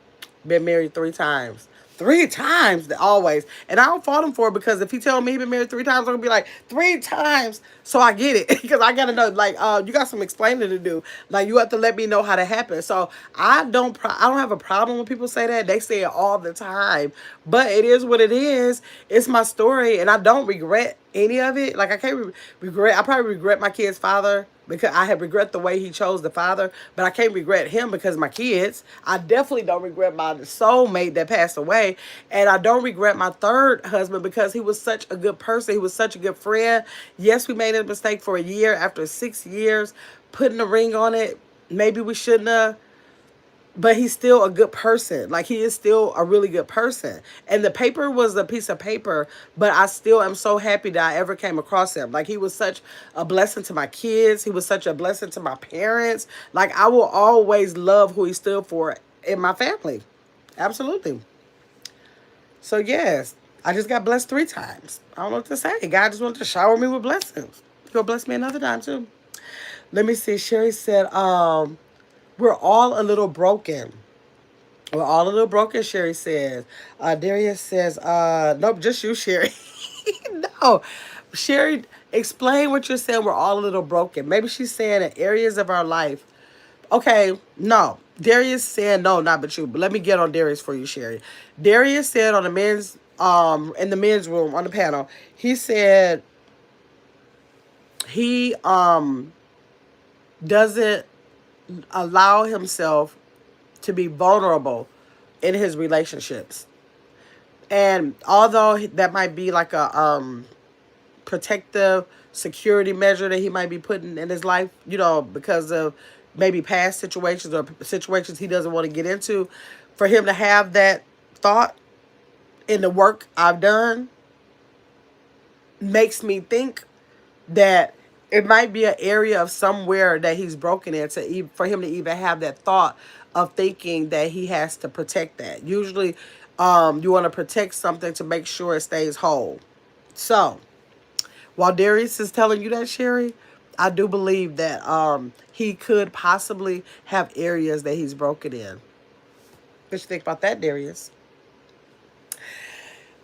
Been married 3 times. 3 times, always. And I don't fault him for it, because if he tell me he been married 3 times, I'm gonna be like, 3 times. So I get it. Because I gotta know, like, you got some explaining to do. Like, you have to let me know how to happen. So I don't have a problem when people say that. They say it all the time. But it is what it is. It's my story, and I don't regret any of it. Like, I can't regret. I probably regret my kid's father, because I have regret the way he chose the father, but I can't regret him because of my kids. I definitely don't regret my soulmate that passed away, and I don't regret my third husband because he was such a good person. He was such a good friend. Yes, we made a mistake for a year. After 6 years, putting a ring on it, maybe we shouldn't have. But he's still a good person. Like, he is still a really good person. And the paper was a piece of paper, but I still am so happy that I ever came across him. Like, he was such a blessing to my kids. He was such a blessing to my parents. Like, I will always love who he stood for in my family. Absolutely. So, yes, I just got blessed 3 times. I don't know what to say. God just wanted to shower me with blessings. He'll bless me another time, too. Let me see. Sherry said, we're all a little broken. We're all a little broken, Sherry says. Darius says, nope, just you, Sherry. No. Sherry, explain what you're saying. We're all a little broken. Maybe she's saying in areas of our life. Okay, no. Darius said, no, not but you. But let me get on Darius for you, Sherry. Darius said on the men's, in the men's room on the panel, he said he doesn't allow himself to be vulnerable in his relationships. And although that might be like a protective security measure that he might be putting in his life, because of maybe past situations or situations he doesn't want to get into, for him to have that thought in the work I've done makes me think that it might be an area of somewhere that he's broken in for him to even have that thought of thinking that he has to protect that. Usually, you want to protect something to make sure it stays whole. So, while Darius is telling you that, Sherry, I do believe that he could possibly have areas that he's broken in. What you think about that, Darius?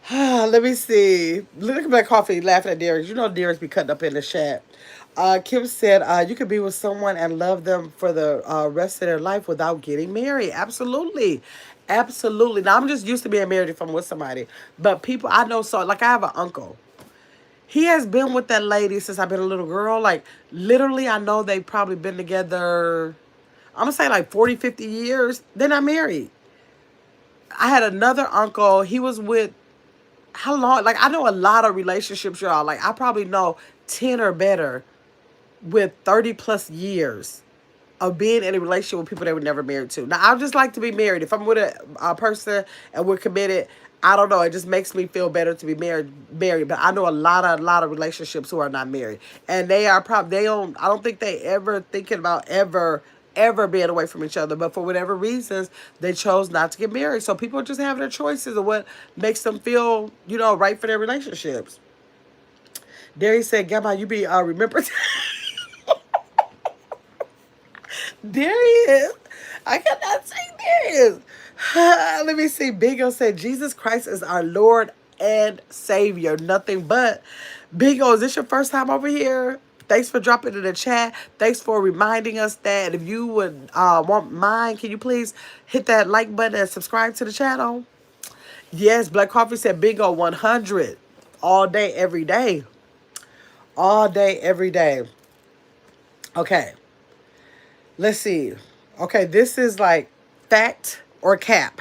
Let me see. Look at Black Coffee laughing at Darius. You know Darius be cutting up in the chat. Kim said, you could be with someone and love them for the rest of their life without getting married. Absolutely. Absolutely. Now, I'm just used to being married if I'm with somebody. But people, I know, so, like, I have an uncle. He has been with that lady since I've been a little girl. Like, literally, I know they've probably been together, I'm going to say like 40, 50 years. They're not married. I had another uncle. He was with, how long? Like, I know a lot of relationships, y'all. Like, I probably know 10 or better with 30 plus years of being in a relationship with people they were never married to. Now, I just like to be married. If I'm with a person and we're committed, I don't know. It just makes me feel better to be married. But I know a lot of relationships who are not married, and they are probably they don't. I don't think they ever thinking about ever being away from each other. But for whatever reasons, they chose not to get married. So people just have their choices of what makes them feel, right for their relationships. Darius said, "Gamma, you be remember." Darius. I cannot say Darius. Let me see. Bingo said, Jesus Christ is our Lord and Savior. Nothing but. Bingo, is this your first time over here? Thanks for dropping in the chat. Thanks for reminding us that. If you would mind, can you please hit that like button and subscribe to the channel? Yes, Black Coffee said bingo 100. All day, every day. All day, every day. Okay. Let's see. Okay, this is like fact or cap.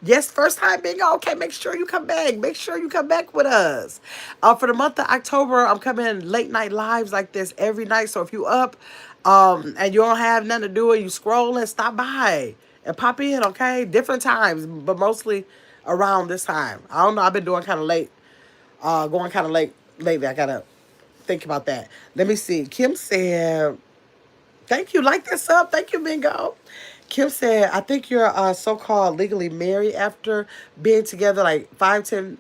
Yes, first time bingo. Okay, make sure you come back. Make sure you come back with us. For the month of October, I'm coming late night lives like this every night. So if you up and you don't have nothing to do and you scroll and stop by and pop in, okay? Different times, but mostly around this time. I don't know. I've been doing kind of late, going kind of late lately. I got to think about that. Let me see. Kim said, thank you. Like this up. Thank you, Bingo. Kim said, I think you're so-called legally married after being together like 5, 10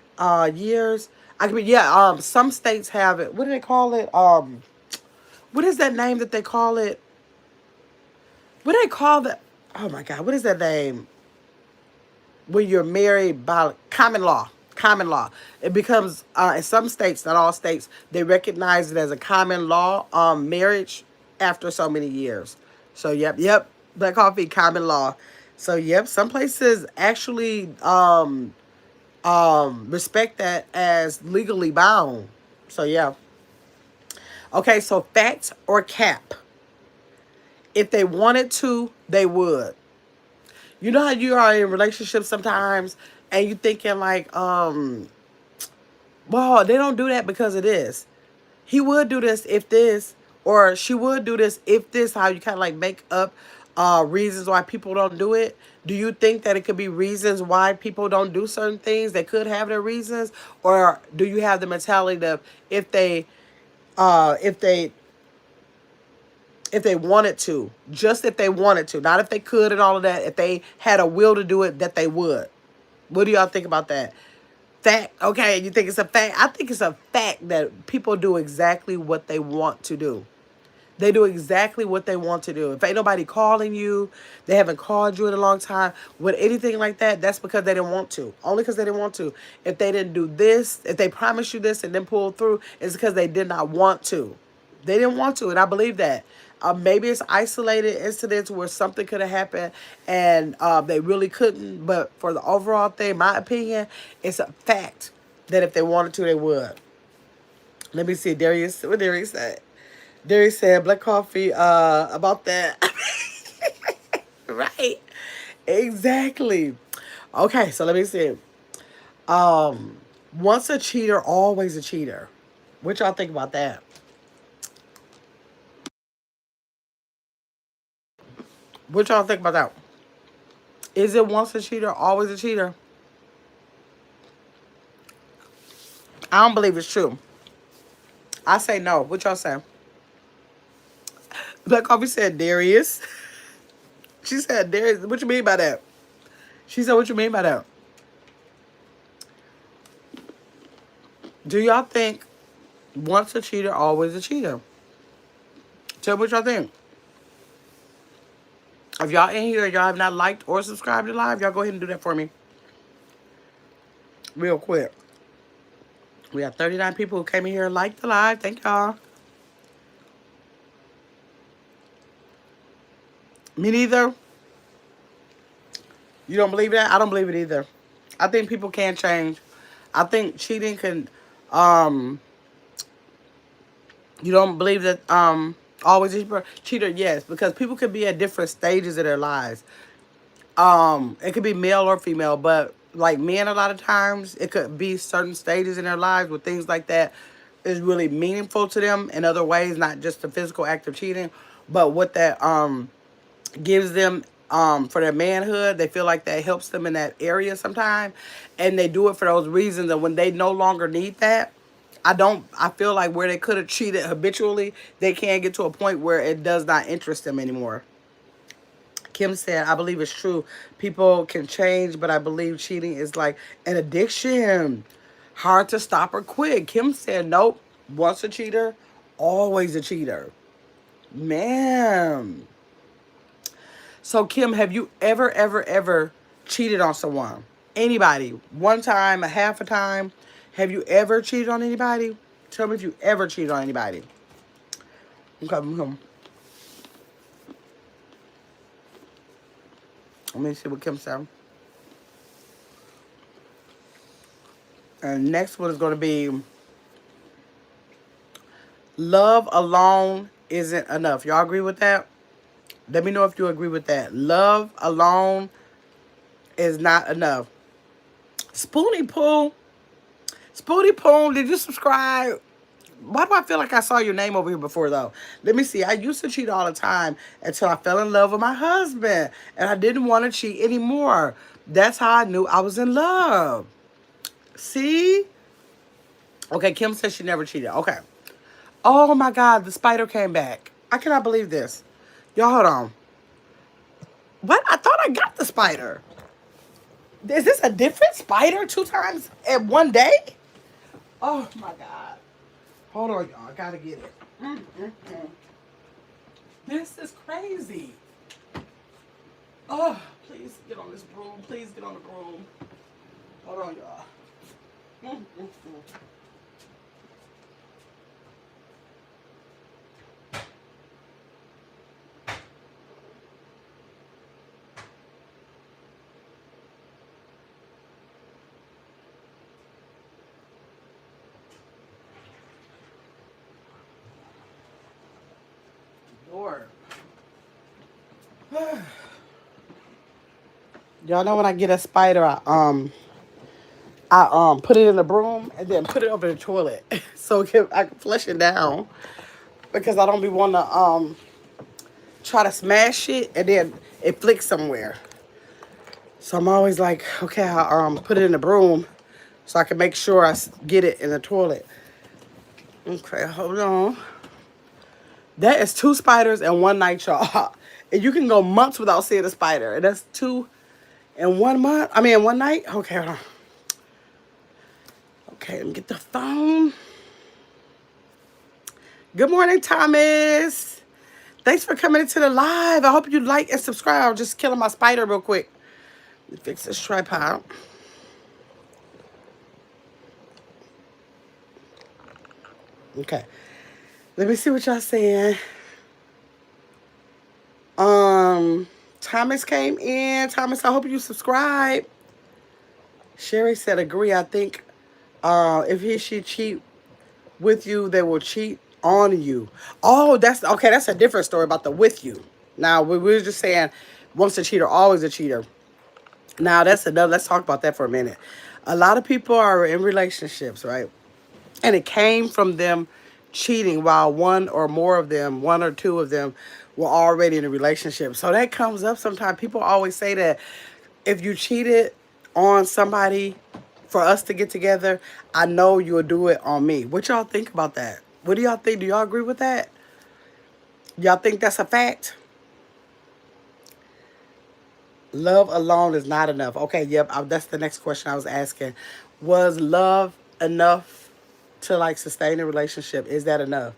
years. I mean, yeah, some states have it. What do they call it? What is that name that they call it? What do they call that? Oh, my God. What is that name? when you're married by common law. Common law. It becomes in some states, not all states, they recognize it as a common law marriage after so many years. So yep, black coffee common law. So yep, some places actually respect that as legally bound. So yeah. Okay, so fact or cap. If they wanted to, they would. You know how you are in relationships sometimes and you thinking like, well, they don't do that because of this. He would do this if this, or she would do this if this, how you kind of like make up reasons why people don't do it. Do you think that it could be reasons why people don't do certain things? They could have their reasons, or do you have the mentality of if they, uh, if they, if they wanted to, just if they wanted to, not if they could and all of that, if they had a will to do it, that they would. What do y'all think about that? Fact, okay, you think it's a fact? I think it's a fact that people do exactly what they want to do. They do exactly what they want to do. If ain't nobody calling you, they haven't called you in a long time, with anything like that, that's because they didn't want to. Only because they didn't want to. If they didn't do this, if they promised you this and then pulled through, it's because they did not want to. They didn't want to, and I believe that. Maybe it's isolated incidents where something could have happened and they really couldn't. But for the overall thing, my opinion, it's a fact that if they wanted to, they would. Let me see, Darius. What Darius said? Darius said black coffee about that. Right. Exactly. Okay, so let me see. Once a cheater, always a cheater. What y'all think about that? What y'all think about that? Is it once a cheater, always a cheater? I don't believe it's true. I say no. What y'all say? Black Coffee said Darius. She said Darius. What you mean by that? She said, what you mean by that? Do y'all think once a cheater, always a cheater? Tell me what y'all think. If y'all in here, y'all have not liked or subscribed to live, y'all go ahead and do that for me. Real quick. We have 39 people who came in here and liked the live. Thank y'all. Me neither. You don't believe that? I don't believe it either. I think people can change. I think cheating can, you don't believe that, always a cheater? Yes, because people could be at different stages of their lives. It could be male or female, but like men, a lot of times it could be certain stages in their lives where things like that is really meaningful to them in other ways, not just the physical act of cheating, but what that gives them for their manhood. They feel like that helps them in that area sometime, and they do it for those reasons. And when they no longer need that, I feel like where they could have cheated habitually, they can't get to a point where it does not interest them anymore. Kim said, I believe it's true. People can change, but I believe cheating is like an addiction. Hard to stop or quit. Kim said, nope. Once a cheater, always a cheater. Man. So, Kim, have you ever cheated on someone? Anybody? One time, a half a time? Have you ever cheated on anybody? Tell me if you ever cheated on anybody. Okay, let me see what Kim said. And next one is going to be love alone isn't enough. Y'all agree with that? Let me know if you agree with that. Love alone is not enough. Spoonie Poo. Spoonie Poo, did you subscribe? Why do I feel like I saw your name over here before, though? Let me see. I used to cheat all the time until I fell in love with my husband. And I didn't want to cheat anymore. That's how I knew I was in love. See? Okay, Kim says she never cheated. Okay. Oh, my God. The spider came back. I cannot believe this. Y'all, hold on. What? I thought I got the spider. Is this a different spider 2 times in one day? Oh, my God. Hold on, y'all. I gotta get it. This is crazy. Oh, please get on on this broom. Please get on the broom. Hold on, y'all. Lord. Y'all know when I get a spider, I put it in the broom and then put it over the toilet so I can flush it down because I don't be wanting to try to smash it and then it flicks somewhere. So I'm always like, okay, I put it in the broom so I can make sure I get it in the toilet. Okay, hold on. That is 2 spiders in one night, y'all. And you can go months without seeing a spider. And that's 2 in 1 month. I mean, in one night. Okay, hold on. Okay, let me get the phone. Good morning, Thomas. Thanks for coming into the live. I hope you like and subscribe. I'm just killing my spider real quick. Let me fix this tripod. Okay. Let me see what y'all saying. Thomas came in. Thomas, I hope you subscribe. Sherry said, agree. I think if she cheat with you, they will cheat on you. Oh, that's okay. That's a different story about the with you. Now, we were just saying once a cheater, always a cheater. Now, that's another. Let's talk about that for a minute. A lot of people are in relationships, right? And it came from them cheating while one or more of them, 1 or 2 of them, were already in a relationship. So that comes up sometimes. People always say that if you cheated on somebody for us to get together, I know you'll do it on me. What y'all think about that? What do y'all think? Do y'all agree with that? Y'all think that's a fact? Love alone is not enough. Okay, yep, that's the next question I was asking. Was love enough to like sustain a relationship? Is that enough?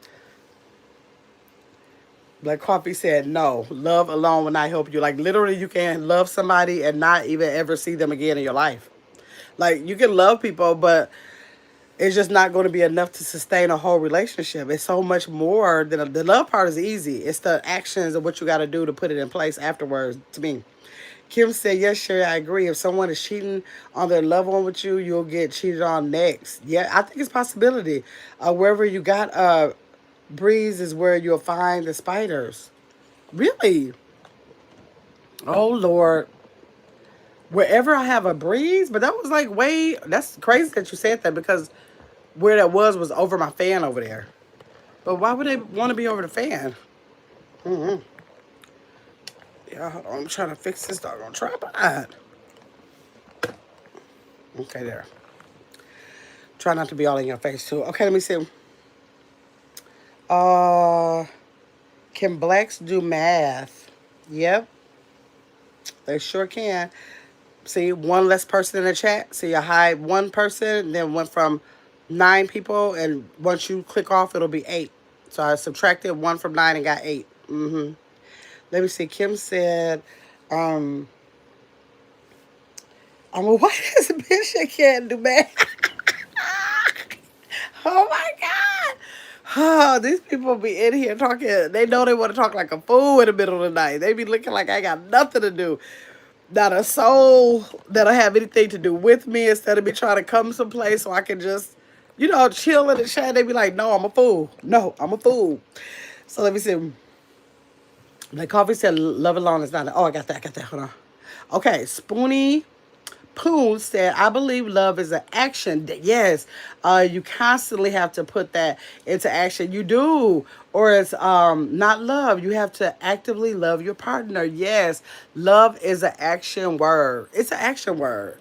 Black Coffee said no. Love alone will not help you. Like literally you can love somebody and not even ever see them again in your life. Like you can love people, but it's just not going to be enough to sustain a whole relationship. It's so much more than the love part is easy. It's the actions of what you got to do to put it in place afterwards, to me. Kim said, yes, Sherry, I agree. If someone is cheating on their loved one with you, you'll get cheated on next. Yeah, I think it's a possibility. Wherever you got breeze is where you'll find the spiders. Really? Oh, Lord. Wherever I have a breeze? But that was like way... That's crazy that you said that because where that was over my fan over there. But why would they want to be over the fan? Yeah, hold on. I'm trying to fix this doggone tripod. Okay, there. Try not to be all in your face, too. Okay, let me see. Can blacks do math? Yep. They sure can. See, 1 less person in the chat. See, I hide 1 person, then went from 9 people, and once you click off, it'll be 8. So I subtracted 1 from 9 and got 8. Let me see. Kim said, I'm a white ass bitch that can't do math. Oh my God. Oh, these people be in here talking. They know they want to talk like a fool in the middle of the night. They be looking like I got nothing to do. Not a soul that'll have anything to do with me instead of me trying to come someplace so I can just, chill in the chat. They be like, no, I'm a fool. No, I'm a fool. So let me see. Like Coffee said, love alone is not. Oh, I got that. Hold on. Okay, Spoonie Poon said, I believe love is an action. Yes, you constantly have to put that into action. You do. Or it's not love. You have to actively love your partner. Yes, love is an action word. It's an action word.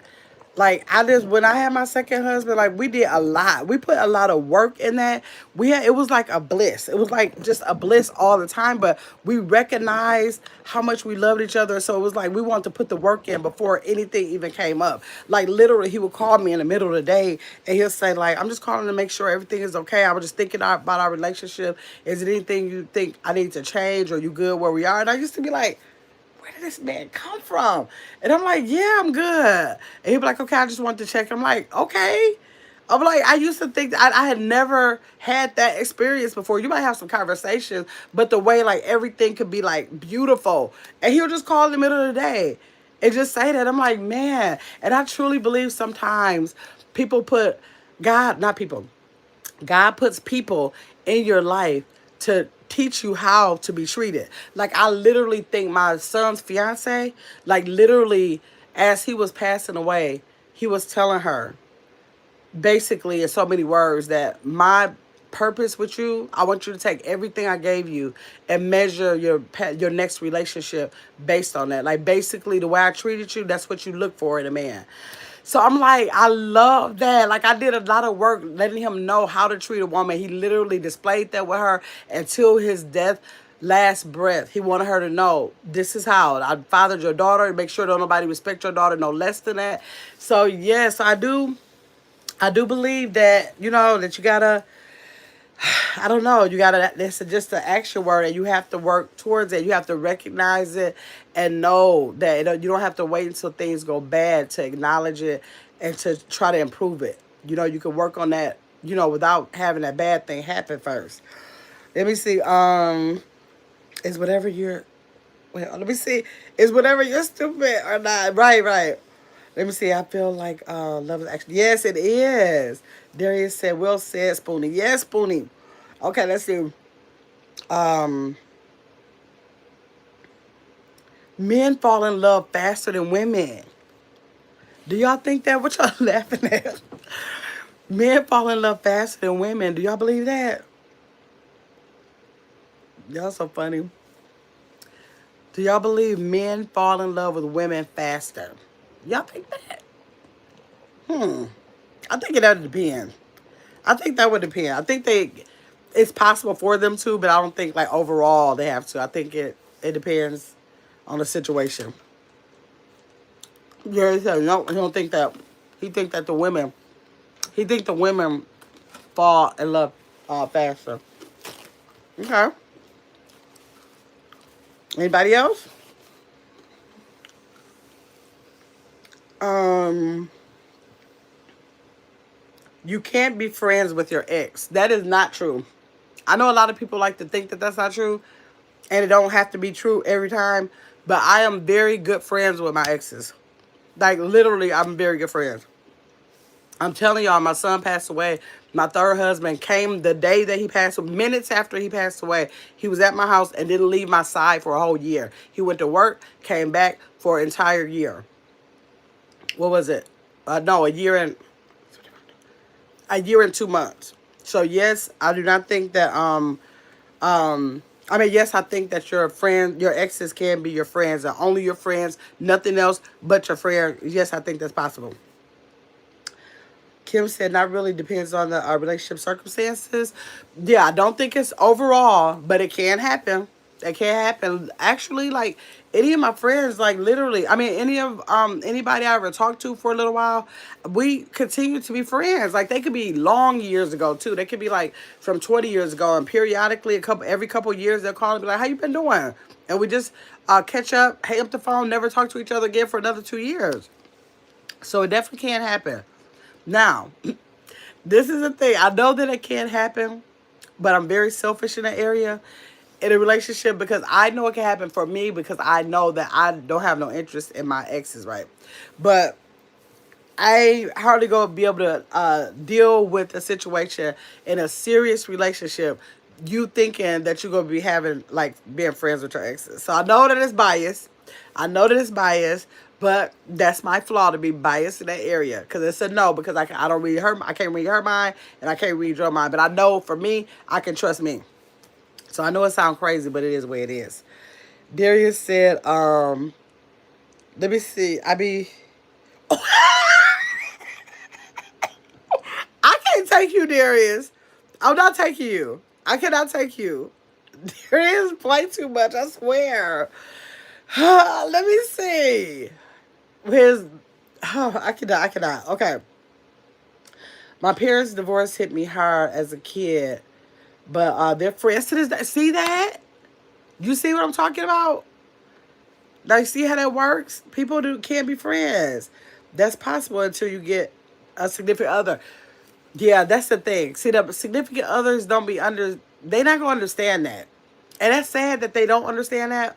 Like when I had my second husband, like we did a lot. We put a lot of work in that. It was like a bliss. It was like just a bliss all the time. But we recognized how much we loved each other. So it was like we wanted to put the work in before anything even came up. Like literally, he would call me in the middle of the day and he'll say like, I'm just calling to make sure everything is okay. I was just thinking about our relationship. Is it anything you think I need to change or you good where we are? And I used to be like, where did this man come from? And I'm like, yeah, I'm good. And he'd be like, okay, I just want to check. I'm like, okay. I'm like, I used to think that I had never had that experience before. You might have some conversations, but the way like everything could be like beautiful. And he'll just call in the middle of the day and just say that. I'm like, man. And I truly believe sometimes people put God, not people, God puts people in your life to teach you how to be treated. Like I literally think my son's fiance, like literally as he was passing away, he was telling her basically in so many words that my purpose with you, I want you to take everything I gave you and measure your next relationship based on that. Like basically the way I treated you, that's what you look for in a man. So I'm like, I love that. Like I did a lot of work letting him know how to treat a woman. He literally displayed that with her until his death last breath. He wanted her to know this is how I fathered your daughter. Make sure don't nobody respect your daughter no less than that. So yes, I do believe that, you know, that you gotta, I don't know, you gotta, this is just an action word and you have to work towards it. You have to recognize it and know that you don't have to wait until things go bad to acknowledge it and to try to improve it. You know, you can work on that, you know, without having that bad thing happen first. Let me see, is whatever you're, well, let me see, is whatever you're stupid or not? Right, right. Let me see. I feel like love is action. Yes, it is. Darius said, well said, Spoonie. Yes, Spoonie. Okay, let's see. Um, Men fall in love faster than women. Do y'all think that? What y'all laughing at? Men fall in love faster than women. Do y'all believe that? Y'all so funny. Do y'all believe men fall in love with women faster? Y'all think that? I think it would depend. I think that would depend. I think it's possible for them to, but I don't think like overall they have to. I think it depends on the situation. Yeah, he said no. He don't think that. He think that the women. He think the women fall in love faster. Okay. Anybody else? Um. You can't be friends with your ex. That is not true. I know a lot of people like to think that that's not true, and it don't have to be true every time. But I am very good friends with my exes. Like literally, I'm very good friends. I'm telling y'all, my son passed away. My third husband came the day that he passed, minutes after he passed away. He was at my house and didn't leave my side for a whole year. He went to work, came back for an entire year. What was it? No, a year and 2 months. So yes, I do not think that I mean, yes, I think that your friend, your exes can be your friends, and only your friends, nothing else but your friend. Yes, I think that's possible. Kim said, not really, depends on the relationship circumstances. Yeah, I don't think it's overall, but it can happen. It can happen. Actually, like any of my friends, like literally, I mean, any of anybody I ever talked to for a little while, we continue to be friends. Like they could be long years ago too. They could be like from 20 years ago, and periodically, every couple of years, they'll call and be like, "How you been doing?" And we just catch up, hang up the phone, never talk to each other again for another 2 years. So it definitely can happen. Now, this is the thing. I know that it can't happen, but I'm very selfish in that area in a relationship because I know it can happen for me because I know that I don't have no interest in my exes, right? But I hardly go be able to deal with a situation in a serious relationship. You thinking that you're gonna be having like being friends with your exes. So I know that it's biased. I know that it's biased, but that's my flaw to be biased in that area because it's a no because I don't read her. I can't read her mind and I can't read your mind. But I know for me, I can trust me. So I know it sounds crazy, but it is the way it is. Darius said, let me see. I can't take you, Darius. I'm not taking you. I cannot take you. Darius play too much, I swear. Let me see. His, I cannot. Okay. My parents' divorce hit me hard as a kid, but they're friends to this day. See that? You see what I'm talking about? Now you see how that works? People can't be friends. That's possible until you get a significant other. Yeah, that's the thing. See, the significant others don't be under. They not gonna understand that, and that's sad that they don't understand that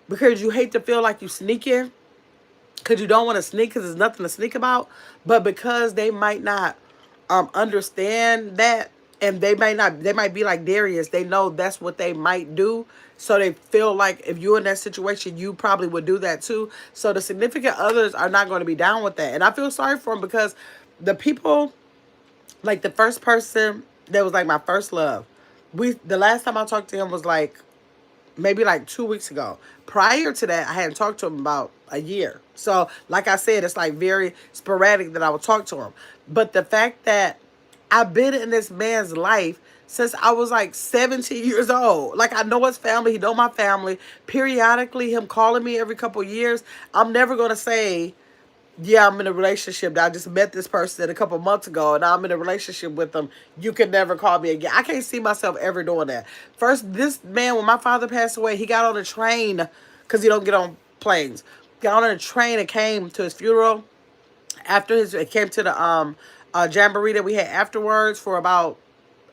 because you hate to feel like you sneaking because you don't want to sneak because there's nothing to sneak about, but because they might not understand that, and they might be like Darius, they know that's what they might do, so they feel like if you're in that situation you probably would do that too, so the significant others are not going to be down with that, and I feel sorry for them because the people, like the first person that was like my first love, the last time I talked to him was like maybe like 2 weeks ago. Prior to that, I hadn't talked to him about a year. So, like I said, it's like very sporadic that I would talk to him. But the fact that I've been in this man's life since I was like 17 years old. Like I know his family, he know my family. Periodically, him calling me every couple of years. I'm never gonna say, yeah, I'm in a relationship. I just met this person a couple months ago and I'm in a relationship with them. You can never call me again. I can't see myself ever doing that. First, this man, when my father passed away, he got on a train because he don't get on planes. Got on a train and came to his funeral. After it came to the jamboree that we had afterwards for about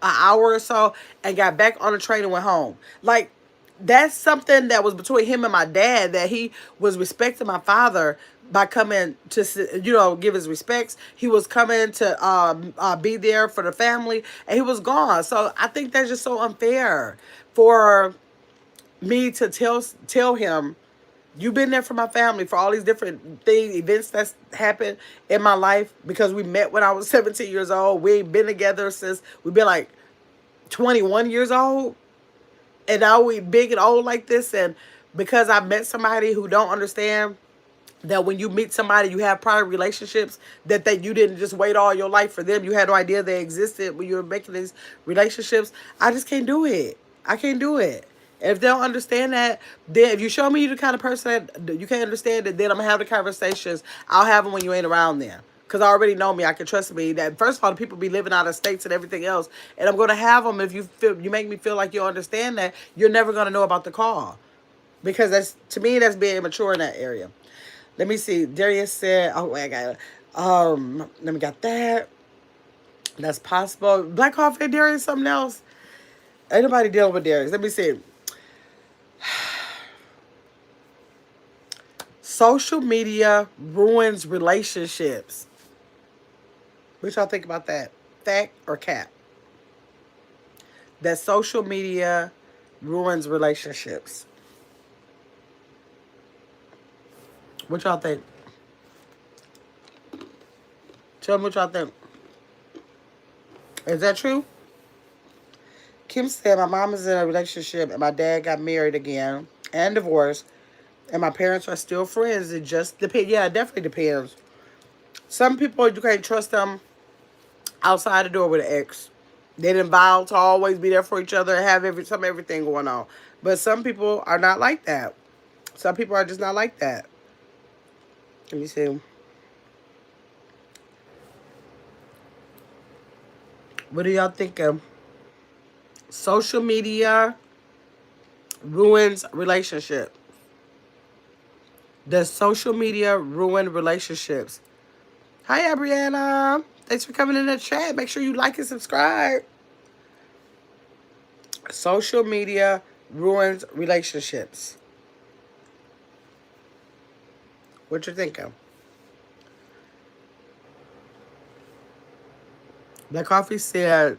an hour or so and got back on the train and went home. Like, that's something that was between him and my dad, that he was respecting my father by coming to, give his respects. He was coming to be there for the family, and he was gone. So I think that's just so unfair for me to tell him, you've been there for my family for all these different things, events that's happened in my life, because we met when I was 17 years old. We ain't been together since we've been like 21 years old. And now we big and old like this. And because I met somebody who don't understand that when you meet somebody, you have prior relationships, that you didn't just wait all your life for them. You had no idea they existed when you were making these relationships. I just can't do it. I can't do it. And if they don't understand that, then if you show me you're the kind of person that you can't understand it, then I'm going to have the conversations. I'll have them when you ain't around there. Because I already know me. I can trust me. That first of all, the people be living out of states and everything else. And I'm going to have them if you make me feel like you understand that, you're never going to know about the call. Because to me, that's being immature in that area. Let me see. Darius said, oh, wait, I got it. Let me got that. That's possible. Black Coffee and Darius, something else. Ain't nobody dealing with Darius. Let me see. Social media ruins relationships. What y'all think about that? Fact or cap? That social media ruins relationships. What y'all think? Tell me what y'all think. Is that true? Kim said, my mom is in a relationship and my dad got married again and divorced. And my parents are still friends. It just depends. Yeah, it definitely depends. Some people, you can't trust them outside the door with an ex. They didn't vow to always be there for each other and have everything going on. But some people are not like that. Some people are just not like that. Let me see. What do y'all think of? Social media ruins relationship. Does social media ruin relationships? Hi, Brianna. Thanks for coming in the chat. Make sure you like and subscribe. Social media ruins relationships. What you thinking? Black Coffee said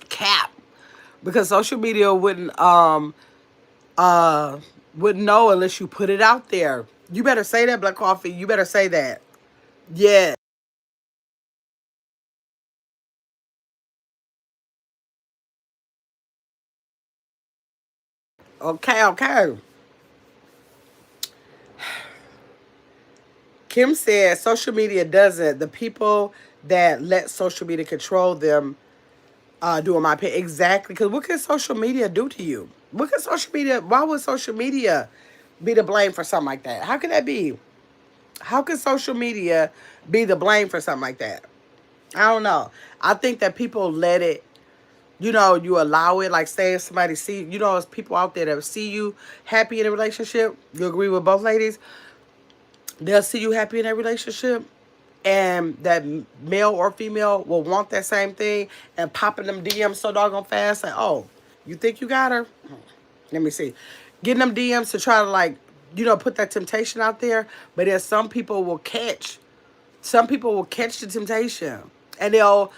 cap, because social media wouldn't know unless you put it out there. You better say that, Black Coffee. You better say that. Yeah. Okay. Kim said social media doesn't. The people that let social media control them do, in my opinion. Exactly. Because what can social media do to you? Why would social media be to blame for something like that? How could that be? How could social media be the blame for something like that? I don't know. I think that people let it You know, you allow it, like say if somebody see, you know, there's people out there that see you happy in a relationship. You agree with both ladies? They'll see you happy in a relationship, and that male or female will want that same thing and popping them DMs so doggone fast. Like, oh, you think you got her? Let me see. Getting them DMs to try to like, you know, put that temptation out there. But then some people will catch the temptation, and they'll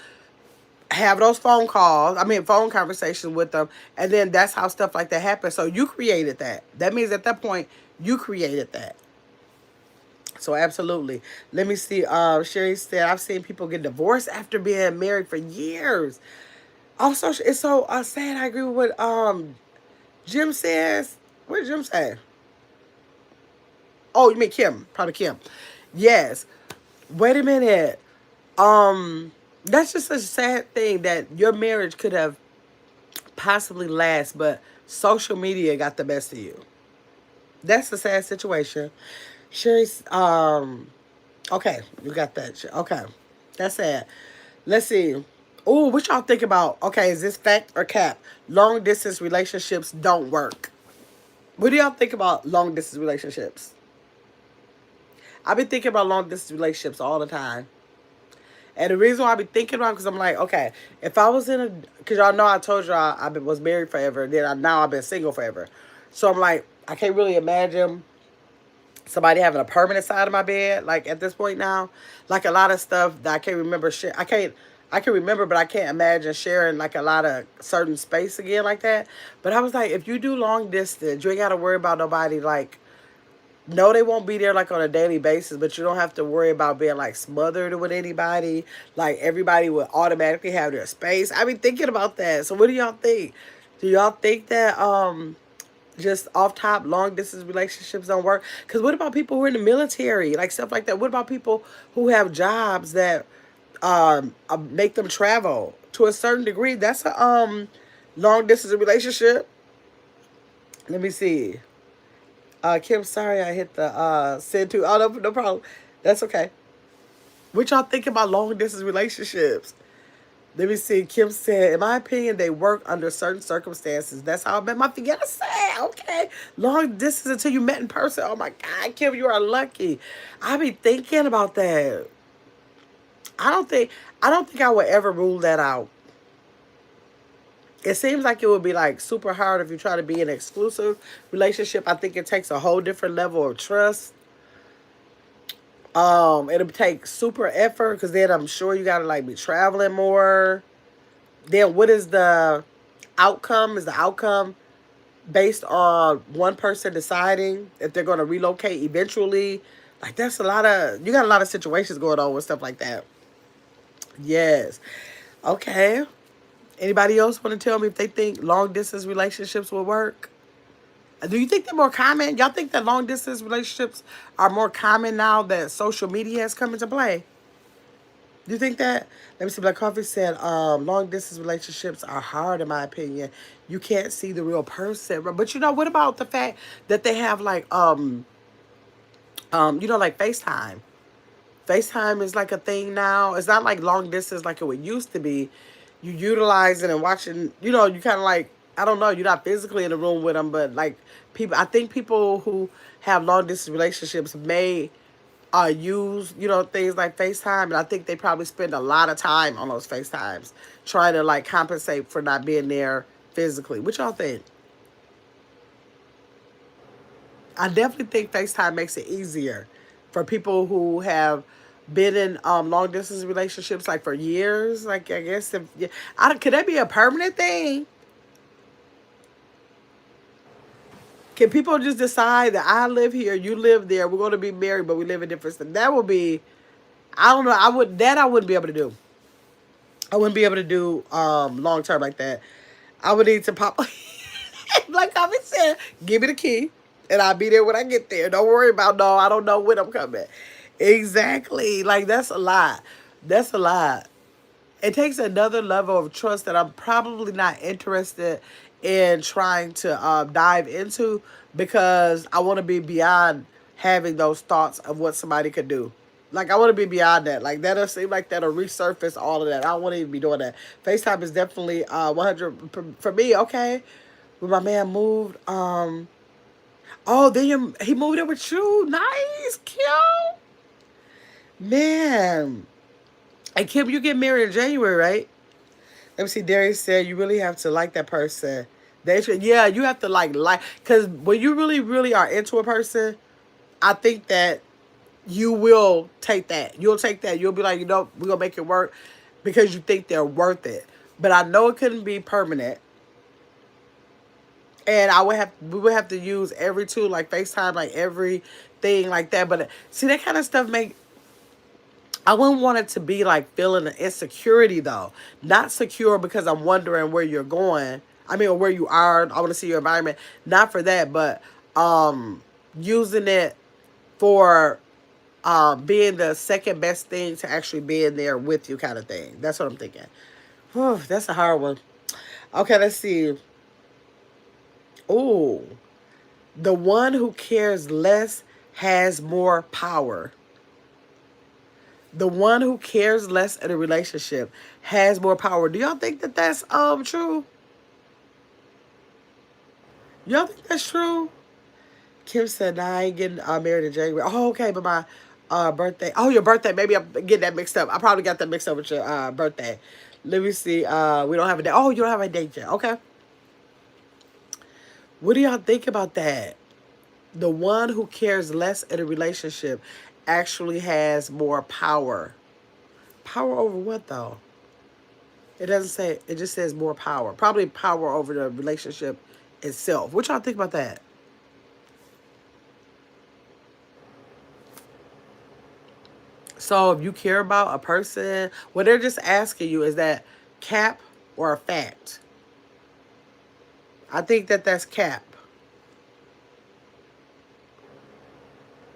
have those phone conversations with them, and then that's how stuff like that happens. So you created that. That means at that point you created that. So absolutely. Let me see. Sherry said, I've seen people get divorced after being married for years. Also, it's so sad. I agree with what Jim says. What did Jim say? Oh, you mean Kim? Probably Kim. Yes. Wait a minute. That's just a sad thing that your marriage could have possibly last, but social media got the best of you. That's a sad situation. Sherry's okay, you got that. Okay. That's sad. Let's see. Oh, what y'all think about? Okay, is this fact or cap? Long distance relationships don't work. What do y'all think about long distance relationships? I've been thinking about long distance relationships all the time. And the reason why I be thinking about it, because I'm like, okay, if I was in a, because y'all know I told y'all was married forever, then now I've been single forever. So I'm like, I can't really imagine somebody having a permanent side of my bed, like at this point now. Like a lot of stuff that I can't remember, I can remember, but I can't imagine sharing like a lot of certain space again like that. But I was like, if you do long distance, you ain't got to worry about nobody like, no, they won't be there like on a daily basis, but you don't have to worry about being like smothered with anybody. Like everybody will automatically have their space. I be thinking about that. So what do y'all think? Do y'all think that just off top long distance relationships don't work? Because what about people who are in the military, like stuff like that? What about people who have jobs that make them travel to a certain degree? That's a long distance relationship. Let me see. Kim, sorry I hit the send to. Oh, no, no problem. That's okay. What y'all think about long distance relationships? Let me see. Kim said, in my opinion, they work under certain circumstances. That's how I met my fiance. Okay. Long distance until you met in person. Oh my God, Kim, you are lucky. I be thinking about that. I don't think I would ever rule that out. It seems like it would be like super hard if you try to be in an exclusive relationship. I think it takes a whole different level of trust. It'll take super effort because then I'm sure you gotta like be traveling more. Then what is the outcome? Is the outcome based on one person deciding if they're gonna relocate eventually? Like that's you got a lot of situations going on with stuff like that. Yes. Okay. Anybody else want to tell me if they think long distance relationships will work? Do you think they're more common? Y'all think that long distance relationships are more common now that social media has come into play? Do you think that? Let me see. Black Coffee said, long distance relationships are hard in my opinion. You can't see the real person. But you know, what about the fact that they have like you know, like FaceTime? FaceTime is like a thing now. It's not like long distance like it would used to be. You utilize it and watching, you know, you kind of like, I don't know, you're not physically in the room with them, but like people, I think people who have long distance relationships may use, you know, things like FaceTime. And I think they probably spend a lot of time on those FaceTimes trying to like compensate for not being there physically. What y'all think? I definitely think FaceTime makes it easier for people who have been in long distance relationships like for years. Like I guess if yeah, could that be a permanent thing? Can people just decide that I live here, you live there, we're going to be married, but we live in different states? That would be, I don't know. I wouldn't be able to do. I wouldn't be able to do long term like that. I would need to pop. Like I said, give me the key, and I'll be there when I get there. Don't worry about no. I don't know when I'm coming. Exactly. Like that's a lot. That's a lot. It takes another level of trust that I'm probably not interested in trying to dive into because I want to be beyond having those thoughts of what somebody could do. Like, I want to be beyond that. Like, that'll seem like that'll resurface all of that. I don't want to even be doing that. FaceTime is definitely 100 for me. Okay, when my man moved, oh, then he moved in with you. Nice, cute, man. And Kim, you get married in January, right? Let me see. Darius said you really have to like that person. Yeah, you have to like, because when you really, really are into a person, I think that you will take that. You'll take that. You'll be like, we're gonna make it work because you think they're worth it. But I know it couldn't be permanent. And we would have to use every tool like FaceTime, like everything like that. But see, that kind of stuff I wouldn't want it to be like feeling an insecurity though. Not secure because I'm wondering where you're going. I mean, or where you are. I want to see your environment. Not for that, but using it for being the second best thing to actually being there with you kind of thing. That's what I'm thinking. Whew, that's a hard one. Okay, let's see. Ooh. The one who cares less has more power. The one who cares less in a relationship has more power. Do y'all think that that's true? Y'all think that's true? Kim said, nah, I ain't getting married in January. Oh, okay, but my birthday. Oh, your birthday. Maybe I'm getting that mixed up. I probably got that mixed up with your birthday. Let me see. We don't have a date. Oh, you don't have a date yet. Okay. What do y'all think about that? The one who cares less in a relationship actually has more power. Power over what, though? It doesn't say. It just says more power. Probably power over the relationship itself. What y'all think about that? So if you care about a person, what they're just asking you is that cap or a fact? I think that that's cap.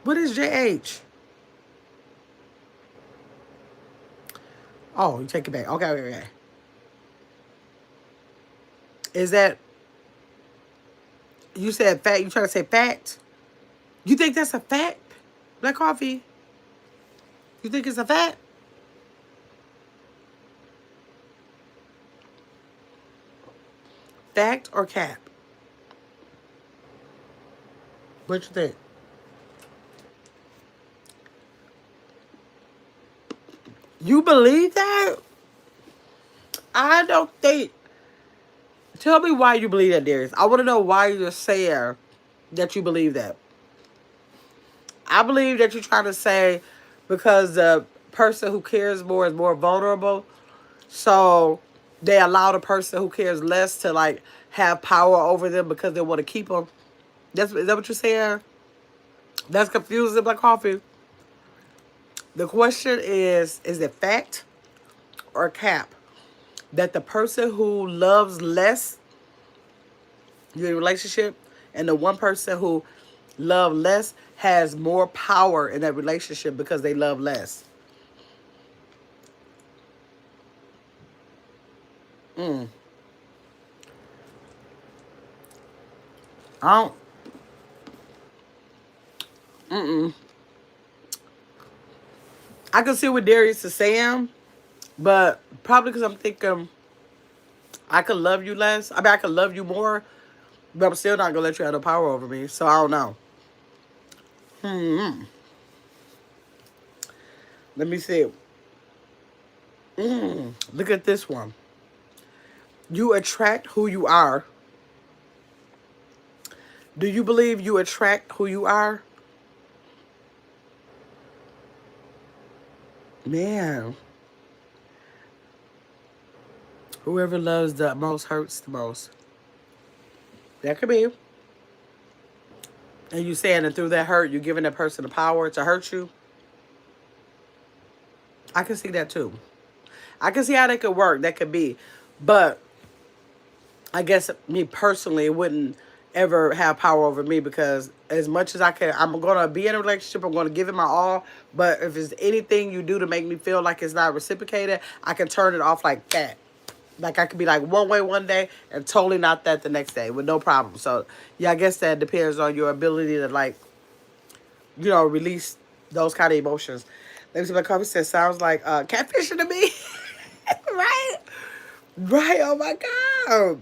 What is JH? Oh, you take it back. Okay, okay, okay. Is that, you said fact, you trying to say fact? You think that's a fact? Black coffee? You think it's a fact? Fact or cap? What you think? You believe that? I don't think. Tell me why you believe that, Darius. I want to know why you're saying that you believe that. I believe that you're trying to say because the person who cares more is more vulnerable. So they allow the person who cares less to like have power over them because they want to keep them. Is that what you're saying? That's confusing, Black Coffee. The question is it fact or cap that the person who loves less your relationship and the one person who love less has more power in that relationship because they love less? I don't. I can see what Darius is saying, but probably because I'm thinking I could love you less. I mean, I could love you more, but I'm still not gonna let you have no power over me. So I don't know. Let me see. Look at this one. You attract who you are. Do you believe you attract who you are? Man, whoever loves the most hurts the most. That could be. And you saying that through that hurt, you're giving that person the power to hurt you? I can see that too. I can see how that could work. That could be. But I guess me personally, it wouldn't ever have power over me because as much as I can, I'm going to be in a relationship. I'm going to give it my all. But if it's anything you do to make me feel like it's not reciprocated, I can turn it off like that. Like I could be like one way one day and totally not that the next day with no problem. So yeah, I guess that depends on your ability to like, release those kind of emotions. Let me see what Coffee says. Sounds like catfishing to me. Right? Right. Oh my God.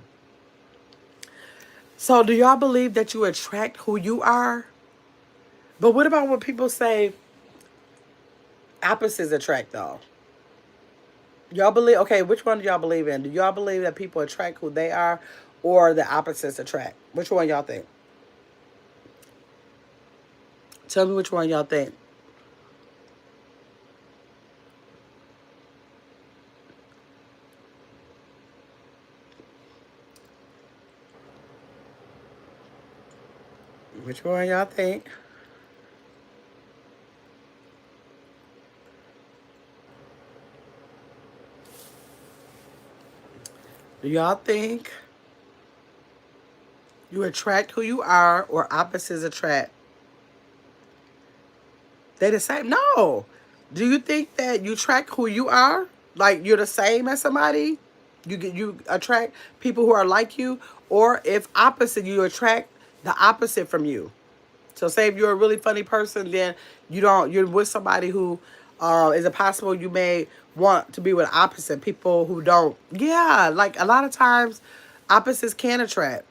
So do y'all believe that you attract who you are? But what about when people say opposites attract though? Y'all believe, okay, which one do y'all believe in? Do y'all believe that people attract who they are or the opposites attract? Which one y'all think? Tell me which one y'all think. Which one y'all think? Do y'all think you attract who you are or opposites attract? They the same? No. Do you think that you attract who you are? Like you're the same as somebody? You attract people who are like you, or if opposite, you attract the opposite from you. So say if you're a really funny person, then you're with somebody who is it possible you may want to be with opposite people who don't. Yeah, like a lot of times opposites can attract.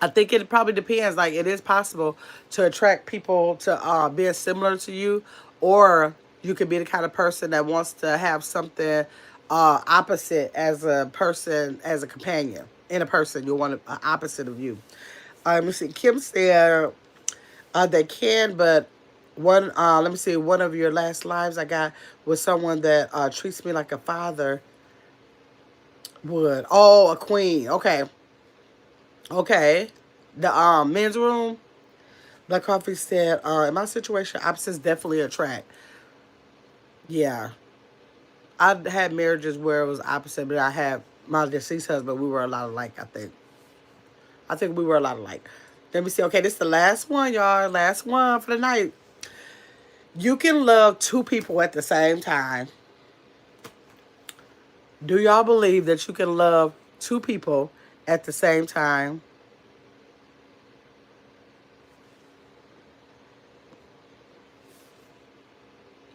I think it probably depends. Like it is possible to attract people to being similar to you, or you could be the kind of person that wants to have something opposite as a person, as a companion. In a person, you want an opposite of you. Let me see. Kim said they can, but one. Let me see. One of your last lives I got was someone that treats me like a father would. Oh, a queen. Okay. Okay. The men's room. Black Coffee said, in my situation, opposites definitely attract. Yeah. I had marriages where it was opposite, but I had my deceased husband, we were a lot alike, I think. I think we were a lot alike. Let me see. Okay, this is the last one, y'all. Last one for the night. You can love two people at the same time. Do y'all believe that you can love two people at the same time?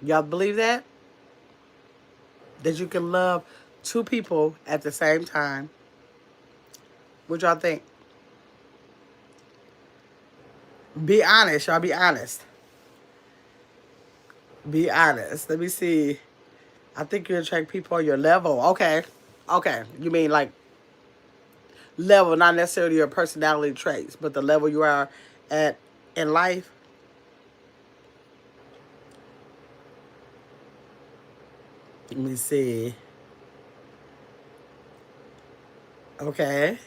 Y'all believe that? That you can love two people at the same time? What y'all think? Be honest, y'all. Be honest. Be honest. Let me see. I think you attract people on your level. Okay. Okay. You mean like level, not necessarily your personality traits, but the level you are at in life? Let me see. Okay.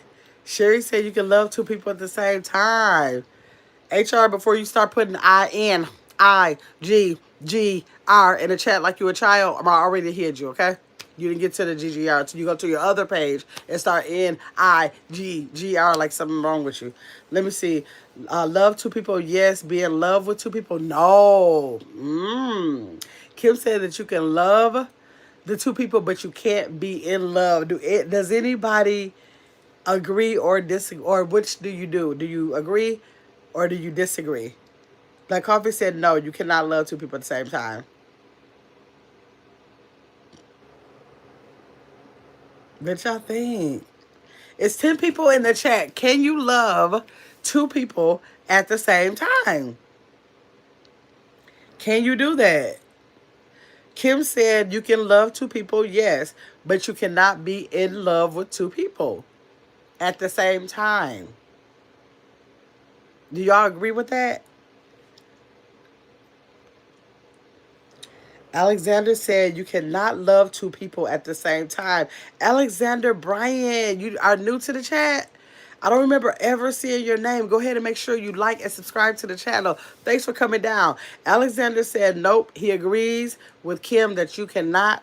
Sherry said you can love two people at the same time. HR, before you start putting INIGGR in the chat like you a child, I'm already hit you, okay? You didn't get to the GGR until you go to your other page and start NIGGR like something wrong with you. Let me see. Love two people, yes. Be in love with two people, no. Kim said that you can love the two people, but you can't be in love. Does anybody agree or disagree? Or which do you do? Do you agree or do you disagree? Black Coffee said no, you cannot love two people at the same time. What y'all think? It's 10 people in the chat. Can you love two people at the same time? Can you do that? Kim said you can love two people, yes, but you cannot be in love with two people at the same time. Do y'all agree with that? Alexander said you cannot love two people at the same time. Alexander Bryan, you are new to the chat. I don't remember ever seeing your name. Go ahead and make sure you like and subscribe to the channel. Thanks for coming down. Alexander said nope. He agrees with Kim that you cannot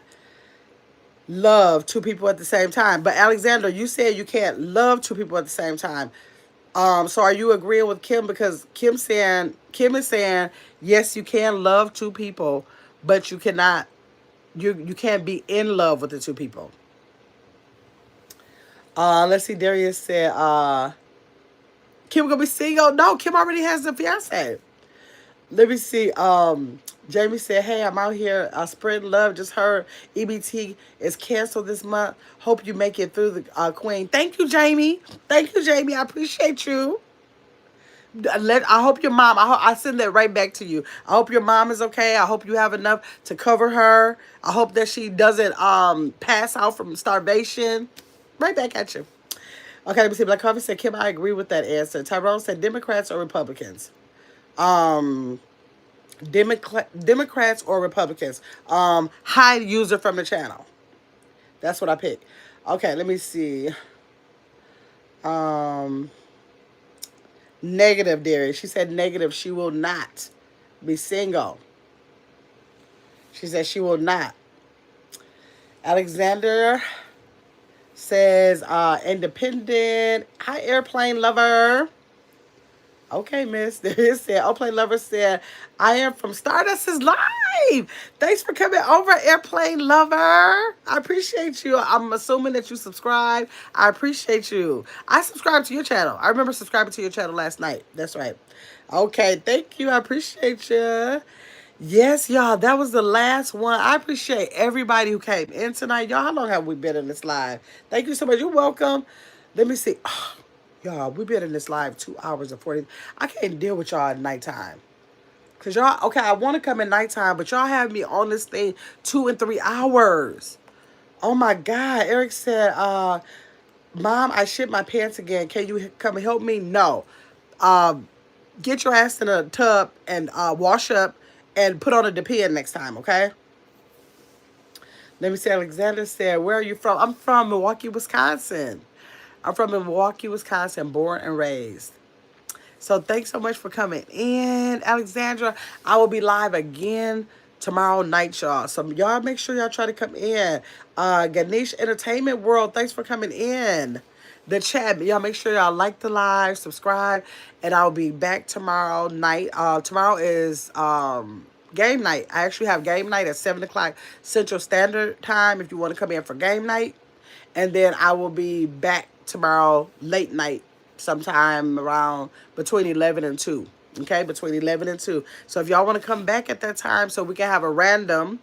love two people at the same time. But Alexander, you said you can't love two people at the same time. So are you agreeing with Kim? Because Kim is saying yes, you can love two people, but you cannot you can't be in love with the two people. Let's see. Darius said Kim gonna be single. No, Kim already has a fiance. Let me see. Jamie said, hey, I'm out here spreading love. Just heard EBT is canceled this month. Hope you make it through the Queen. Thank you, Jamie. Thank you, Jamie. I appreciate you. I hope your mom, I send that right back to you. I hope your mom is okay. I hope you have enough to cover her. I hope that she doesn't pass out from starvation. Right back at you. Okay, let me see. Black Coffee said, Kim, I agree with that answer. Tyrone said, Democrats or Republicans? Um, Democrats or Republicans? Hide user from the channel. That's what I picked. Okay, let me see. Um, Negative, dearie. She said negative. She will not be single. She said she will not. Alexander says independent. Hi, airplane lover. Okay, miss. There is said, Airplane Lover said, I am from Stardust is Live. Thanks for coming over, Airplane Lover. I appreciate you. I'm assuming that you subscribe. I appreciate you. I subscribed to your channel. I remember subscribing to your channel last night. That's right. Okay, thank you. I appreciate you. Yes, y'all, that was the last one. I appreciate everybody who came in tonight. Y'all, how long have we been in this live? Thank you so much. You're welcome. Let me see. Oh, y'all, we've been in this live 2 hours and 40. I can't deal with y'all at nighttime. Because y'all, okay, I want to come at nighttime, but y'all have me on this thing 2 and 3 hours. Oh my God. Eric said, Mom, I shit my pants again. Can you come and help me? No. Get your ass in a tub and wash up and put on a Depend next time, okay? Let me see. Alexander said, where are you from? I'm from Milwaukee, Wisconsin. I'm from Milwaukee, Wisconsin, born and raised. So thanks so much for coming in, Alexandra. I will be live again tomorrow night, y'all. So y'all make sure y'all try to come in. Ganesh Entertainment World, thanks for coming in. The chat, y'all make sure y'all like the live, subscribe, and I'll be back tomorrow night. Tomorrow is game night. I actually have game night at 7 o'clock Central Standard Time if you want to come in for game night. And then I will be back tomorrow late night sometime around between 11 and 2. Okay, between 11 and 2. So if y'all want to come back at that time so we can have a random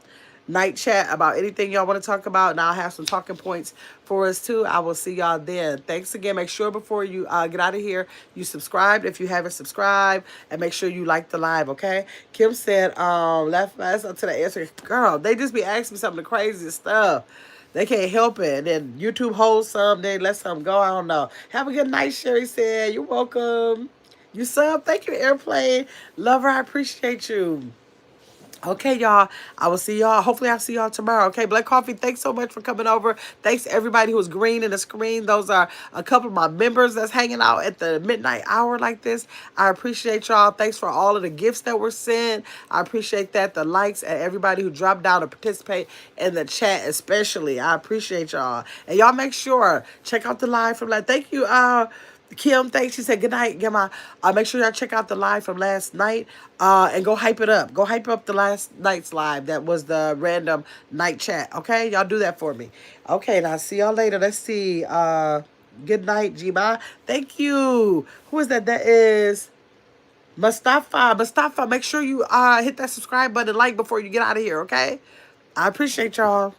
night chat about anything y'all want to talk about, and I'll have some talking points for us too. I will see y'all then. Thanks again. Make sure before you get out of here, you subscribe if you haven't subscribed, and make sure you like the live, okay? Kim said, left fast up to the answer. Girl, they just be asking me some of the craziest stuff. They can't help it. And then YouTube holds some, they let some go. I don't know. Have a good night, Sherry said. You're welcome. You sub. Thank you, Airplane Lover. I appreciate you. Okay, y'all. I will see y'all. Hopefully, I'll see y'all tomorrow. Okay, Black Coffee, thanks so much for coming over. Thanks to everybody who's green in the screen. Those are a couple of my members that's hanging out at the midnight hour like this. I appreciate y'all. Thanks for all of the gifts that were sent. I appreciate that. The likes and everybody who dropped down to participate in the chat especially. I appreciate y'all. And y'all make sure, check out the live from like, thank you, Kim, thanks. She said, good night, Gemma. Make sure y'all check out the live from last night and go hype it up. Go hype up the last night's live. That was the random night chat. Okay? Y'all do that for me. Okay, now see y'all later. Let's see. Good night, Jima. Thank you. Who is that? That is Mustafa. Mustafa, make sure you hit that subscribe button, like before you get out of here, okay? I appreciate y'all.